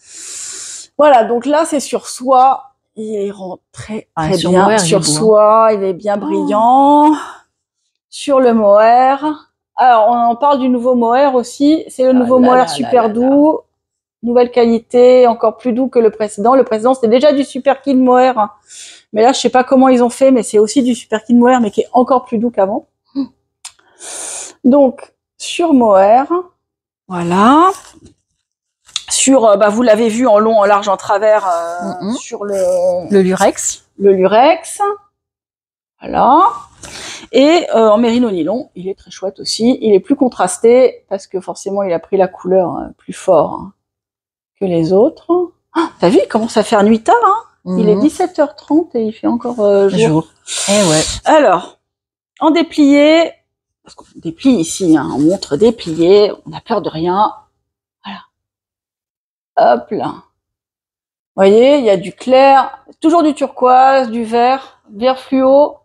Voilà. Donc là, c'est sur soie. Il rend très Sur bien. mohair, Sur il est beau, soie, il est bien brillant. Sur le mohair. Alors, on en parle du nouveau mohair aussi. C'est le nouveau mohair super doux. Nouvelle qualité, encore plus doux que le précédent. Le précédent, c'était déjà du super kid mohair. Mais là, je sais pas comment ils ont fait, mais c'est aussi du super kid mohair, mais qui est encore plus doux qu'avant. Donc, sur mohair. Voilà. Sur, vous l'avez vu en long, en large, en travers, sur le lurex. Le lurex. Voilà. Et en mérino nylon, il est très chouette aussi. Il est plus contrasté parce que forcément, il a pris la couleur plus fort que les autres. Ah, t'as vu, il commence à faire nuit tard. Hein, il est 17h30 et il fait encore jour. Eh ouais. Alors, en déplié, parce qu'on déplie ici, hein, on montre déplié, on n'a peur de rien. Voilà. Hop là. Vous voyez, il y a du clair, toujours du turquoise, du vert fluo,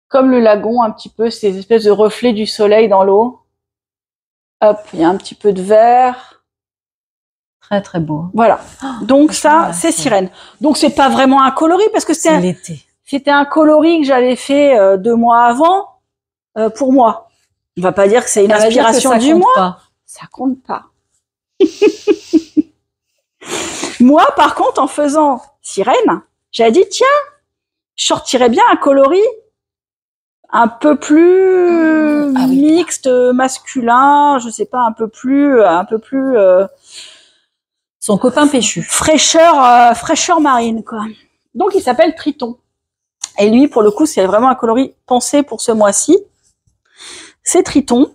comme le lagon un petit peu, ces espèces de reflets du soleil dans l'eau. Hop, il y a un petit peu de vert. Très très beau. Voilà. Donc ça, c'est sirène. Donc c'est pas vraiment un coloris parce que c'est l'été. C'était un coloris que j'avais fait 2 mois avant pour moi. On va pas dire que c'est une inspiration du mois. Pas. Ça compte pas. Moi, par contre, en faisant sirène, j'avais dit tiens, je sortirais bien un coloris un peu plus mixte, masculin, je sais pas, un peu plus son copain péchu. Fraîcheur marine, quoi. Donc, il s'appelle Triton. Et lui, pour le coup, c'est vraiment un coloris pensé pour ce mois-ci. C'est Triton.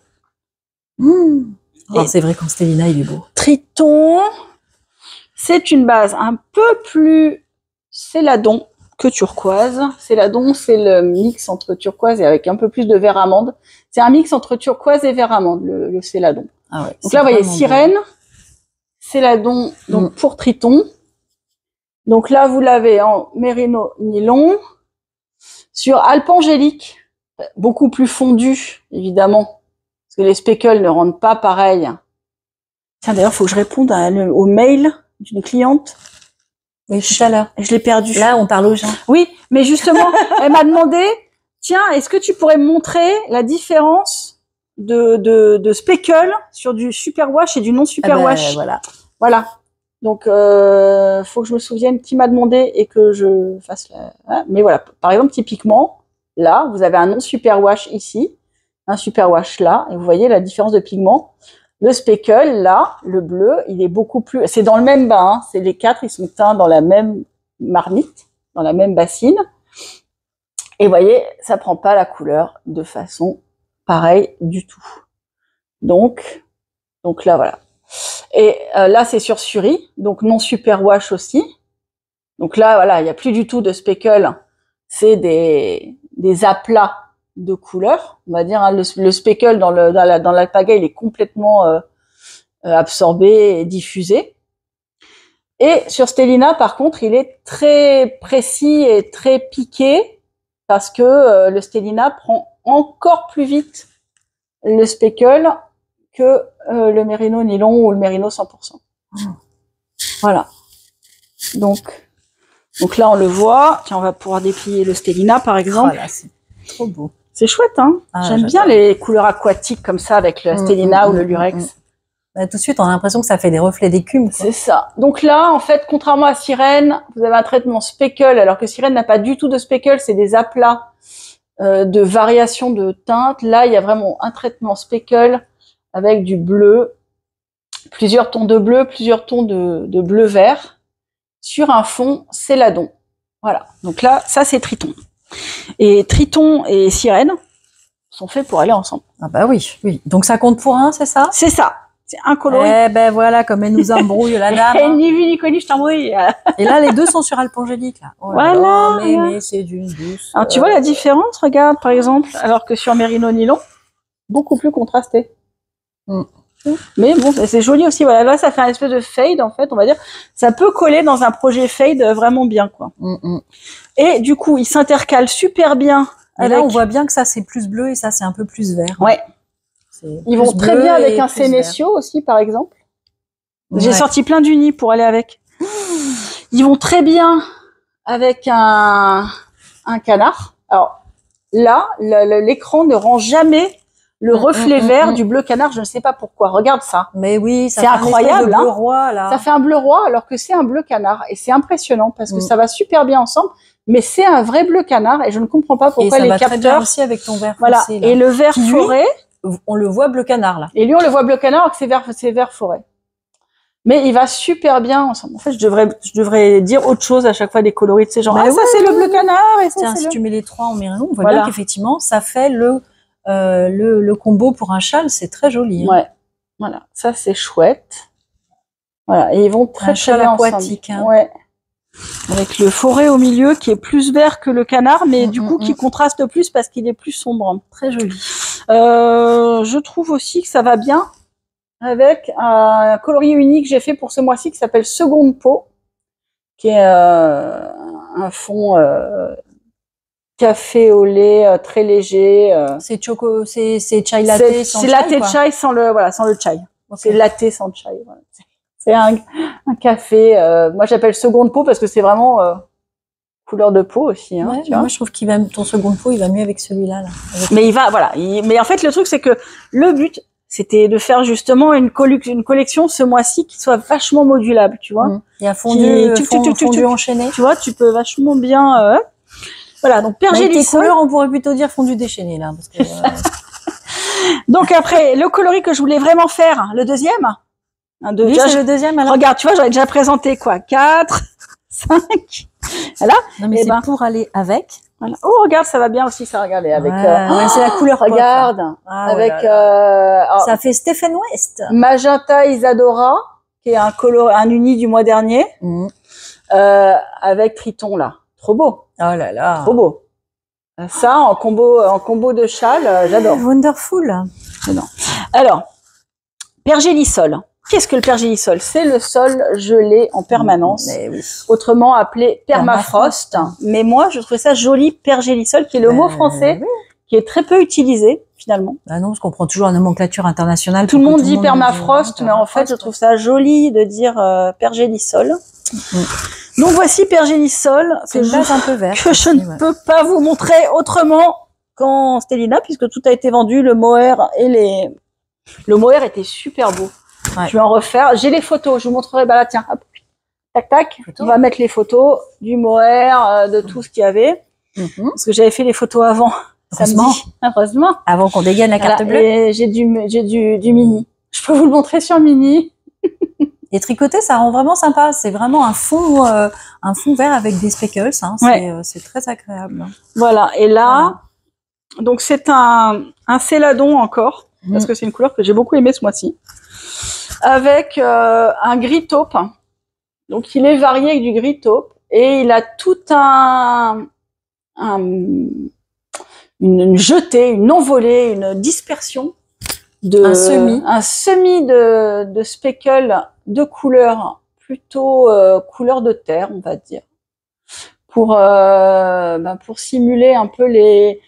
C'est vrai qu'en Stellina, il est beau. Triton, c'est une base un peu plus céladon que turquoise. Céladon, c'est le mix entre turquoise et avec un peu plus de vert amande. C'est un mix entre turquoise et vert amande, le céladon. Ah ouais, donc là, vous voyez, sirène, céladon, donc pour Triton. Donc là, vous l'avez en mérino nylon. Sur alpangélique, beaucoup plus fondu, évidemment, parce que les speckles ne rendent pas pareil. Tiens, d'ailleurs, il faut que je réponde au mail d'une cliente. Oui, tout à l'heure. Je l'ai perdu. Là, on parle aux gens. Oui, mais justement, elle m'a demandé, tiens, est-ce que tu pourrais me montrer la différence de speckle sur du superwash et du non superwash? Voilà. Donc, faut que je me souvienne qui m'a demandé et que je fasse mais voilà. Par exemple, typiquement, là, vous avez un non superwash ici, un superwash là, et vous voyez la différence de pigment. Le speckle, là, le bleu, il est beaucoup plus... C'est dans le même bain, c'est les 4, ils sont teints dans la même marmite, dans la même bassine. Et vous voyez, ça prend pas la couleur de façon pareille du tout. Donc là, voilà. Et là, c'est sur Suri, donc non superwash aussi. Donc là, voilà, il n'y a plus du tout de speckle. C'est des aplats de couleurs, on va dire. Hein. Le speckle dans l'alpaga, il est complètement absorbé et diffusé. Et sur Stellina, par contre, il est très précis et très piqué parce que le Stellina prend encore plus vite le speckle que le mérino nylon ou le mérino 100%. Voilà. Donc là, on le voit. Tiens, on va pouvoir déplier le Stellina, par exemple. Voilà, c'est trop beau. C'est chouette, hein. J'aime bien les couleurs aquatiques comme ça avec le Stellina ou le lurex. Bah, tout de suite, on a l'impression que ça fait des reflets d'écume. C'est ça. Donc là, en fait, contrairement à Sirène, vous avez un traitement speckle, alors que Sirène n'a pas du tout de speckle, c'est des aplats de variation de teinte. Là, il y a vraiment un traitement speckle avec du bleu, plusieurs tons de bleu, plusieurs tons de bleu-vert, sur un fond céladon. Voilà. Donc là, ça, c'est Triton. Et Triton et Sirène sont faits pour aller ensemble. Ah bah oui, oui. Donc ça compte pour un, c'est ça? C'est ça. C'est un coloris. Eh ben voilà, comme elle nous embrouille, la dame. Ni vu ni connu, je t'embrouille. Et là, les deux sont sur alpangélique, là. Oh là voilà. là, mais c'est d'une douce. Alors, tu vois la différence, regarde, par exemple, alors que sur mérino nylon, beaucoup plus contrasté. Mais bon, c'est joli aussi. Voilà, là, ça fait un espèce de fade, en fait, on va dire. Ça peut coller dans un projet fade vraiment bien, quoi. Et du coup, il s'intercale super bien. Et là, on voit bien que ça, c'est plus bleu et ça, c'est un peu plus vert. Ouais. Ils vont très bien avec un Sénécio aussi, par exemple. J'ai sorti plein d'unis pour aller avec. Ils vont très bien avec un canard. Alors là, l'écran ne rend jamais le reflet vert du bleu canard. Je ne sais pas pourquoi. Regarde ça. Mais oui, c'est incroyable. Bleu roi, là. Ça fait un bleu roi alors que c'est un bleu canard. Et c'est impressionnant parce que ça va super bien ensemble. Mais c'est un vrai bleu canard et je ne comprends pas pourquoi les capteurs. Très bien aussi avec ton vert voilà. foncé, là. Et le vert forêt. On le voit bleu canard, là. Et lui, on le voit bleu canard alors que c'est vert forêt. Mais il va super bien ensemble. En fait, je devrais dire autre chose à chaque fois des coloris de ces gens. Ah, ça c'est le bleu canard. Et ça, tiens, si tu mets les trois en mérino, on voit bien qu'effectivement, ça fait le combo pour un châle. C'est très joli. Hein. Ouais. Voilà. Ça, c'est chouette. Voilà. Et ils vont très châle aquatique. Hein. Ouais. Avec le forêt au milieu qui est plus vert que le canard, mais du coup, qui contraste plus parce qu'il est plus sombre. Très joli. Je trouve aussi que ça va bien avec un coloris unique que j'ai fait pour ce mois-ci qui s'appelle Seconde Peau, qui est un fond café au lait très léger. C'est chai latte sans chai. C'est latte chai sans le chai. Okay. C'est latte sans chai. Voilà. C'est un café. Moi, j'appelle Seconde Peau parce que c'est vraiment couleur de peau aussi. Hein, tu vois. Moi, je trouve ton Seconde Peau, il va mieux avec celui-là. Là, mais mais en fait, le truc, c'est que le but, c'était de faire justement une collection ce mois-ci qui soit vachement modulable, tu vois. Et à fondu enchaîné. Tu vois, tu peux vachement bien... Voilà, donc Pergélisol. Tes couleurs, on pourrait plutôt dire fondu déchaîné, là. Parce que, donc après, le coloris que je voulais vraiment faire, le deuxième. Oui, c'est le deuxième. Alors. Regarde, tu vois, j'avais déjà présenté quoi 4, 5... Voilà. Non, mais c'est pour aller avec. Voilà. Oh, regarde, ça va bien aussi, ça, regardez, avec... c'est la couleur pop. Regarde, avec... ça fait Stephen West. Magenta Isadora, qui est un uni du mois dernier, avec Triton, là. Trop beau. Oh là là. Trop beau. Ça, en combo de châle, j'adore. Wonderful. Alors, Pergélisol. Qu'est-ce que le pergélisol? C'est le sol gelé en permanence, autrement appelé permafrost. Mais moi, je trouvais ça joli, pergélisol, qui est le mot français, qui est très peu utilisé, finalement. Ah non, parce qu'on prend toujours la nomenclature internationale. Tout le monde dit permafrost, mais en fait, je trouve ça joli de dire pergélisol. Donc voici pergélisol, que je ne peux pas vous montrer autrement qu'en Stellina, puisque tout a été vendu, le mohair et le mohair était super beau. Ouais. Je vais en refaire. J'ai les photos. Je vous montrerai. Bah là, tiens, hop, tac, tac. On va mettre les photos du mohair, de tout ce qu'il y avait. Parce que j'avais fait les photos avant. Heureusement. Avant qu'on dégaine la carte bleue. Et j'ai du mini. Je peux vous le montrer sur mini. Et tricoter, ça rend vraiment sympa. C'est vraiment un fond vert avec des speckles. Hein. C'est très agréable. Voilà. Et là, donc c'est un céladon encore, parce que c'est une couleur que j'ai beaucoup aimée ce mois-ci. Avec un gris taupe. Donc il est varié avec du gris taupe et il a tout une jetée, une envolée, une dispersion un semi de speckles de couleur plutôt couleur de terre, on va dire, pour simuler un peu les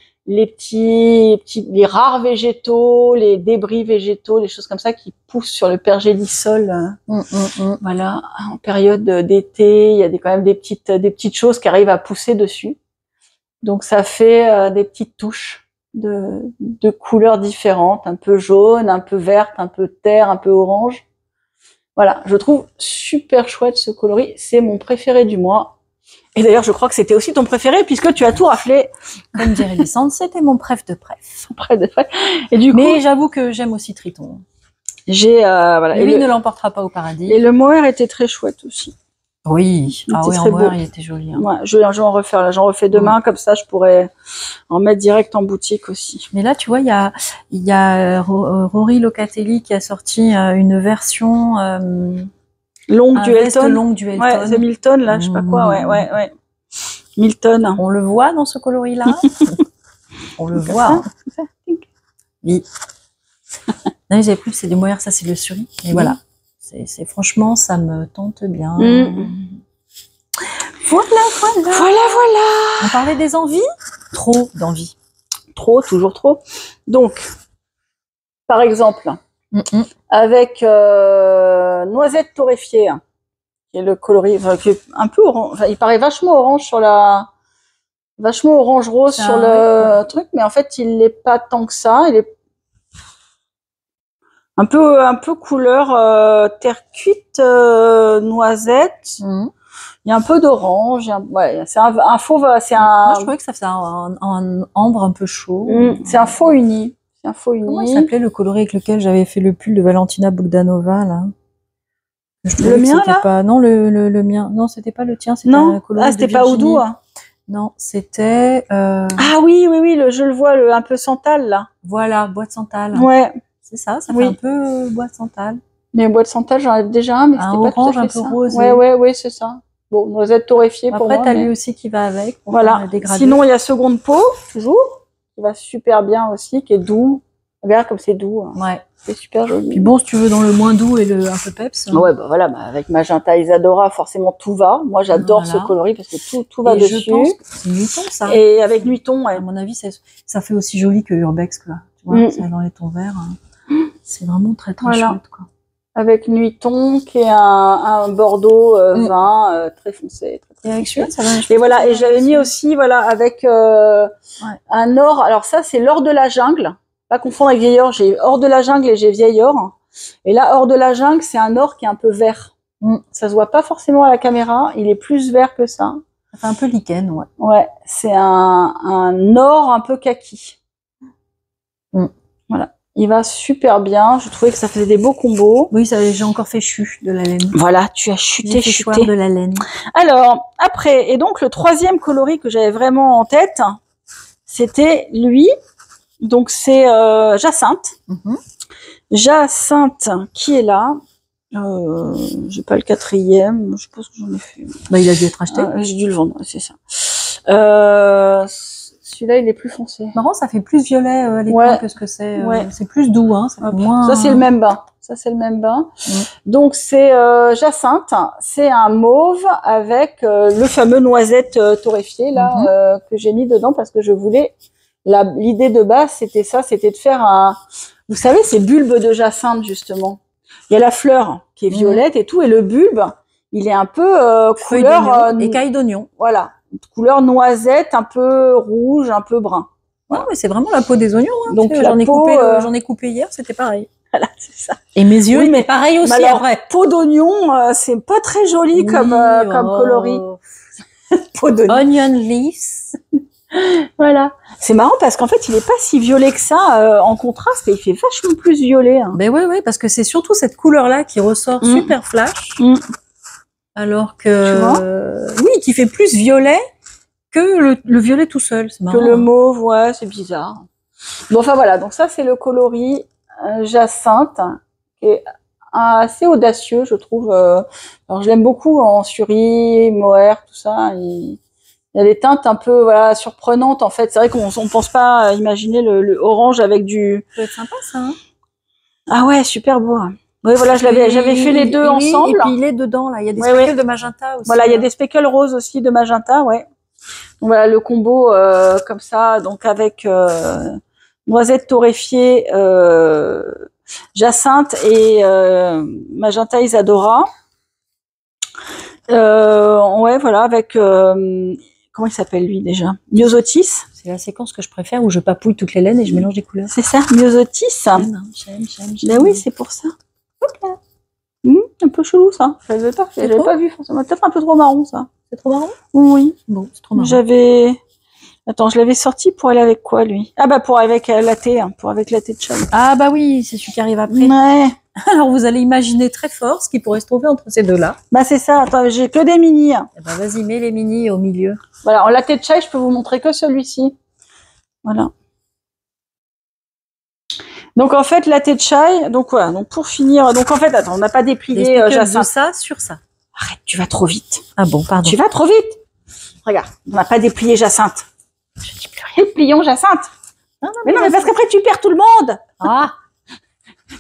rares végétaux, les débris végétaux, les choses comme ça qui poussent sur le pergélisol. Voilà, en période d'été, il y a quand même des petites choses qui arrivent à pousser dessus. Donc ça fait des petites touches de couleurs différentes, un peu jaune, un peu verte, un peu terre, un peu orange. Voilà, je trouve super chouette ce coloris, c'est mon préféré du mois. Et d'ailleurs, je crois que c'était aussi ton préféré puisque tu as tout raflé. Comme dirait Lysandre, c'était mon préf de préf. Et du coup, mais j'avoue que j'aime aussi Triton. Lui ne l'emportera pas au paradis. Et le mohair était très chouette aussi. Oui, en mohair, il était joli. Hein. Ouais, je vais en refaire. Là, j'en refais demain, comme ça, je pourrais en mettre direct en boutique aussi. Mais là, tu vois, il y a Rory Locatelli qui a sorti une version longue du Elton. Ouais, c'est Milton, là, je sais pas quoi. Ouais. Milton. On le voit dans ce coloris-là. On le voit. Oui. Non, les plus, c'est des mohair, ça c'est le suri. Et voilà. C'est franchement, ça me tente bien. Voilà. On parlait des envies. Trop d'envies. Trop, toujours trop. Donc, par exemple, avec noisette torréfiée, qui est le coloris, enfin, qui est un peu orange. Enfin, il paraît vachement orange sur vachement orange rose sur le truc, mais en fait, il n'est pas tant que ça. Il est un peu couleur terre cuite noisette. Il y a un peu d'orange. Ouais, c'est un faux. Moi, je trouvais que ça faisait un ambre un peu chaud. C'est un faux uni. Comment il s'appelait le coloris avec lequel j'avais fait le pull de Valentina Bogdanova là? Le mien là? Pas... Non, le mien. Non, c'était pas le tien. C'était un coloris. Ah, c'était pas Oudou. Hein. Non, c'était. Ah oui, je le vois, un peu santal là. Voilà, bois de santal. Ouais. C'est ça fait un peu bois de santal. Mais bois de santal, j'en avais déjà un, mais c'était pas tout à fait un peu rosé. Ouais, c'est ça. Bon, noisette torréfiée pour moi. Après, t'as lui aussi qui va avec. Voilà. Sinon, il y a seconde peau, toujours, qui va super bien aussi, qui est doux. Regarde comme c'est doux. Hein. Ouais. C'est super joli. Puis bon, si tu veux dans le moins doux et un peu peps. Ouais, bah voilà, avec Magenta Isadora, forcément tout va. Moi, j'adore ce coloris parce que tout va dessus. Je pense que c'est Nuiton, ça. Et avec Nuiton, ouais. À mon avis, ça fait aussi joli que Urbex, quoi. Tu vois, c'est dans les tons verts. C'est vraiment très, très chouette, quoi. Avec Nuiton, qui est un Bordeaux vin très foncé. Et avec celui-là, ça va. Et voilà, et j'avais mis aussi, voilà, avec un or. Alors ça, c'est l'or de la jungle. Pas confondre avec vieil or. J'ai or de la jungle et j'ai vieil or. Et là, or de la jungle, c'est un or qui est un peu vert. Ça se voit pas forcément à la caméra. Il est plus vert que ça. Ça fait un peu lichen, ouais. Ouais, c'est un or un peu kaki. Voilà. Il va super bien. Je trouvais que ça faisait des beaux combos. Oui, j'ai encore fait chu de la laine. Voilà, tu as chuté de la laine. Alors, après, et donc le troisième coloris que j'avais vraiment en tête, c'était lui. Donc c'est Jacinthe. Jacinthe qui est là. J'ai pas le quatrième. Je pense que j'en ai fait. Bah, il a dû être acheté. J'ai dû le vendre, c'est ça. Celui-là, il est plus foncé. Marrant, ça fait plus violet à l'écran que ce que c'est. C'est plus doux, hein. Ça fait moins... Ça, c'est le même bain. Donc, c'est Jacinthe. C'est un mauve avec le fameux noisette torréfiée, là, que j'ai mis dedans parce que je voulais... L'idée de base, c'était ça, c'était de faire vous savez, ces bulbes de jacinthe, justement. Il y a la fleur qui est violette et tout, et le bulbe, il est un peu couleur... écaille d'oignon. Voilà. Couleur noisette, un peu rouge, un peu brun. Ouais, mais c'est vraiment la peau des oignons. Hein. Donc, j'en ai coupé hier, c'était pareil. Voilà, c'est ça. Et mes yeux, mais pareil aussi, alors, après. Peau d'oignon, c'est pas très joli comme coloris. Peau d'oignon. Onion leaves. Voilà. C'est marrant parce qu'en fait, il est pas si violet que ça en contraste et il fait vachement plus violet. Hein. Ben ouais, parce que c'est surtout cette couleur-là qui ressort super flash. Alors que, oui, qui fait plus violet que le violet tout seul. C'est marrant. Que le mauve, ouais, c'est bizarre. Bon, enfin voilà. Donc ça, c'est le coloris Jacinthe qui est assez audacieux, je trouve. Alors, je l'aime beaucoup en suri, mohair, tout ça. Il y a des teintes un peu surprenantes en fait. C'est vrai qu'on pense pas imaginer le orange avec du. Ça peut être sympa ça. Hein, ah ouais, super beau. Oui, voilà, j'avais fait les deux ensemble. Et puis il est dedans là. Il y a des speckles de magenta aussi. Voilà, il y a des speckles roses aussi de magenta, ouais. Donc voilà le combo comme ça, donc avec noisette torréfiée, Jacinthe et Magenta Isadora. Ouais, voilà, avec comment il s'appelle lui déjà? Myosotis. C'est la séquence que je préfère où je papouille toutes les laines et je mélange des couleurs. C'est ça, Myosotis. J'aime. Ben oui, c'est pour ça. Okay. Un peu chelou ça. Je l'avais pas vu forcément. Peut-être un peu trop marron ça. C'est trop marron? Oui. Bon, c'est trop marron. Attends, je l'avais sorti pour aller avec quoi lui? Ah bah pour avec la thé, pour avec la thé de chai. Ah bah oui, c'est celui qui arrive après. Ouais. Alors vous allez imaginer très fort ce qui pourrait se trouver entre ces deux-là. Bah c'est ça. Attends, j'ai que des mini. Eh ben vas-y, mets les mini au milieu. Voilà, en latte de chai, je peux vous montrer que celui-ci. Voilà. Donc en fait, latte de chai. Donc voilà. Donc pour finir, donc en fait, attends, on n'a pas déplié Jacinthe. De ça sur ça. Arrête, tu vas trop vite. Ah bon, pardon. Tu vas trop vite. Regarde, on n'a pas déplié Jacinthe. Je dis plus rien. Déplions Jacinthe. Mais non, mais parce qu'après tu perds tout le monde. Ah.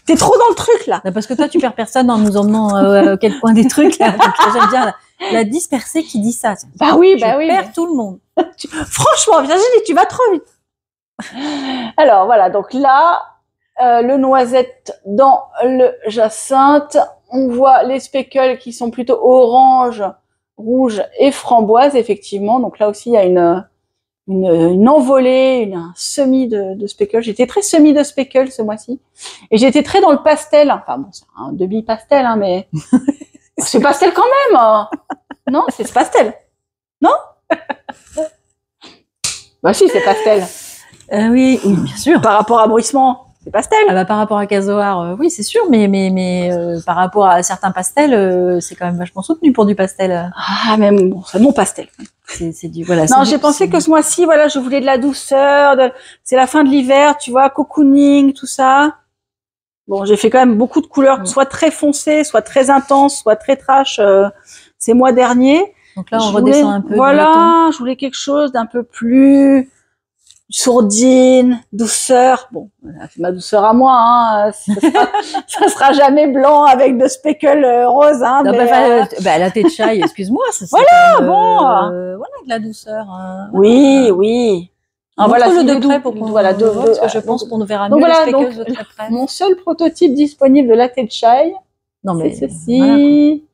T'es trop dans le truc, là. Parce que toi, tu perds personne en nous emmenant à quel coin des trucs, là. Donc, j'aime bien la dispersée qui dit ça. Bah oui, Je perds tout le monde. Franchement, Virginie, tu vas trop vite. Alors, voilà. Donc là, le noisette dans le jacinthe. On voit les speckles qui sont plutôt orange, rouge et framboise, effectivement. Donc là aussi, il y a une envolée, un semis de speckle. J'étais très semis de speckle ce mois-ci. Et j'étais très dans le pastel. Enfin bon, c'est un demi-pastel, hein, mais c'est pastel quand même. Hein. Non, c'est pastel. Non? Bah si, c'est pastel. Oui, bien sûr. Par rapport à Bruissement, c'est pastel. Ah bah, par rapport à Casoar, oui, c'est sûr, mais par rapport à certains pastels, c'est quand même vachement soutenu pour du pastel. Ah, mais bon, c'est mon pastel. C'est du voilà. Non, j'ai pensé que ce mois-ci, voilà, je voulais de la douceur. C'est la fin de l'hiver, tu vois, cocooning, tout ça. Bon, j'ai fait quand même beaucoup de couleurs, soit très foncées, soit très intenses, soit très trash. Ces mois derniers. Donc là, on redescend un peu. Voilà, je voulais quelque chose d'un peu plus sourdine, douceur. Bon, c'est ma douceur à moi. Hein. Ça sera jamais blanc avec de speckles roses. Hein, non, mais la thé de chai, excuse-moi. Voilà, bon. Voilà, de la douceur. Oui, oui. Voilà, le de près pour qu'on voilà, parce que je pense qu'on verra mieux les speckles de très près. Mon seul prototype disponible de la thé de chai, c'est ceci.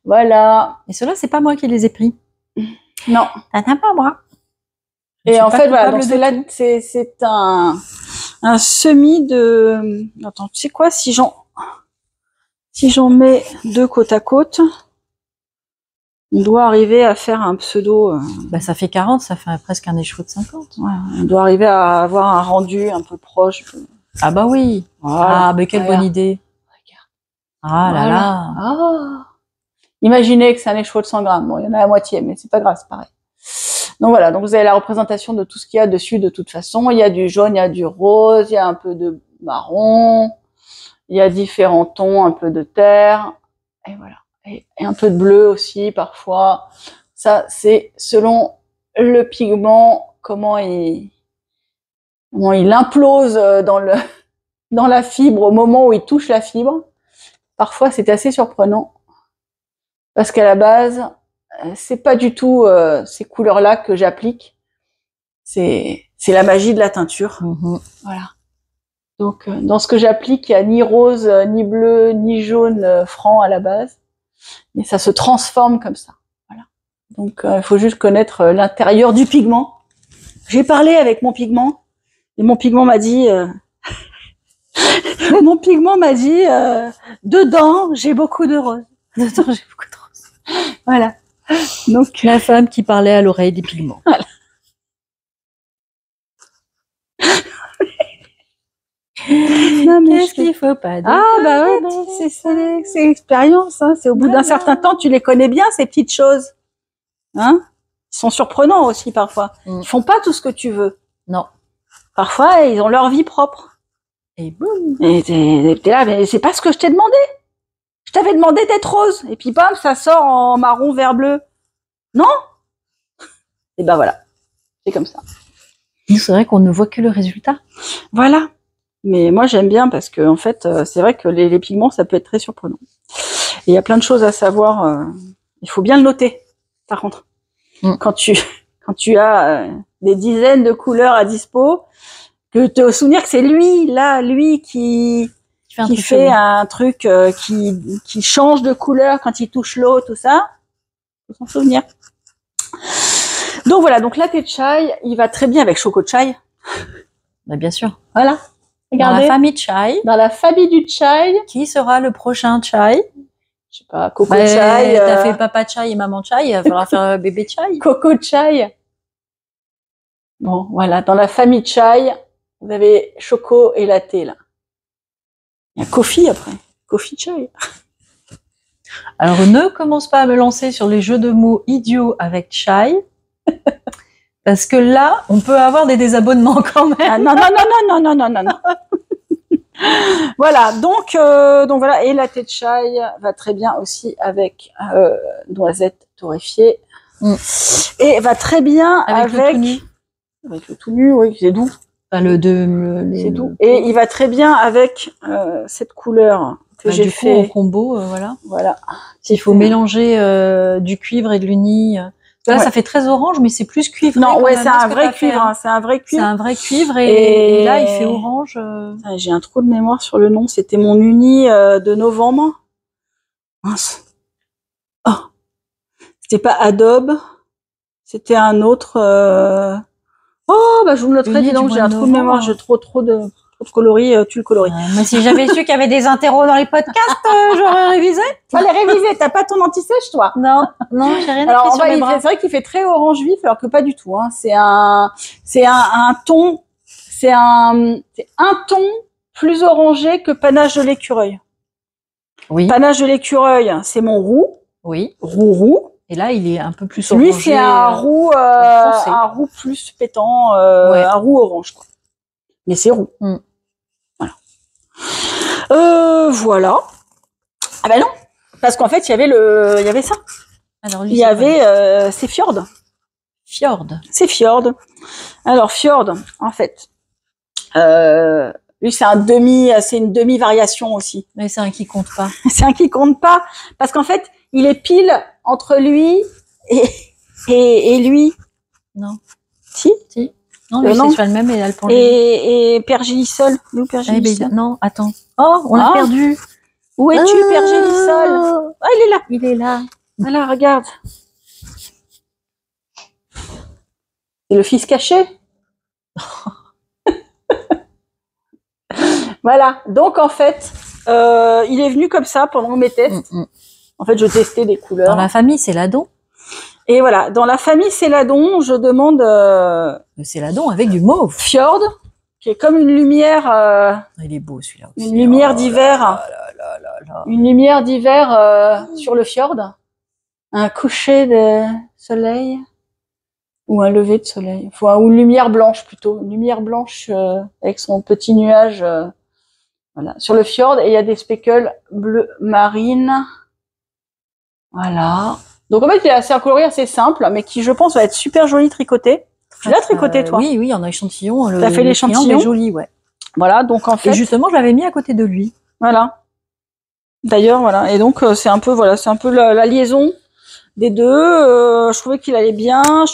Voilà. Et ceux-là, c'est pas moi qui les ai pris. Non. T'en as pas moi. Et en fait, voilà, donc c'est un semis de. Attends, tu sais quoi, si j'en mets deux côte à côte, on doit arriver à faire un pseudo. Bah, ça fait 40, ça fait presque un écheveau de 50. Ouais, on doit arriver à avoir un rendu un peu proche. Ah bah oui. Voilà. Ah, mais quelle bonne idée. Ah là là. Ah. Imaginez que c'est un écheveau de 100 grammes. Bon, il y en a la moitié, mais c'est pas grave, c'est pareil. Donc voilà, donc vous avez la représentation de tout ce qu'il y a dessus de toute façon. Il y a du jaune, il y a du rose, il y a un peu de marron, il y a différents tons, un peu de terre, et voilà. Et un peu de bleu aussi parfois. Ça, c'est selon le pigment, comment il implose dans la fibre au moment où il touche la fibre. Parfois, c'est assez surprenant. Parce qu'à la base, c'est pas du tout ces couleurs-là que j'applique. C'est la magie de la teinture. Voilà. Donc, dans ce que j'applique, il n'y a ni rose, ni bleu, ni jaune franc à la base. Mais ça se transforme comme ça. Voilà. Donc, il faut juste connaître l'intérieur du pigment. J'ai parlé avec mon pigment. Et mon pigment m'a dit... dedans, j'ai beaucoup de rose. Dedans, j'ai beaucoup de rose. Voilà. Donc, la femme qui parlait à l'oreille des pigments. Voilà. Non, mais qu'est-ce qu'il faut pas dire? Ah, bah ouais, c'est l'expérience, hein. C'est au bout d'un certain temps, tu les connais bien, ces petites choses. Hein? Ils sont surprenants aussi, parfois. Ils font pas tout ce que tu veux. Non. Parfois, ils ont leur vie propre. Et boum. Et t'es là, mais c'est pas ce que je t'ai demandé. Je t'avais demandé d'être rose. Et puis, bam, ça sort en marron, vert, bleu. Non? Et ben voilà. C'est comme ça. C'est vrai qu'on ne voit que le résultat. Voilà. Mais moi, j'aime bien parce que, en fait, c'est vrai que les pigments, ça peut être très surprenant. Et il y a plein de choses à savoir. Il faut bien le noter, par contre. Quand tu as des dizaines de couleurs à dispo, que te souvenir que c'est lui qui fait un truc qui change de couleur quand il touche l'eau, tout ça. Faut s'en souvenir. Donc voilà, donc la thé de chai, il va très bien avec choco chai. Bah, bien sûr. Voilà. Regardez. Dans la famille chai. Dans la famille du chai. Qui sera le prochain chai? Je sais pas, coco chai. T'as fait papa chai et maman chai, il va falloir faire bébé chai. Coco chai. Bon, voilà, dans la famille chai, vous avez choco et latte, là. Il y a coffee après. Coffee chai. Alors, ne commence pas à me lancer sur les jeux de mots idiots avec chai. Parce que là, on peut avoir des désabonnements quand même. Ah, non. Voilà, donc voilà, et la thé de chai va très bien aussi avec noisettes torréfiées. Et va très bien avec le tout nu, oui, c'est doux. Enfin, c'est doux. Et il va très bien avec cette couleur que j'ai fait en combo, voilà. Voilà. Il faut mélanger du cuivre et de l'uni. Là, ça fait très orange, mais c'est plus cuivre. Non, ouais, c'est un vrai cuivre. Hein. C'est un vrai cuivre. C'est un vrai cuivre et là, il fait orange. J'ai un trou de mémoire sur le nom. C'était mon uni de novembre. Mince. Oh. C'était pas Adobe. C'était un autre. Oh, bah je vous le noterai. Dis donc, j'ai un trou de mémoire. J'ai trop de coloris. Tu le coloris. Mais si j'avais su qu'il y avait des interros dans les podcasts, j'aurais révisé. Fallait réviser. T'as pas ton anti-sèche, toi? Non, j'ai rien écrit sur mes bras. C'est vrai qu'il fait très orange vif, alors que pas du tout. Hein. C'est un ton. C'est un ton plus orangé que Panache de l'écureuil. Oui. Panache de l'écureuil, c'est mon roux. Oui. Roux. Et là, il est un peu plus orangé. Lui, c'est un roux plus pétant, un roux orange, quoi. Mais c'est roux. Voilà. Ah ben non, parce qu'en fait, il y avait ça. Alors, lui, il y avait ces fjords. C'est fjord. Alors fjord, en fait. Lui, c'est une demi-variation aussi. Mais c'est un qui compte pas. C'est un qui compte pas, parce qu'en fait, il est pile entre lui et lui. Non. Si. Non, lui, c'est le même et elle pour lui. Et Pergélisol. Non, attends. Oh, on l'a perdu. Où es-tu, Pergélisol? Ah, il est là. Il est là. Voilà, regarde. C'est le fils caché. Voilà. Donc, en fait, il est venu comme ça pendant mes tests. En fait, je testais des couleurs. Dans la famille, c'est Céladon. Et voilà. Dans la famille Céladon, je demande... Le Céladon avec du mauve. Fjord, qui est comme une lumière... il est beau, celui-là aussi. Une lumière d'hiver. Une lumière d'hiver sur le fjord. Un coucher de soleil. Ou un lever de soleil. Enfin, ou une lumière blanche plutôt. Une lumière blanche avec son petit nuage voilà, sur le fjord. Et il y a des speckles bleu marine. Voilà. Donc en fait, c'est un coloris assez simple, mais qui, je pense, va être super joli tricoté. Tu l'as tricoté, toi? Oui, on a échantillon. T'as fait l'échantillon? C'est joli, ouais. Voilà, donc en fait... Et justement, je l'avais mis à côté de lui. Voilà. D'ailleurs, voilà. Et donc, c'est un peu la liaison des deux. Je trouvais qu'il allait bien. Je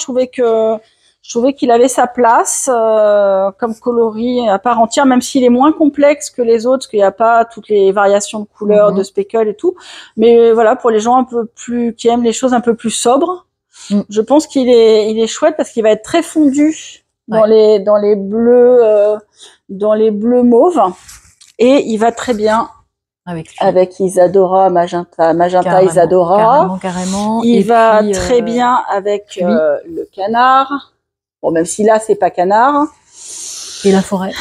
trouvais qu'il avait sa place comme coloris à part entière, même s'il est moins complexe que les autres, parce qu'il n'y a pas toutes les variations de couleurs, de speckles et tout. Mais voilà, pour les gens un peu plus qui aiment les choses un peu plus sobres, je pense qu'il est chouette parce qu'il va être très fondu dans les bleus mauves et il va très bien avec Isadora magenta carrément, Isadora. Carrément. Il va très bien avec le canard. Bon, même si là, c'est pas canard. Et la forêt.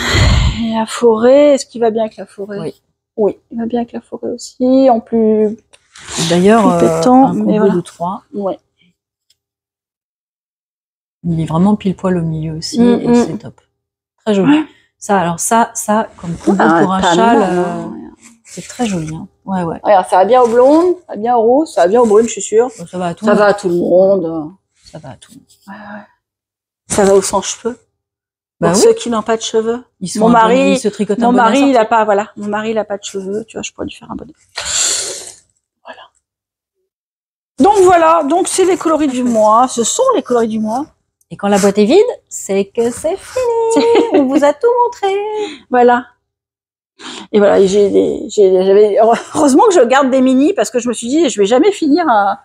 Et la forêt, est-ce qu'il va bien avec la forêt? Oui, il va bien avec la forêt aussi, en plus... D'ailleurs, un combo de 3. Ouais. Il est vraiment pile poil au milieu aussi, et c'est top. Très joli. Ouais. Ça, comme combo pour un châle, c'est très joli. Hein. Ouais. Regarde, ça va bien aux blondes, ça va bien aux rousses, ça va bien aux brunes, je suis sûre. Ça va à tout le monde. Ça va à tout le monde. Ça va à tout le monde. Ouais. Ça va aux sans cheveux. Pour ceux qui n'ont pas de cheveux. Mon mari, il a pas, voilà. Mon mari, il a pas de cheveux. Tu vois, je pourrais lui faire un bonnet. Voilà. Donc c'est les coloris du mois. Ce sont les coloris du mois. Et quand la boîte est vide, c'est que c'est fini. On vous a tout montré. Voilà. Et voilà, heureusement que je garde des mini parce que je me suis dit, je vais jamais finir à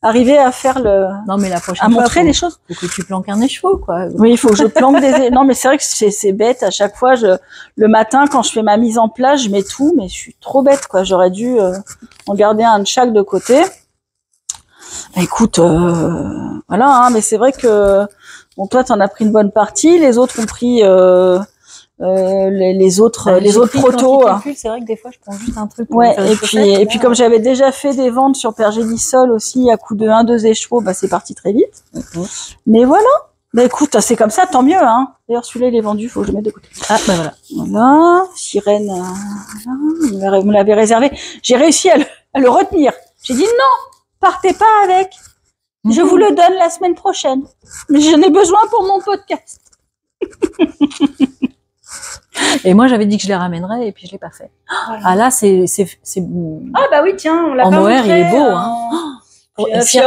arriver à faire non, mais la prochaine à montrer les choses. Faut que tu planques un écheveau, quoi. Oui, il faut que je planque non, mais c'est vrai que c'est bête. À chaque fois, le matin, quand je fais ma mise en place, je mets tout, mais je suis trop bête, quoi. J'aurais dû en garder un de chaque de côté. Écoute, voilà, hein, mais c'est vrai que bon, toi, t'en as pris une bonne partie. Les autres ont pris les autres protos. C'est vrai que des fois, je prends juste un truc. Ouais, et puis comme j'avais déjà fait des ventes sur Pergélisol aussi à coup de 1-2 écheveaux, bah c'est parti très vite. Mais voilà. Bah écoute, c'est comme ça, tant mieux, hein. D'ailleurs, celui-là, il est vendu, faut que je le mette de côté. Ah, bah voilà. Voilà. Sirène, voilà. Vous me l'avez réservé. J'ai réussi à le retenir. J'ai dit non, partez pas avec. Je vous le donne la semaine prochaine. Mais j'en ai besoin pour mon podcast. Et moi, j'avais dit que je les ramènerais et puis je l'ai pas fait. Voilà. Ah là, c'est. Ah bah oui, tiens, on l'a En pas mohair, montré. il est beau, hein.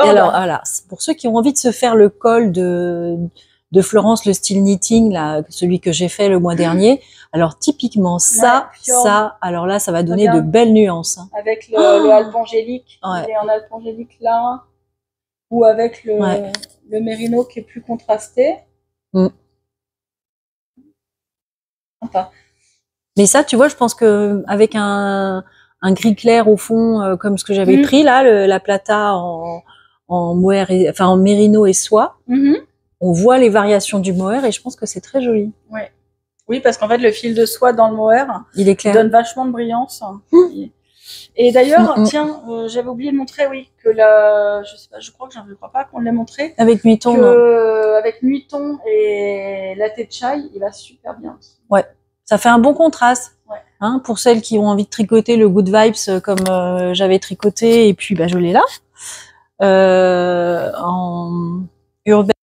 Alors, voilà, pour ceux qui ont envie de se faire le col de Florence, le style knitting, là, celui que j'ai fait le mois dernier, alors typiquement ça, alors là, ça va donner de belles nuances. Hein. Avec le alpangélique, Ouais. il est en alpangélique là, ou avec le mérino qui est plus contrasté. Enfin. Mais ça, tu vois, je pense que avec un gris clair au fond, comme ce que j'avais pris là, la plata en mohair, enfin en mérino et soie, on voit les variations du mohair et je pense que c'est très joli. Ouais. Oui, parce qu'en fait, le fil de soie dans le mohair, il est clair, donne vachement de brillance. Et d'ailleurs, tiens, j'avais oublié de montrer, oui, que je sais pas, je crois pas qu'on l'ait montré. Avec Nuitton, avec Nuitton et latte chai, il va super bien. Ouais, ça fait un bon contraste. Ouais. Hein, pour celles qui ont envie de tricoter le Good Vibes comme j'avais tricoté et puis bah je l'ai là en urbain.